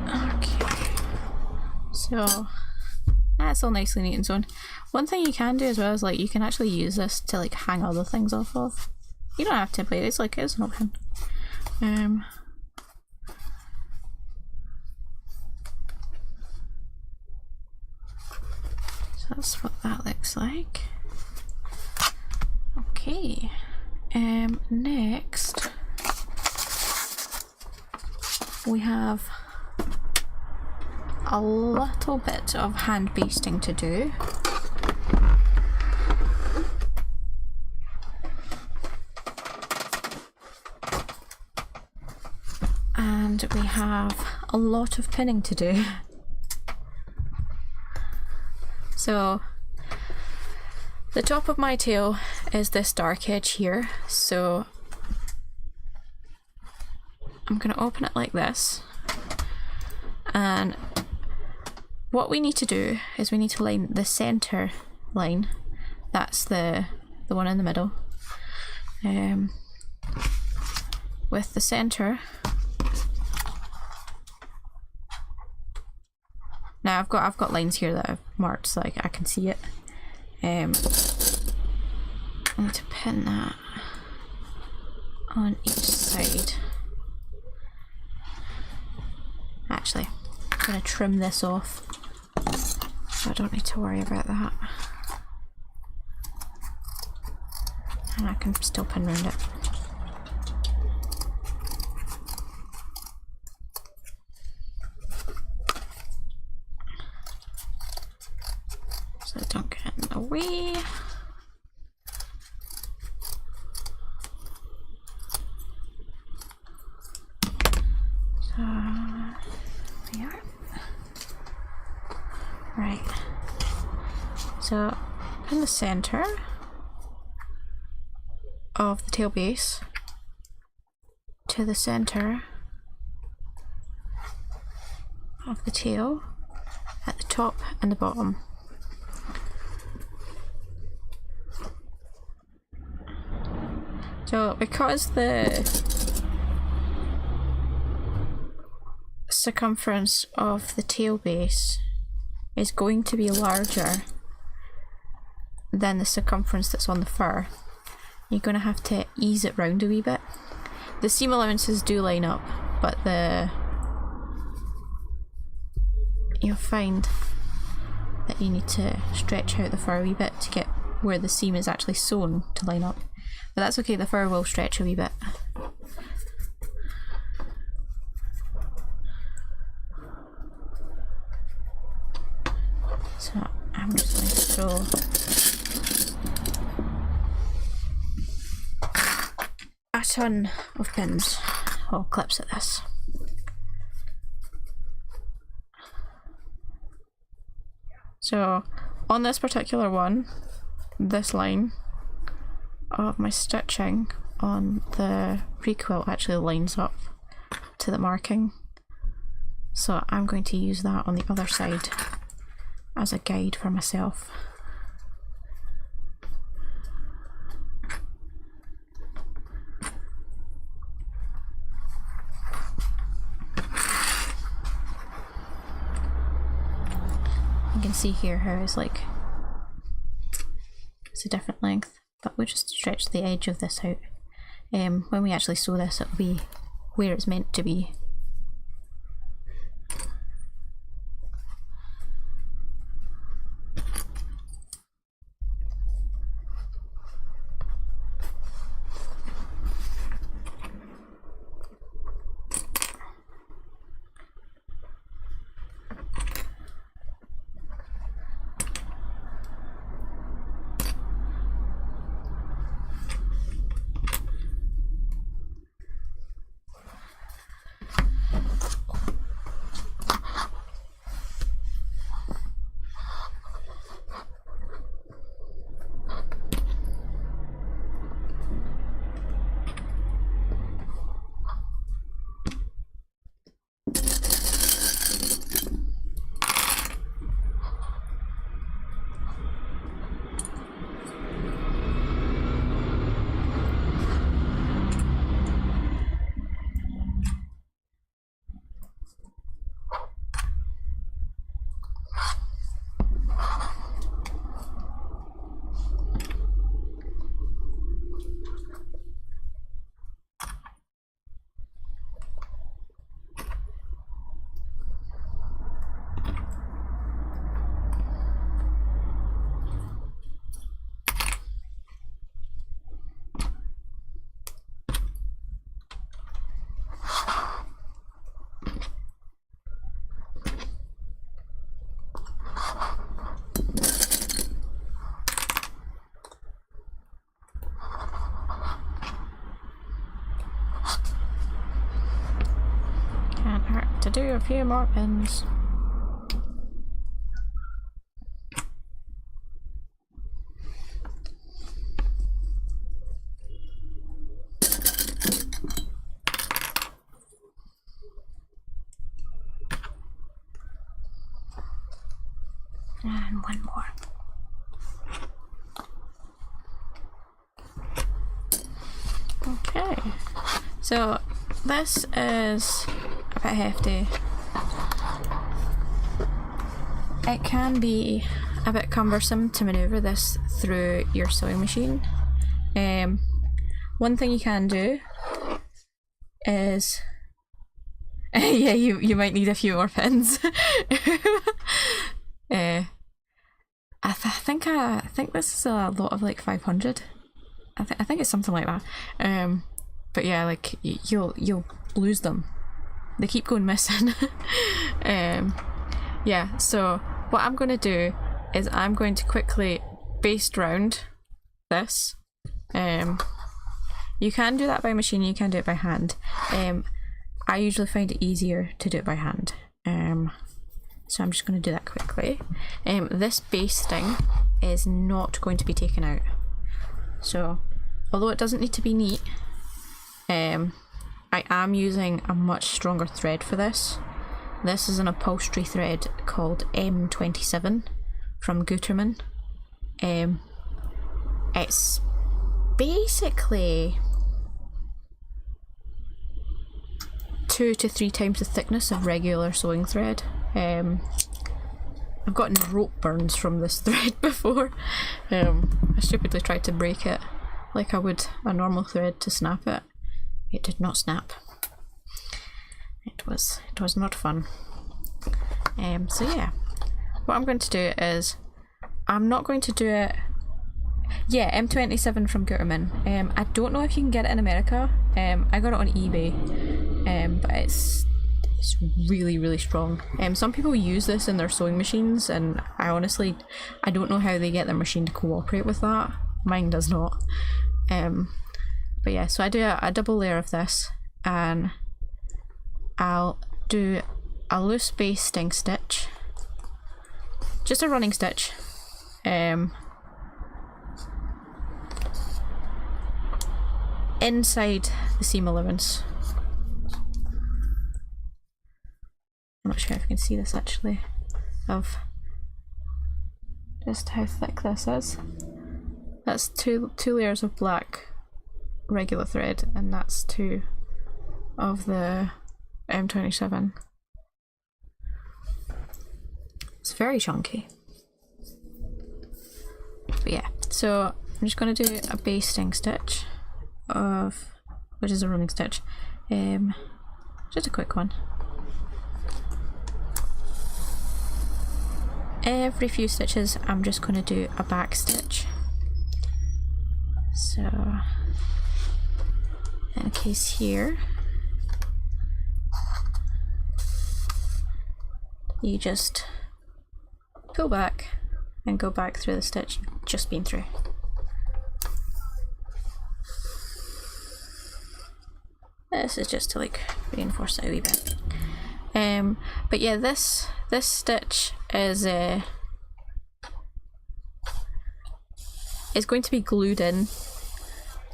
Okay, so that's all nicely neat and sewn. One thing you can do as well is like you can actually use this to like hang other things off of. You don't have to, but it's like it's an option. So that's what that looks like. Okay, next we have a little bit of hand basting to do. And we have a lot of pinning to do. So the top of my tail is this dark edge here, so I'm going to open it like this, and what we need to do is we need to line the center line, that's the one in the middle, with the center. Now I've got lines here that I've marked so I can see it. I need to pin that on each side. Actually, I'm going to trim this off so I don't need to worry about that. And I can still pin around it. So don't get in the way. So we are. Right. So in the center of the tail base to the center of the tail at the top and the bottom. So because the circumference of the tail base is going to be larger than the circumference that's on the fur, you're going to have to ease it round a wee bit. The seam allowances do line up, but you'll find that you need to stretch out the fur a wee bit to get where the seam is actually sewn to line up. But that's okay, the fur will stretch a wee bit. So I'm just going to throw a ton of pins or clips at this. So on this particular one, this line of my stitching on the pre-quilt actually lines up to the marking, so I'm going to use that on the other side as a guide for myself. You can see here how it's like it's a different length, but we'll just stretch the edge of this out when we actually sew this, it'll be where it's meant to be. To do a few more pins. And one more. Okay, so this is a bit hefty. It can be a bit cumbersome to maneuver this through your sewing machine. One thing you can do is yeah, you might need a few more pins. I think this is a lot of like 500. I think it's something like that. But yeah, like you'll lose them. They keep going missing. Yeah, so what I'm going to do is I'm going to quickly baste round this. You can do that by machine, you can do it by hand. I usually find it easier to do it by hand. So I'm just going to do that quickly. This basting is not going to be taken out. So, although it doesn't need to be neat, I am using a much stronger thread for this. This is an upholstery thread called M27 from Gutermann. It's basically 2 to 3 times the thickness of regular sewing thread. I've gotten rope burns from this thread before. I stupidly tried to break it like I would a normal thread to snap it. It did not snap. It was not fun. So yeah, what I'm going to do is I'm not going to do it. Yeah, M27 from Gutermann. I don't know if you can get it in America. I got it on eBay, but it's really strong. Some people use this in their sewing machines, and I don't know how they get their machine to cooperate with that. Mine does not. But yeah, so I do a double layer of this, and I'll do a loose basting stitch, just a running stitch, inside the seam allowance. I'm not sure if you can see this actually, of just how thick this is. That's two layers of black regular thread, and that's 2 of the M27. It's very chunky. But yeah, so I'm just going to do a basting stitch of which is a running stitch. Just a quick one. Every few stitches I'm just going to do a back stitch. So in a case here, you just pull back and go back through the stitch you've just been through. This is just to like reinforce it a wee bit. But yeah, this stitch is going to be glued in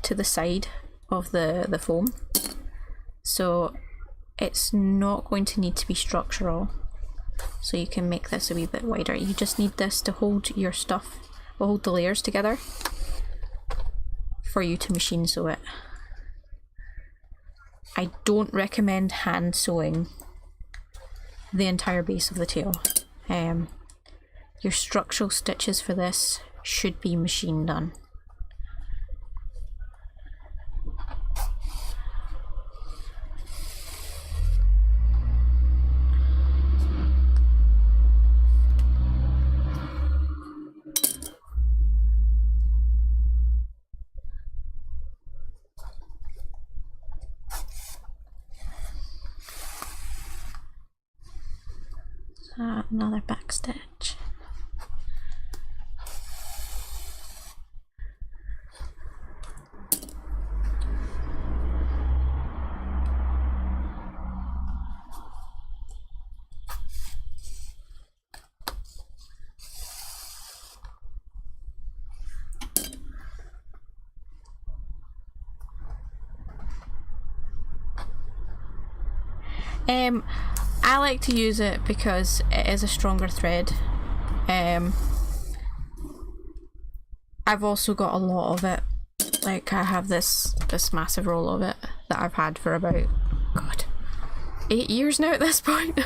to the side of the foam, so it's not going to need to be structural. So you can make this a wee bit wider. You just need this to hold your stuff, hold the layers together for you to machine sew it. I don't recommend hand sewing the entire base of the tail. Your structural stitches for this should be machine done. Another back stitch. I like to use it because it is a stronger thread. I've also got a lot of it. Like, I have this massive roll of it that I've had for about, God, 8 years now at this point.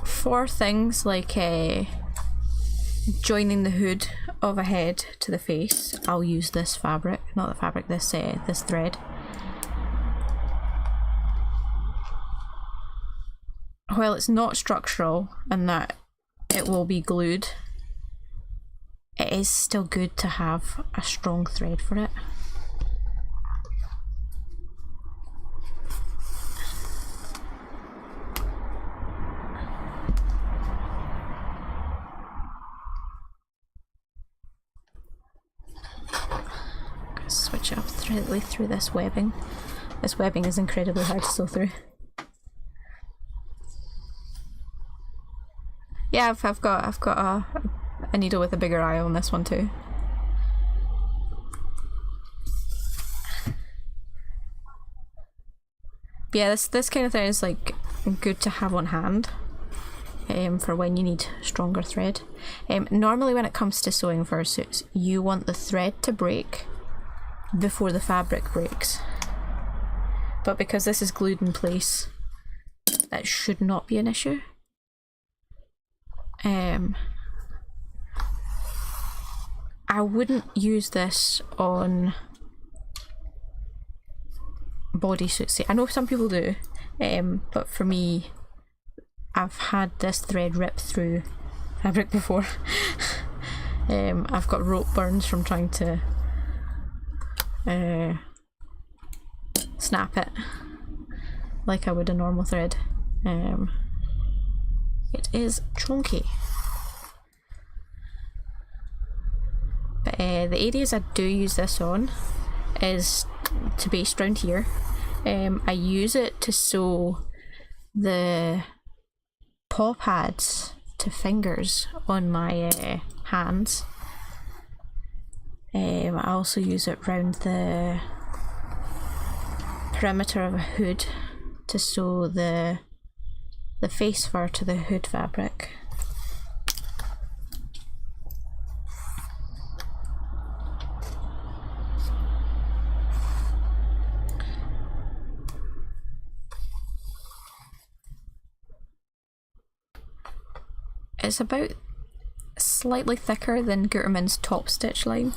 For things like joining the hood of a head to the face, I'll use this fabric, not the fabric, this thread. While it's not structural and that it will be glued, it is still good to have a strong thread for it. Switch up through this webbing. This webbing is incredibly hard to sew through. Yeah, I've got a needle with a bigger eye on this one too. But yeah, this kind of thing is like good to have on hand for when you need stronger thread. Normally when it comes to sewing fursuits, you want the thread to break before the fabric breaks. But because this is glued in place, that should not be an issue. I wouldn't use this on bodysuits. I know some people do, but for me, I've had this thread rip through fabric before. I've got rope burns from trying to snap it like I would a normal thread. It is chunky. But the areas I do use this on is to baste round here. I use it to sew the paw pads to fingers on my hands. I also use it round the perimeter of a hood to sew the face fur to the hood fabric. It's about slightly thicker than Gutermann's top stitch line.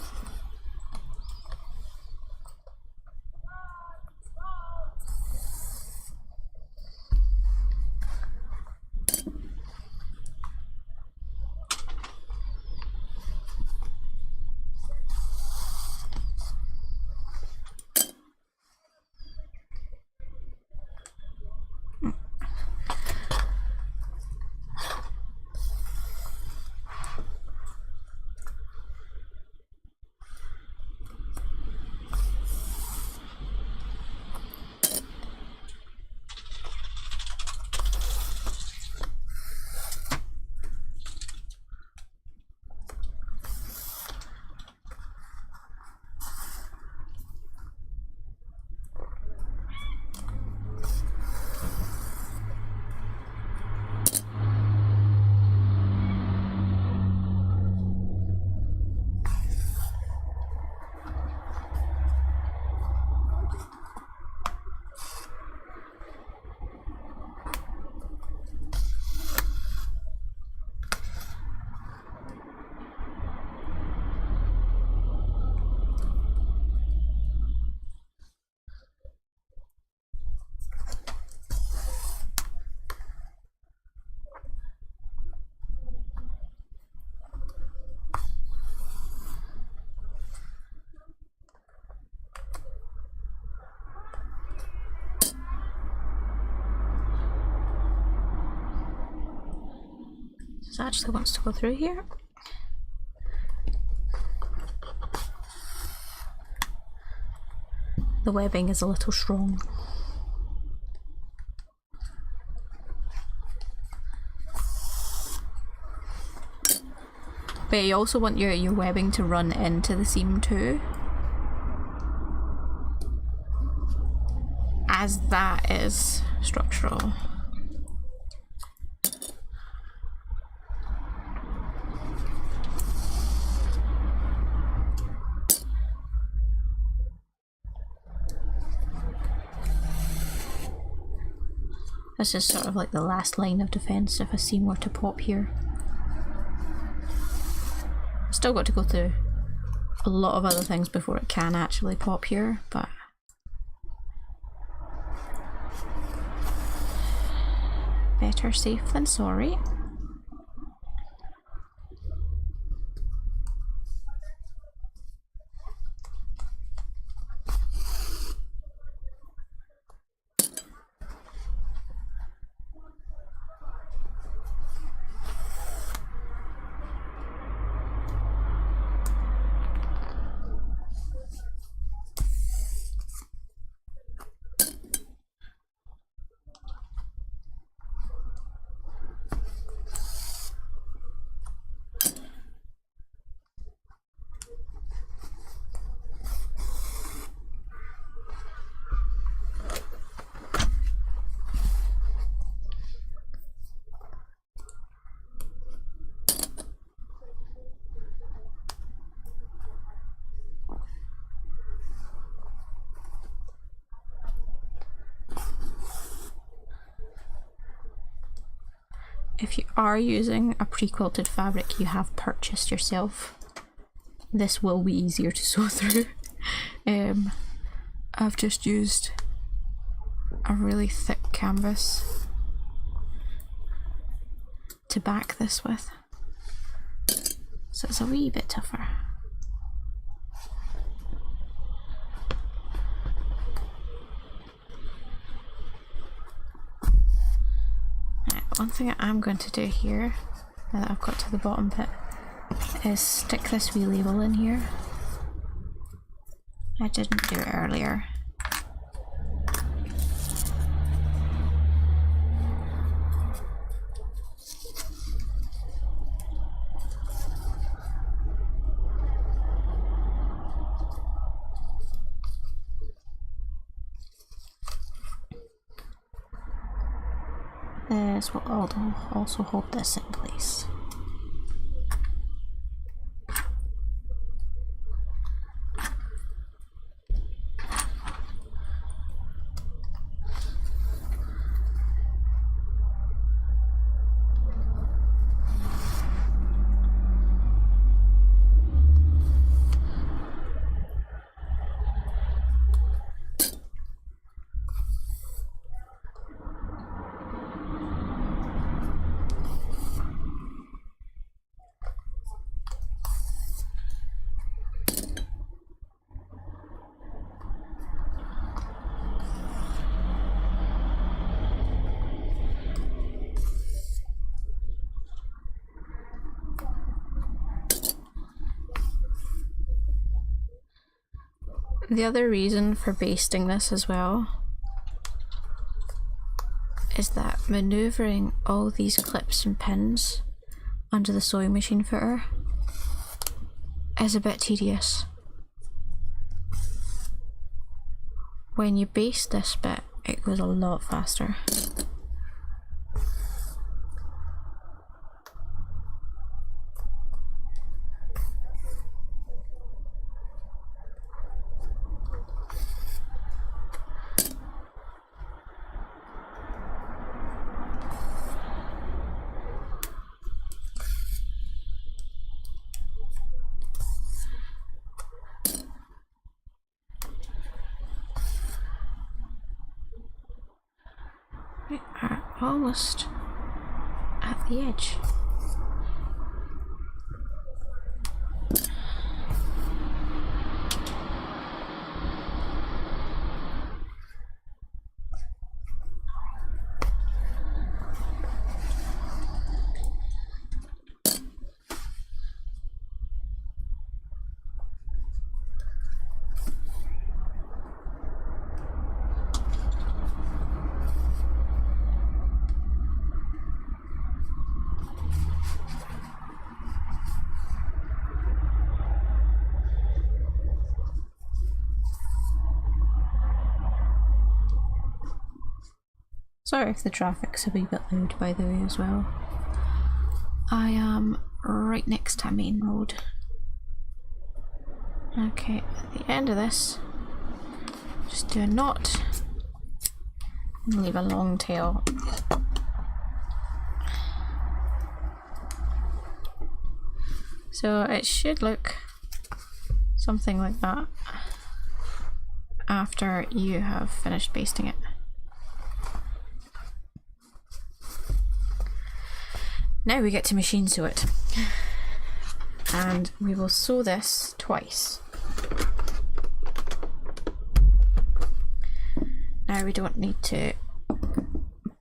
This actually wants to go through here. The webbing is a little strong. But you also want your webbing to run into the seam too, as that is structural. This is sort of like the last line of defense if a seam were to pop here. Still got to go through a lot of other things before it can actually pop here, but better safe than sorry. If you are using a pre-quilted fabric you have purchased yourself, this will be easier to sew through. I've just used a really thick canvas to back this with, so it's a wee bit tougher. One thing I'm going to do here, now that I've got to the bottom bit, is stick this wee label in here. I didn't do it earlier. This will also hold this in place. the other reason for basting this as well is that maneuvering all these clips and pins under the sewing machine footer is a bit tedious. When you baste this bit, it goes a lot faster. We are almost at the edge. Sorry if the traffic's a wee bit loud, by the way, as well. I am right next to a main road. Okay, at the end of this, just do a knot and leave a long tail. So it should look something like that after you have finished basting it. Now we get to machine sew it, and we will sew this twice. Now we don't need to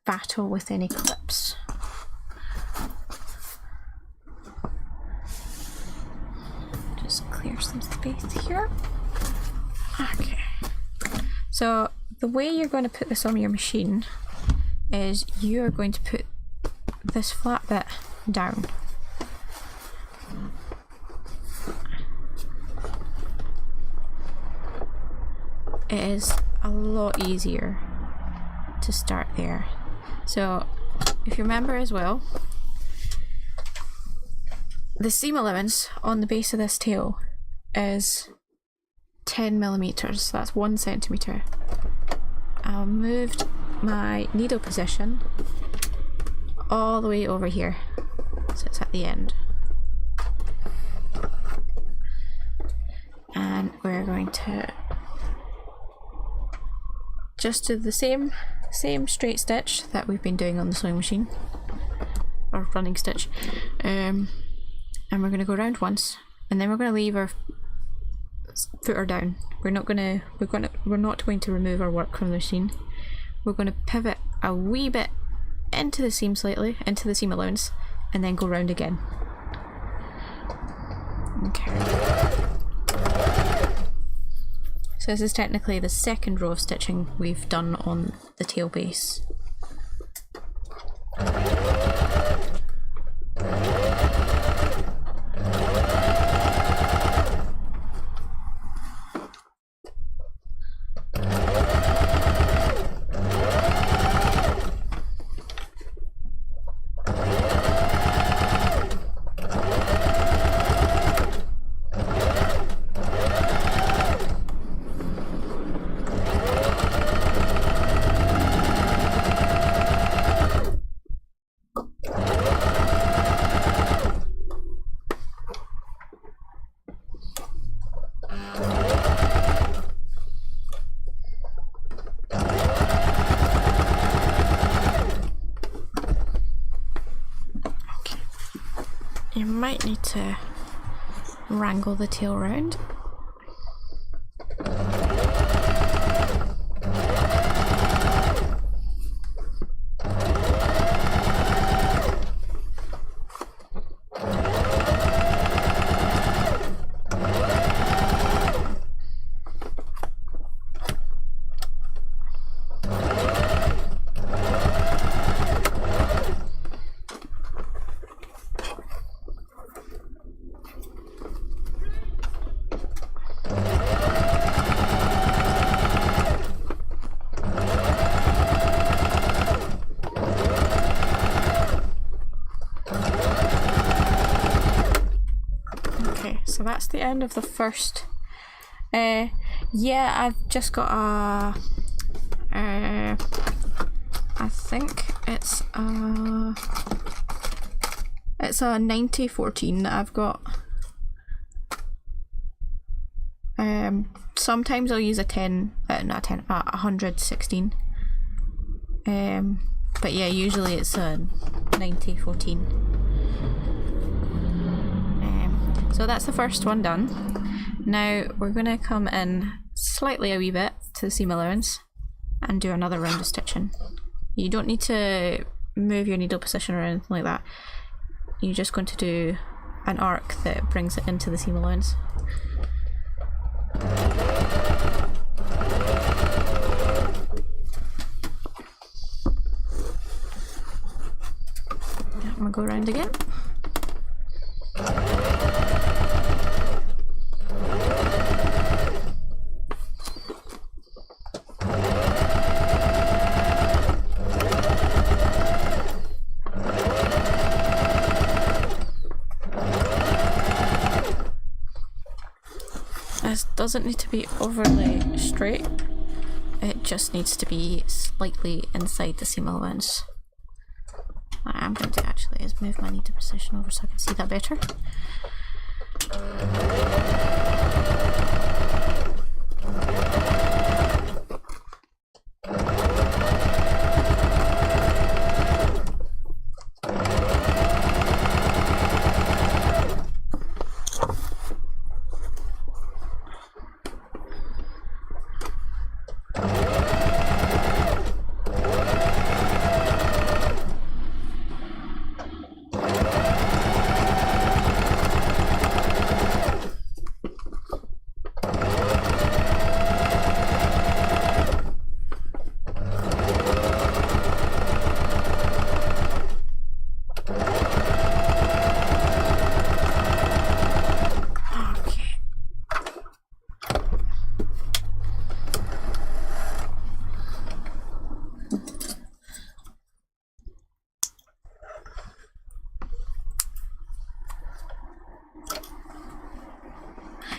battle with any clips. Just clear some space here. Okay. So the way you're going to put this on your machine is you are going to put this flat bit down. It is a lot easier to start there. So if you remember as well, the seam allowance on the base of this tail is 10mm, so that's 1 centimetre. I moved my needle position all the way over here, so it's at the end, and we're going to just do the same straight stitch that we've been doing on the sewing machine, or running stitch, and we're going to go around once, and then we're going to leave our footer down. We're not going to remove our work from the machine. We're going to pivot a wee bit into the seam slightly, into the seam allowance, and then go round again. Okay. So this is technically the second row of stitching we've done on the tail base. You might need to wrangle the tail round. that's the end of the first. Yeah, I've just got a. I think it's a 90-14 that I've got. Sometimes I'll use a 100-16. But yeah, usually it's a 90-14. So that's the first one done. Now we're going to come in slightly a wee bit to the seam allowance and do another round of stitching. You don't need to move your needle position or anything like that. You're just going to do an arc that brings it into the seam allowance. I'm gonna go around again. This doesn't need to be overly straight, it just needs to be slightly inside the seam allowance. What I'm going to do actually is move my needle position over so I can see that better.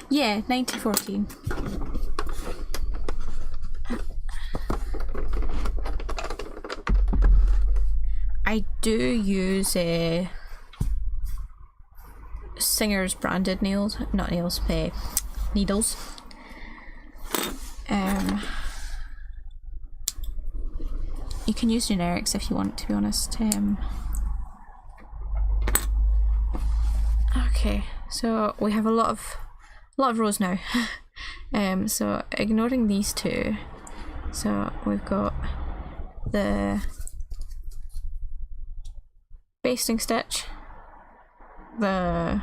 Yeah, 90-14. I do use Singer's branded nails, not nails, needles. You can use generics if you want, to be honest. Okay, so we have a lot of rows now. So ignoring these two, so we've got the basting stitch, the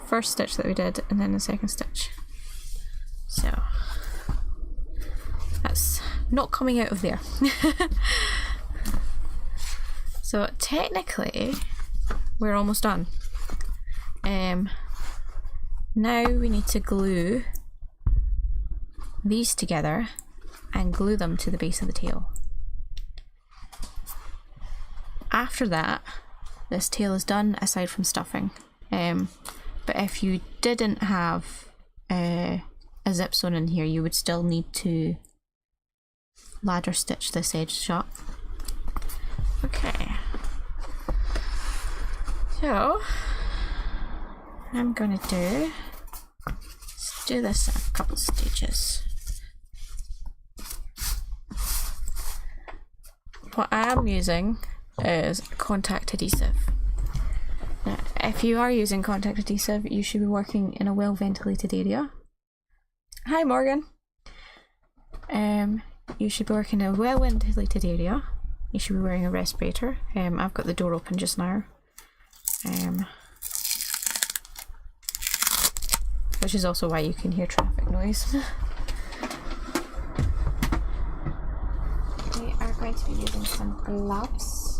first stitch that we did, and then the second stitch. So that's not coming out of there. So technically we're almost done. Now we need to glue these together and glue them to the base of the tail. After that, this tail is done aside from stuffing. But if you didn't have a zip sewn in here, you would still need to ladder stitch this edge shut. Okay. So I'm gonna do this in a couple stages. What I'm using is contact adhesive. Now, if you are using contact adhesive, you should be working in a well ventilated area. Hi Morgan. You should be working in a well ventilated area. You should be wearing a respirator. I've got the door open just now. Which is also why you can hear traffic noise. We are going to be using some gloves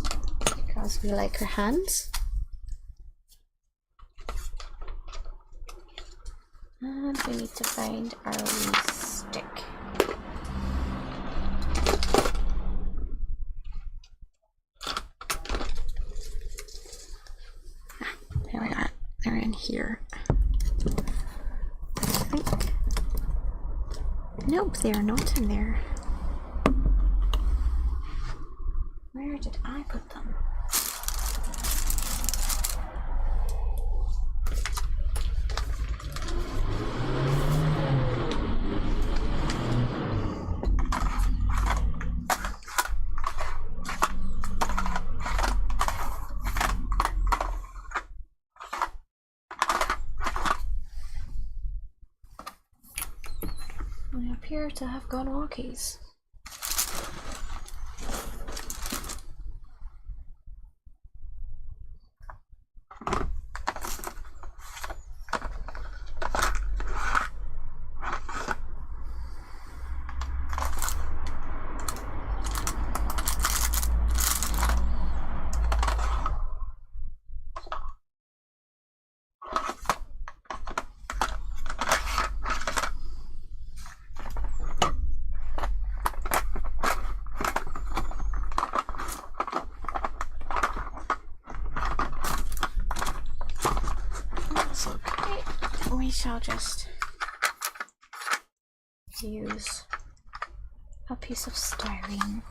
because we like our hands. And we need to find our wee stick. There we are. They're in here. Nope, they are not in there. Where did I put them? I appear to have gone walkies. We shall just use a piece of styrene.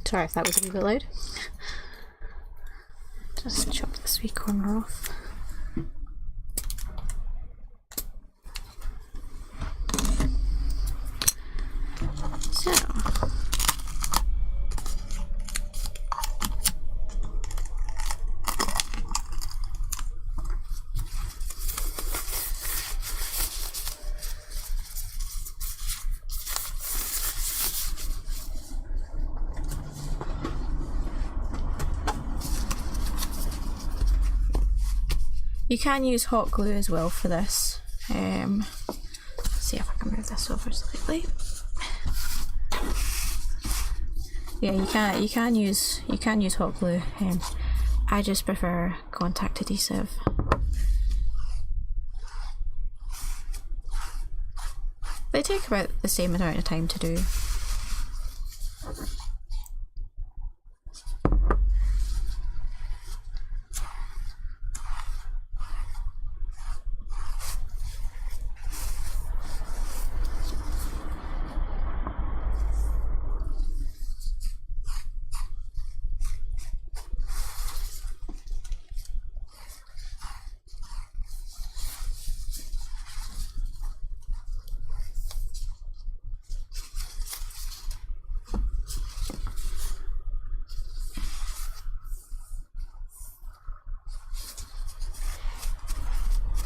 Sorry if that was a wee bit loud. Just chop this wee corner off. So, you can use hot glue as well for this. Let's see if I can move this over slightly. Yeah, you can use hot glue. I just prefer contact adhesive. They take about the same amount of time to do.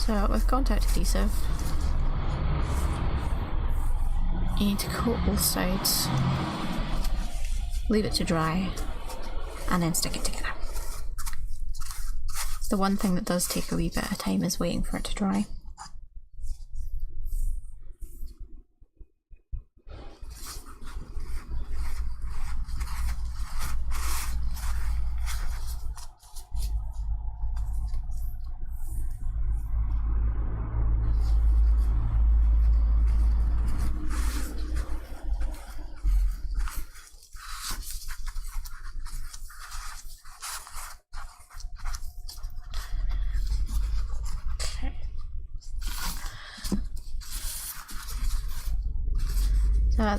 So with contact adhesive, you need to coat both sides, leave it to dry, and then stick it together. The one thing that does take a wee bit of time is waiting for it to dry.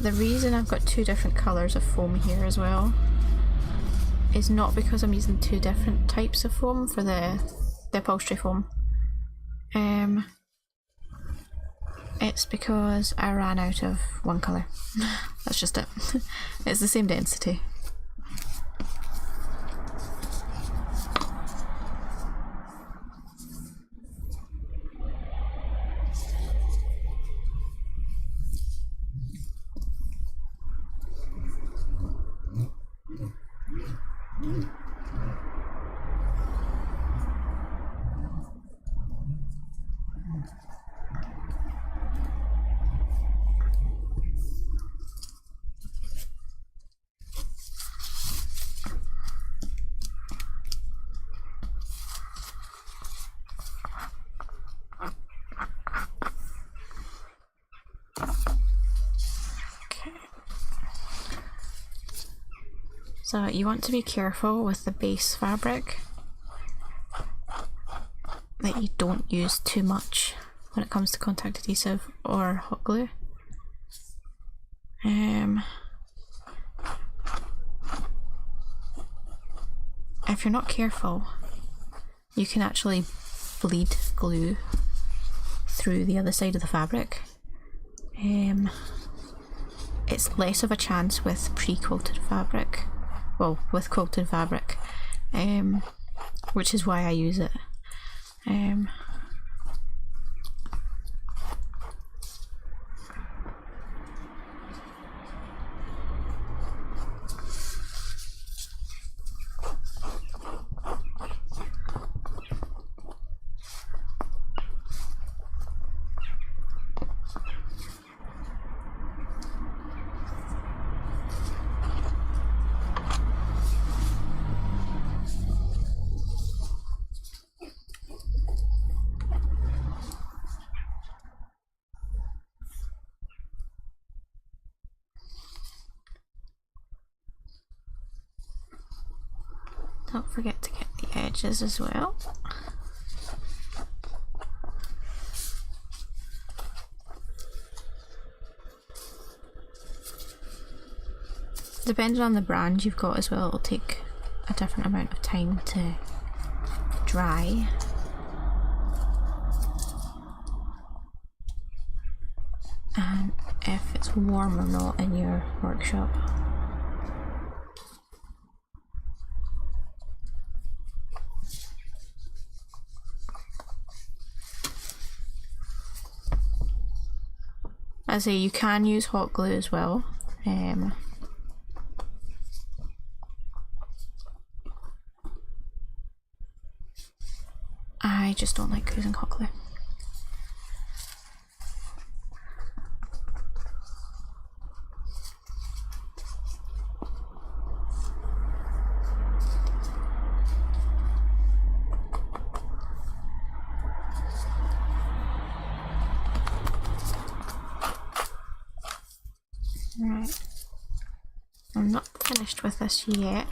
The reason I've got two different colours of foam here as well is not because I'm using two different types of foam for the upholstery foam. It's because I ran out of one colour. That's just it. It's the same density. So you want to be careful with the base fabric that you don't use too much when it comes to contact adhesive or hot glue. If you're not careful, you can actually bleed glue through the other side of the fabric. It's less of a chance with pre-quilted fabric, well, with quilted fabric, which is why I use it. Don't forget to get the edges as well. Depending on the brand you've got as well, it'll take a different amount of time to dry. And if it's warm or not in your workshop. As I say, you can use hot glue as well. I just don't like using hot glue. Right, I'm not finished with this yet.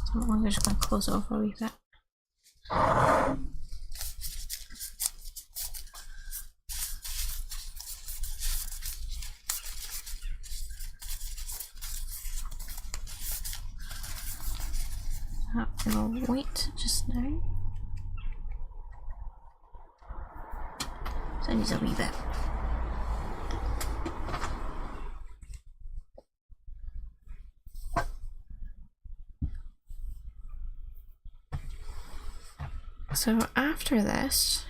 So I'm just going to close it off a wee bit. That will wait just now. So it needs a wee bit. So after this,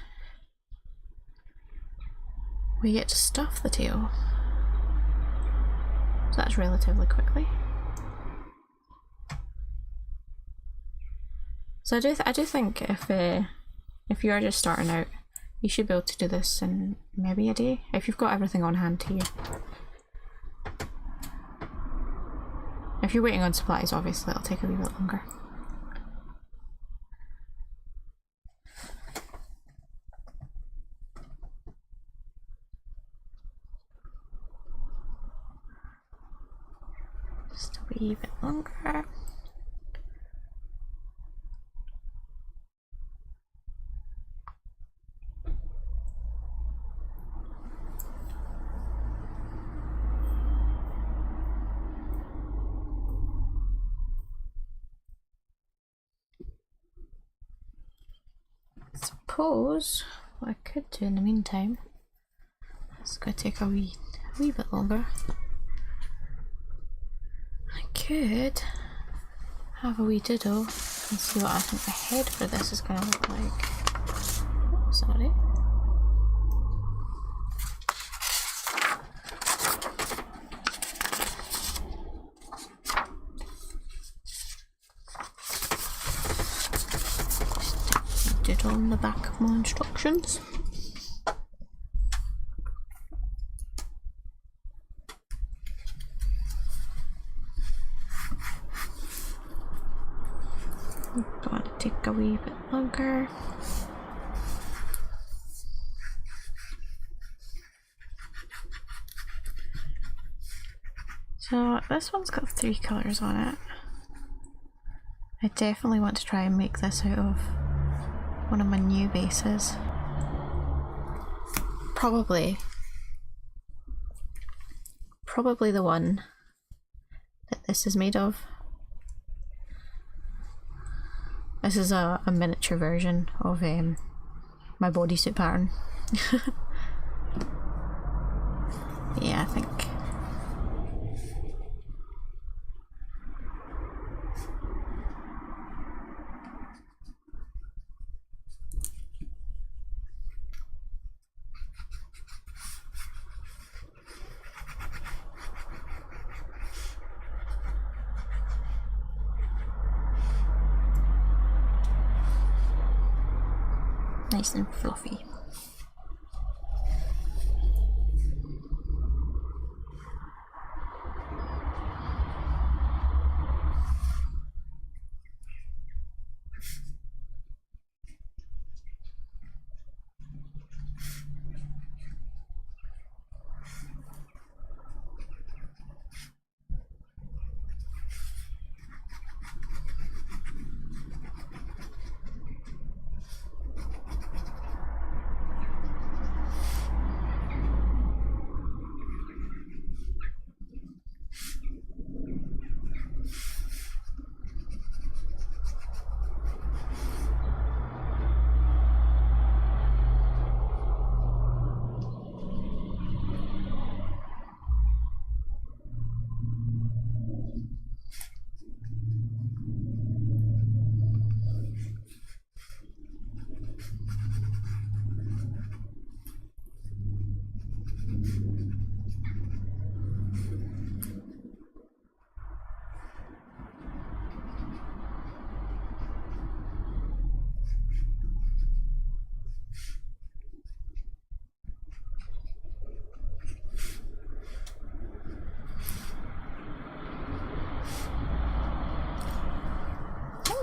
we get to stuff the tail. So that's relatively quickly. So I do think if you are just starting out, you should be able to do this in maybe a day, if you've got everything on hand to you. If you're waiting on supplies, obviously it'll take a wee bit longer. Just a wee bit longer. Suppose what I could do in the meantime, it's going to take a wee bit longer. I could have a wee doodle and see what I think the head for this is going to look like. Oh, sorry. Doodle on the back of my instructions. Going to take a wee bit longer. So this one's got 3 colours on it. I definitely want to try and make this out of one of my new bases. Probably the one that this is made of. This is a miniature version of my bodysuit pattern. Yeah, I think. Nice and fluffy.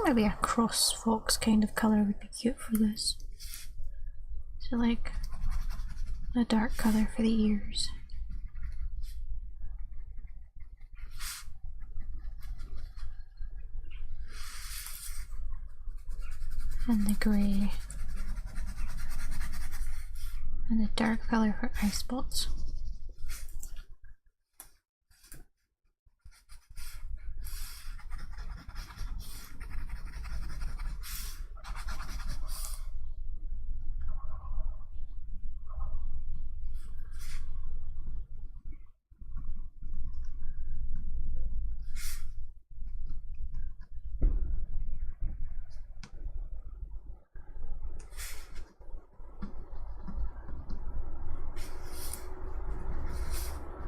Maybe a cross fox kind of colour would be cute for this. So like a dark colour for the ears. And the grey. And a dark colour for eye spots.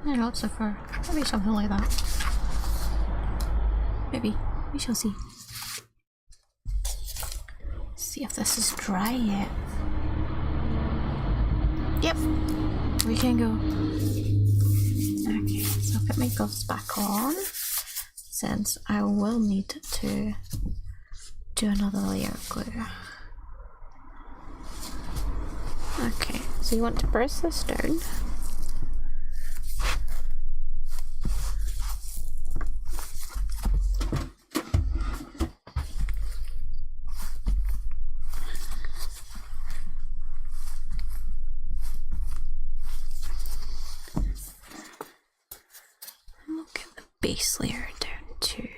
And lots of fur. Maybe something like that. Maybe. We shall see. See if this is dry yet. Yep. We can go. Okay, so I'll put my gloves back on, since I will need to do another layer of glue. Okay, so you want to press this down. Base layer down too.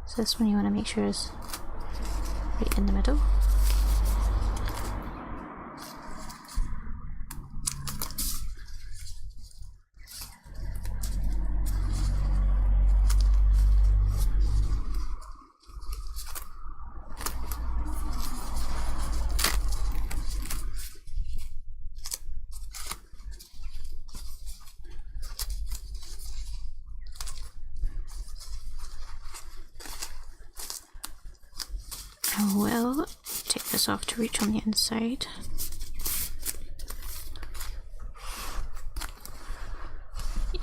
So this one you want to make sure is right in the middle. I will take this off to reach on the inside.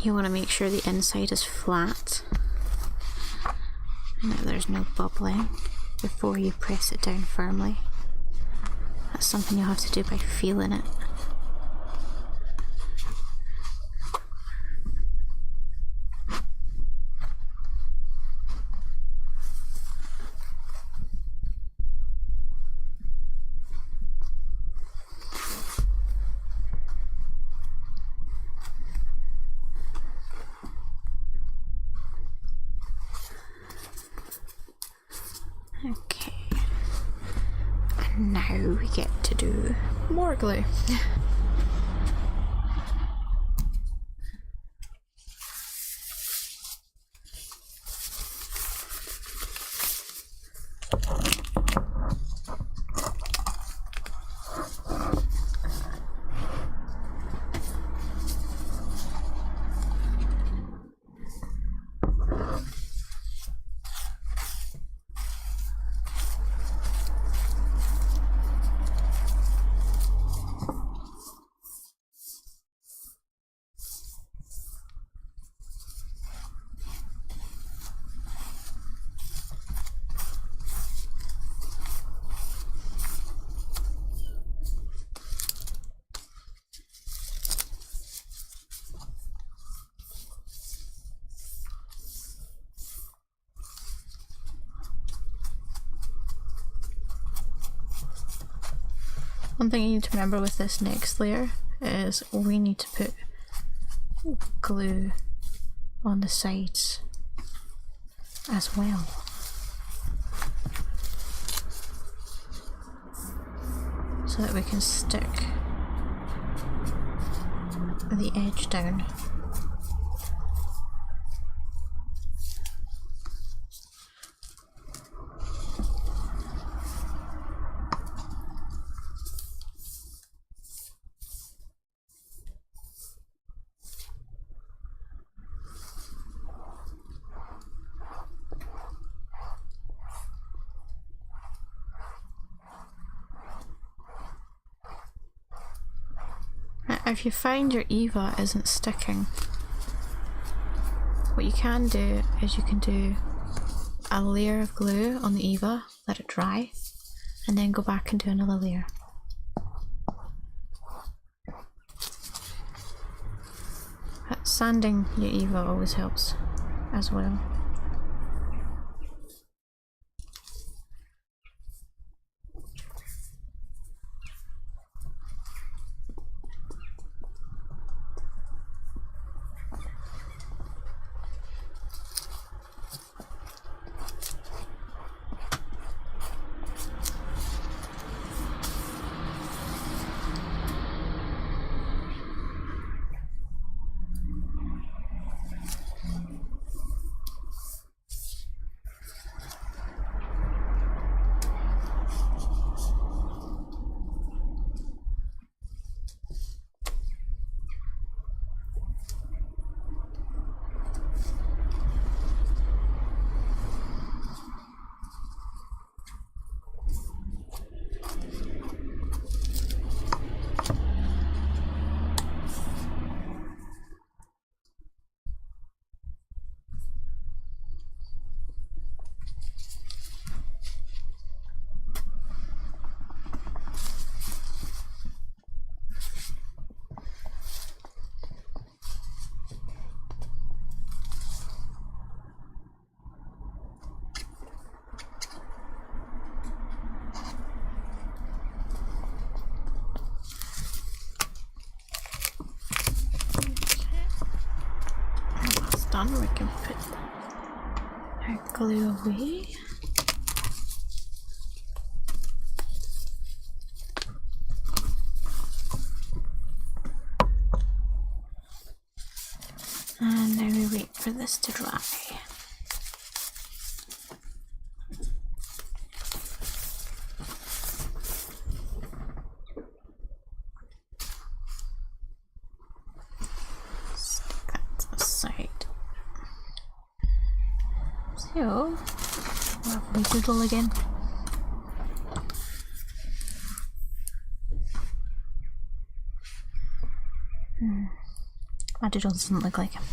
You want to make sure the inside is flat and that there's no bubbling before you press it down firmly. That's something you'll have to do by feeling it. Okay. And now we get to do more glue. One thing you need to remember with this next layer is we need to put glue on the sides as well. So that we can stick the edge down. If you find your EVA isn't sticking, what you can do is you can do a layer of glue on the EVA, let it dry, and then go back and do another layer. But sanding your EVA always helps as well. We can put our glue away. And now we wait for this to dry. Stick that to the side. So, lovely doodle again. My doodle doesn't look like him.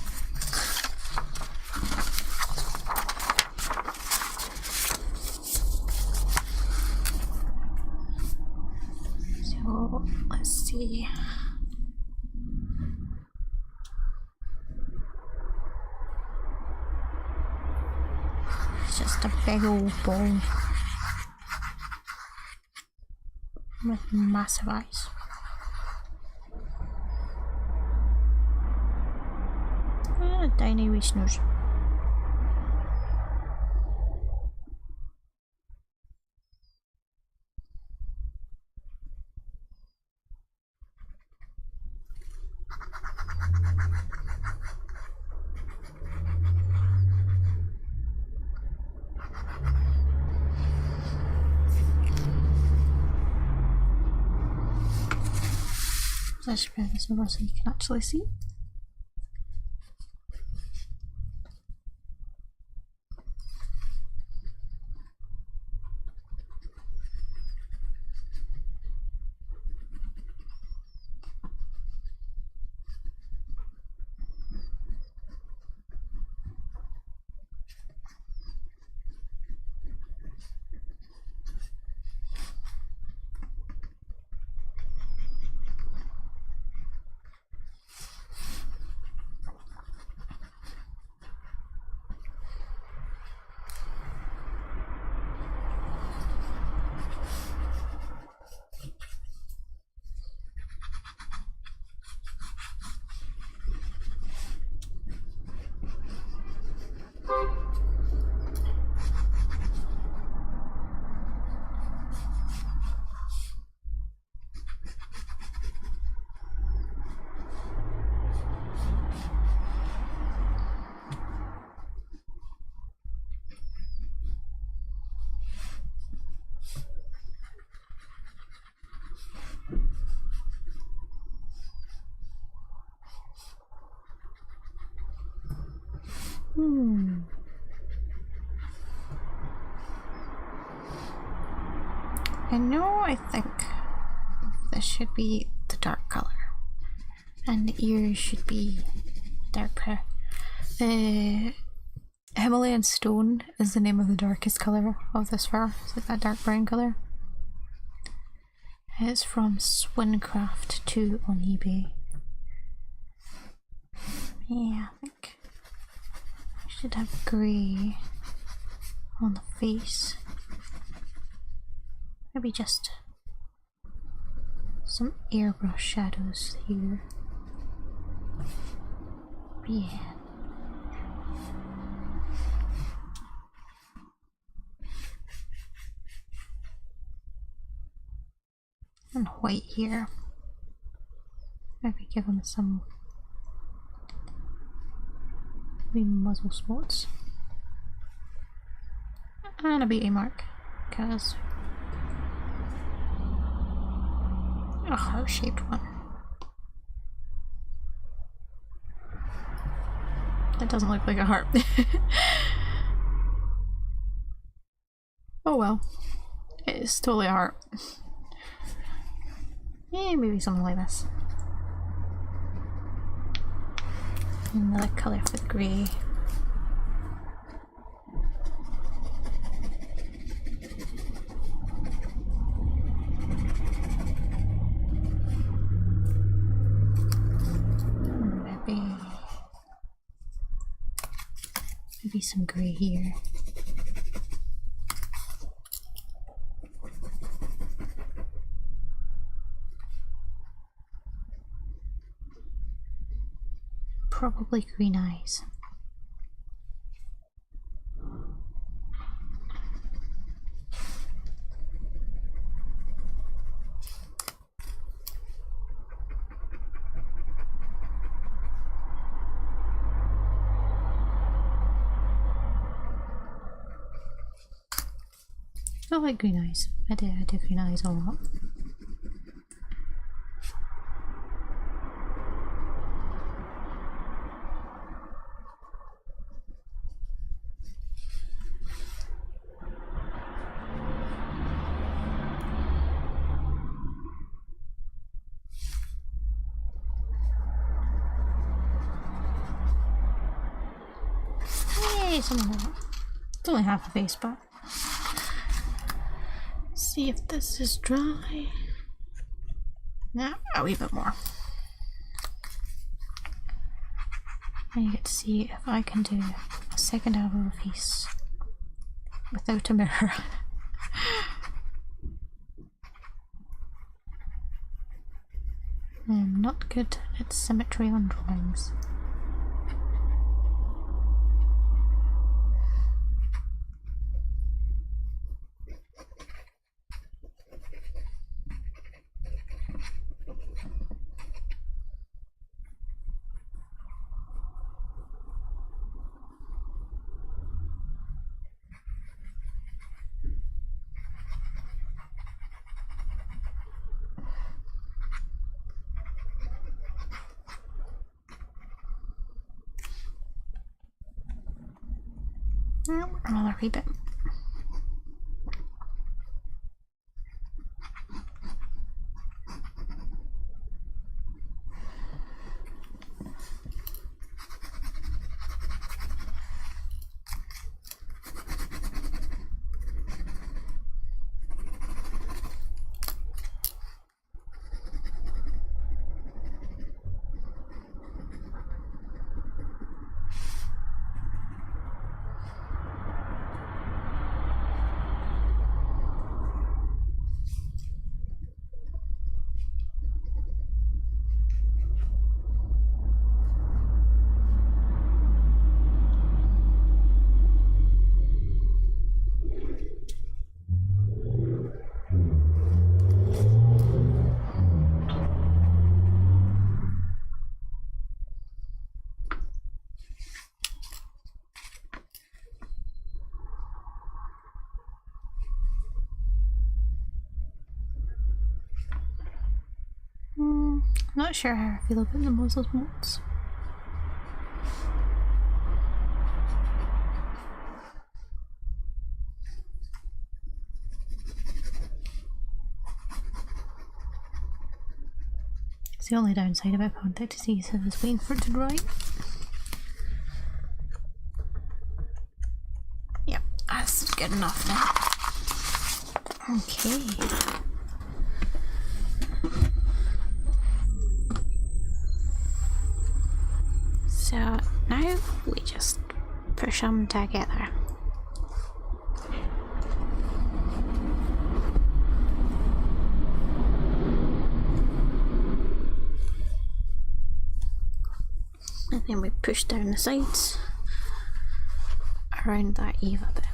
So, let's see. Just a big old ball with massive eyes. And a tiny wee snooze. Let's spread this over so you can actually see. I think this should be the dark color, and the ears should be darker. The Himalayan stone is the name of the darkest color of this fur. It's like that dark brown color. It's from Swincraft 2 on eBay. Yeah, I think I should have grey on the face. Maybe just some airbrush shadows here. Yeah. And white here. Maybe give them some wee muzzle spots. And a beauty mark, because a heart-shaped one. That doesn't look like a heart. Oh well. It's totally a heart. Yeah, maybe something like this. Another colour for the grey. Maybe some grey here. Probably green eyes. I like green eyes. I do green eyes a lot. Yay, something like that. It's only half a face, but see if this is dry. Now a wee bit more. And you get to see if I can do a second half of a face without a mirror. I'm not good at symmetry on drawings. Another wee bit. Not sure how I feel about the muzzle mods. It's the only downside about contact adhesive is waiting for it to dry. Yep, that's good enough now. Okay. So now we just push them together. And then we push down the sides around that EVA bit.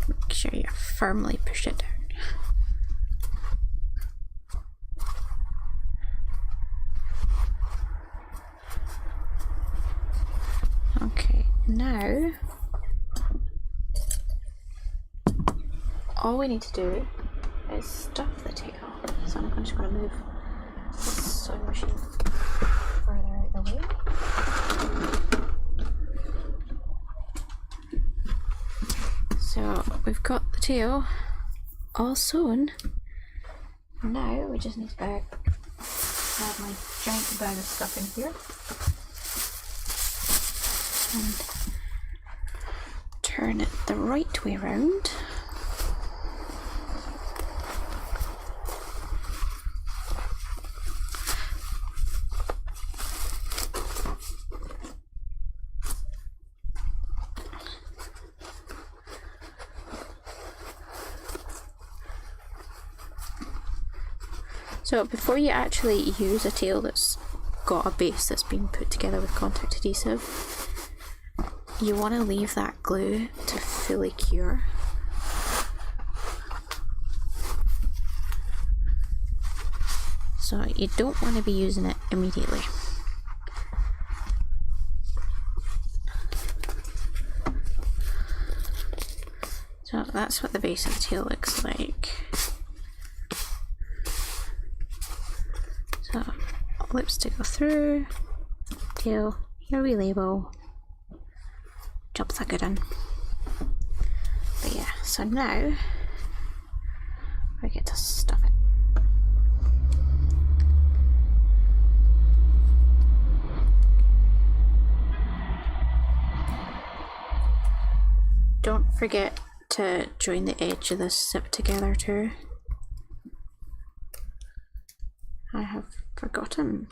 Make sure you firmly push it down. Okay, now all we need to do is stuff the tail. So I'm just going to move this sewing machine further out of the way. So we've got the tail all sewn. Now we just need to add my giant bag of stuff in here and turn it the right way round. So before you actually use a tail that's got a base that's been put together with contact adhesive, you want to leave that glue to fully cure. So you don't want to be using it immediately. So that's what the base of the tail looks like. So lips to go through, tail, here we label, job's a good one. But yeah, so now we get to stuff it. Don't forget to join the edge of this zip together too. I have forgotten.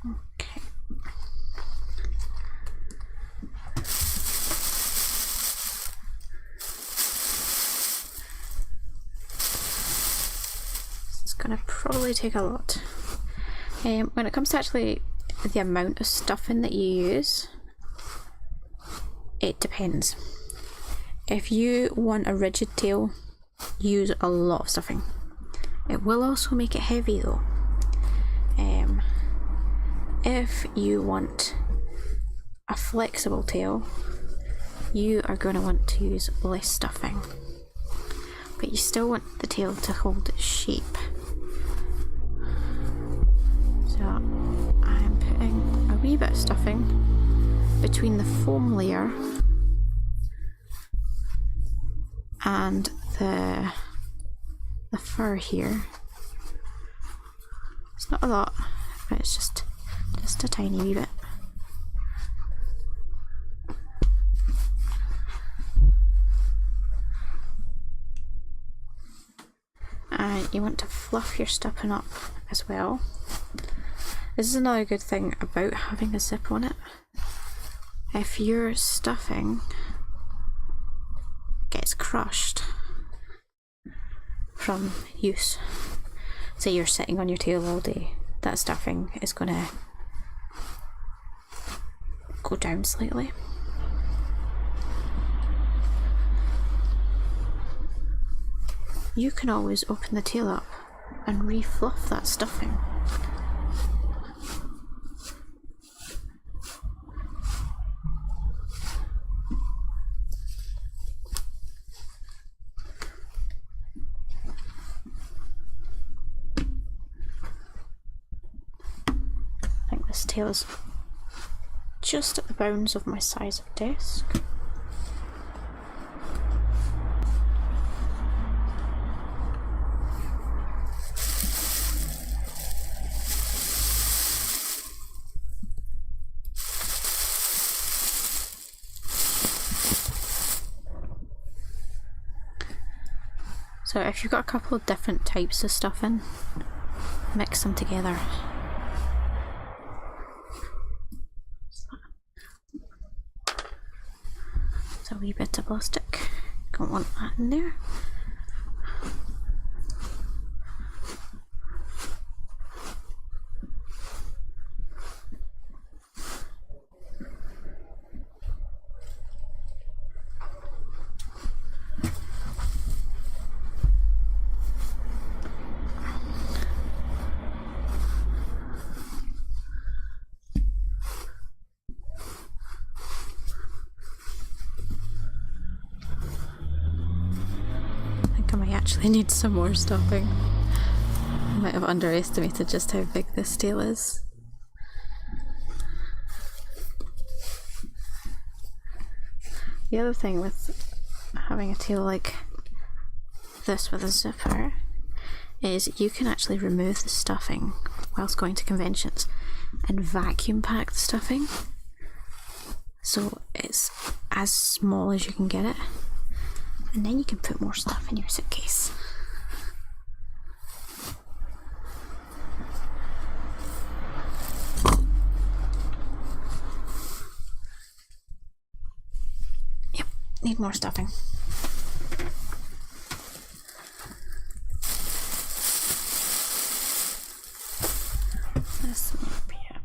Okay. It's gonna probably take a lot. When it comes to actually the amount of stuffing that you use, it depends. If you want a rigid tail, use a lot of stuffing. It will also make it heavy though. if you want a flexible tail, you are going to want to use less stuffing, but you still want the tail to hold its shape. So I'm putting a wee bit of stuffing between the foam layer and the fur here. It's not a lot, but it's just a tiny wee bit. And you want to fluff your stuffing up as well. This is another good thing about having a zip on it. If your stuffing gets crushed from use, say you're sitting on your tail all day, that stuffing is going to go down slightly. You can always open the tail up and re-fluff that stuffing. I think this tail is just at the bounds of my size of desk. So if you've got a couple of different types of stuffing, mix them together. So a wee bit of plastic, don't want that in there. I need some more stuffing. I might have underestimated just how big this tail is. The other thing with having a tail like this with a zipper is you can actually remove the stuffing whilst going to conventions and vacuum pack the stuffing, so it's as small as you can get it. And then you can put more stuff in your suitcase. Yep, need more stuffing. This might be it.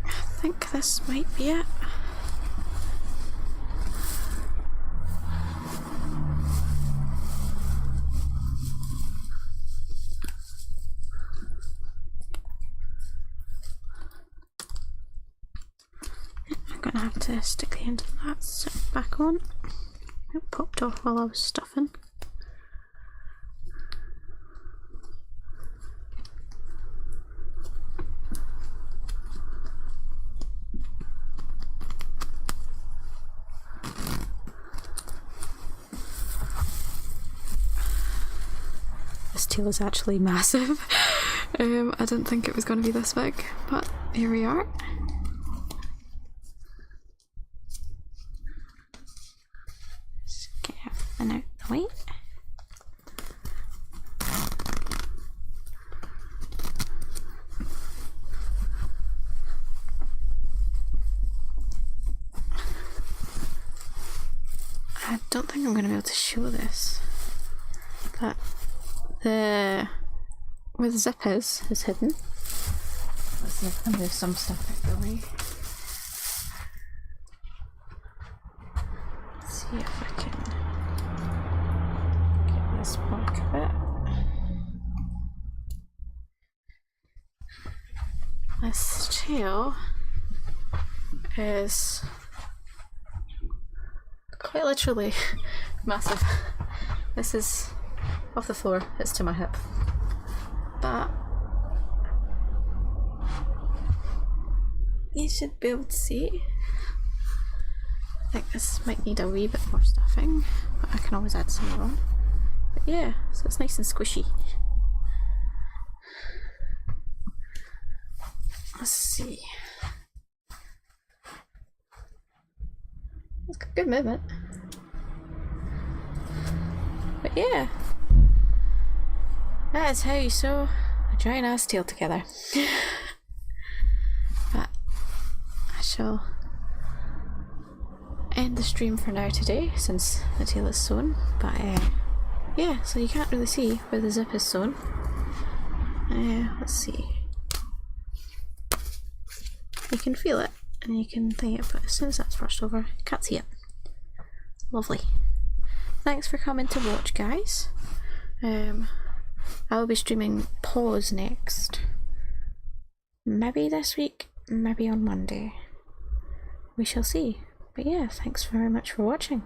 I think this might be it. I'm gonna have to stick the end of that back on. It popped off while I was stuffing. This tail is actually massive. I didn't think it was going to be this big, but here we are. Just get everything out the way. I don't think I'm going to be able to show this, but where the zip is hidden. Let's see if I can move some stuff out the way. Let's see if I can get this back a bit. This tail is quite literally massive. This is off the floor, it's to my hip. But you should be able to see. I think this might need a wee bit more stuffing, but I can always add some more on. But yeah, so it's nice and squishy. Let's see. It's got good movement. But yeah, that is how you sew a giant ass tail together. But I shall end the stream for now today since the tail is sewn. But yeah, so you can't really see where the zip is sewn. Let's see. You can feel it and you can think it, but as soon as that's brushed over, you can't see it. Lovely. Thanks for coming to watch, guys. I'll be streaming paws next. Maybe this week, maybe on Monday. We shall see. But yeah, thanks very much for watching.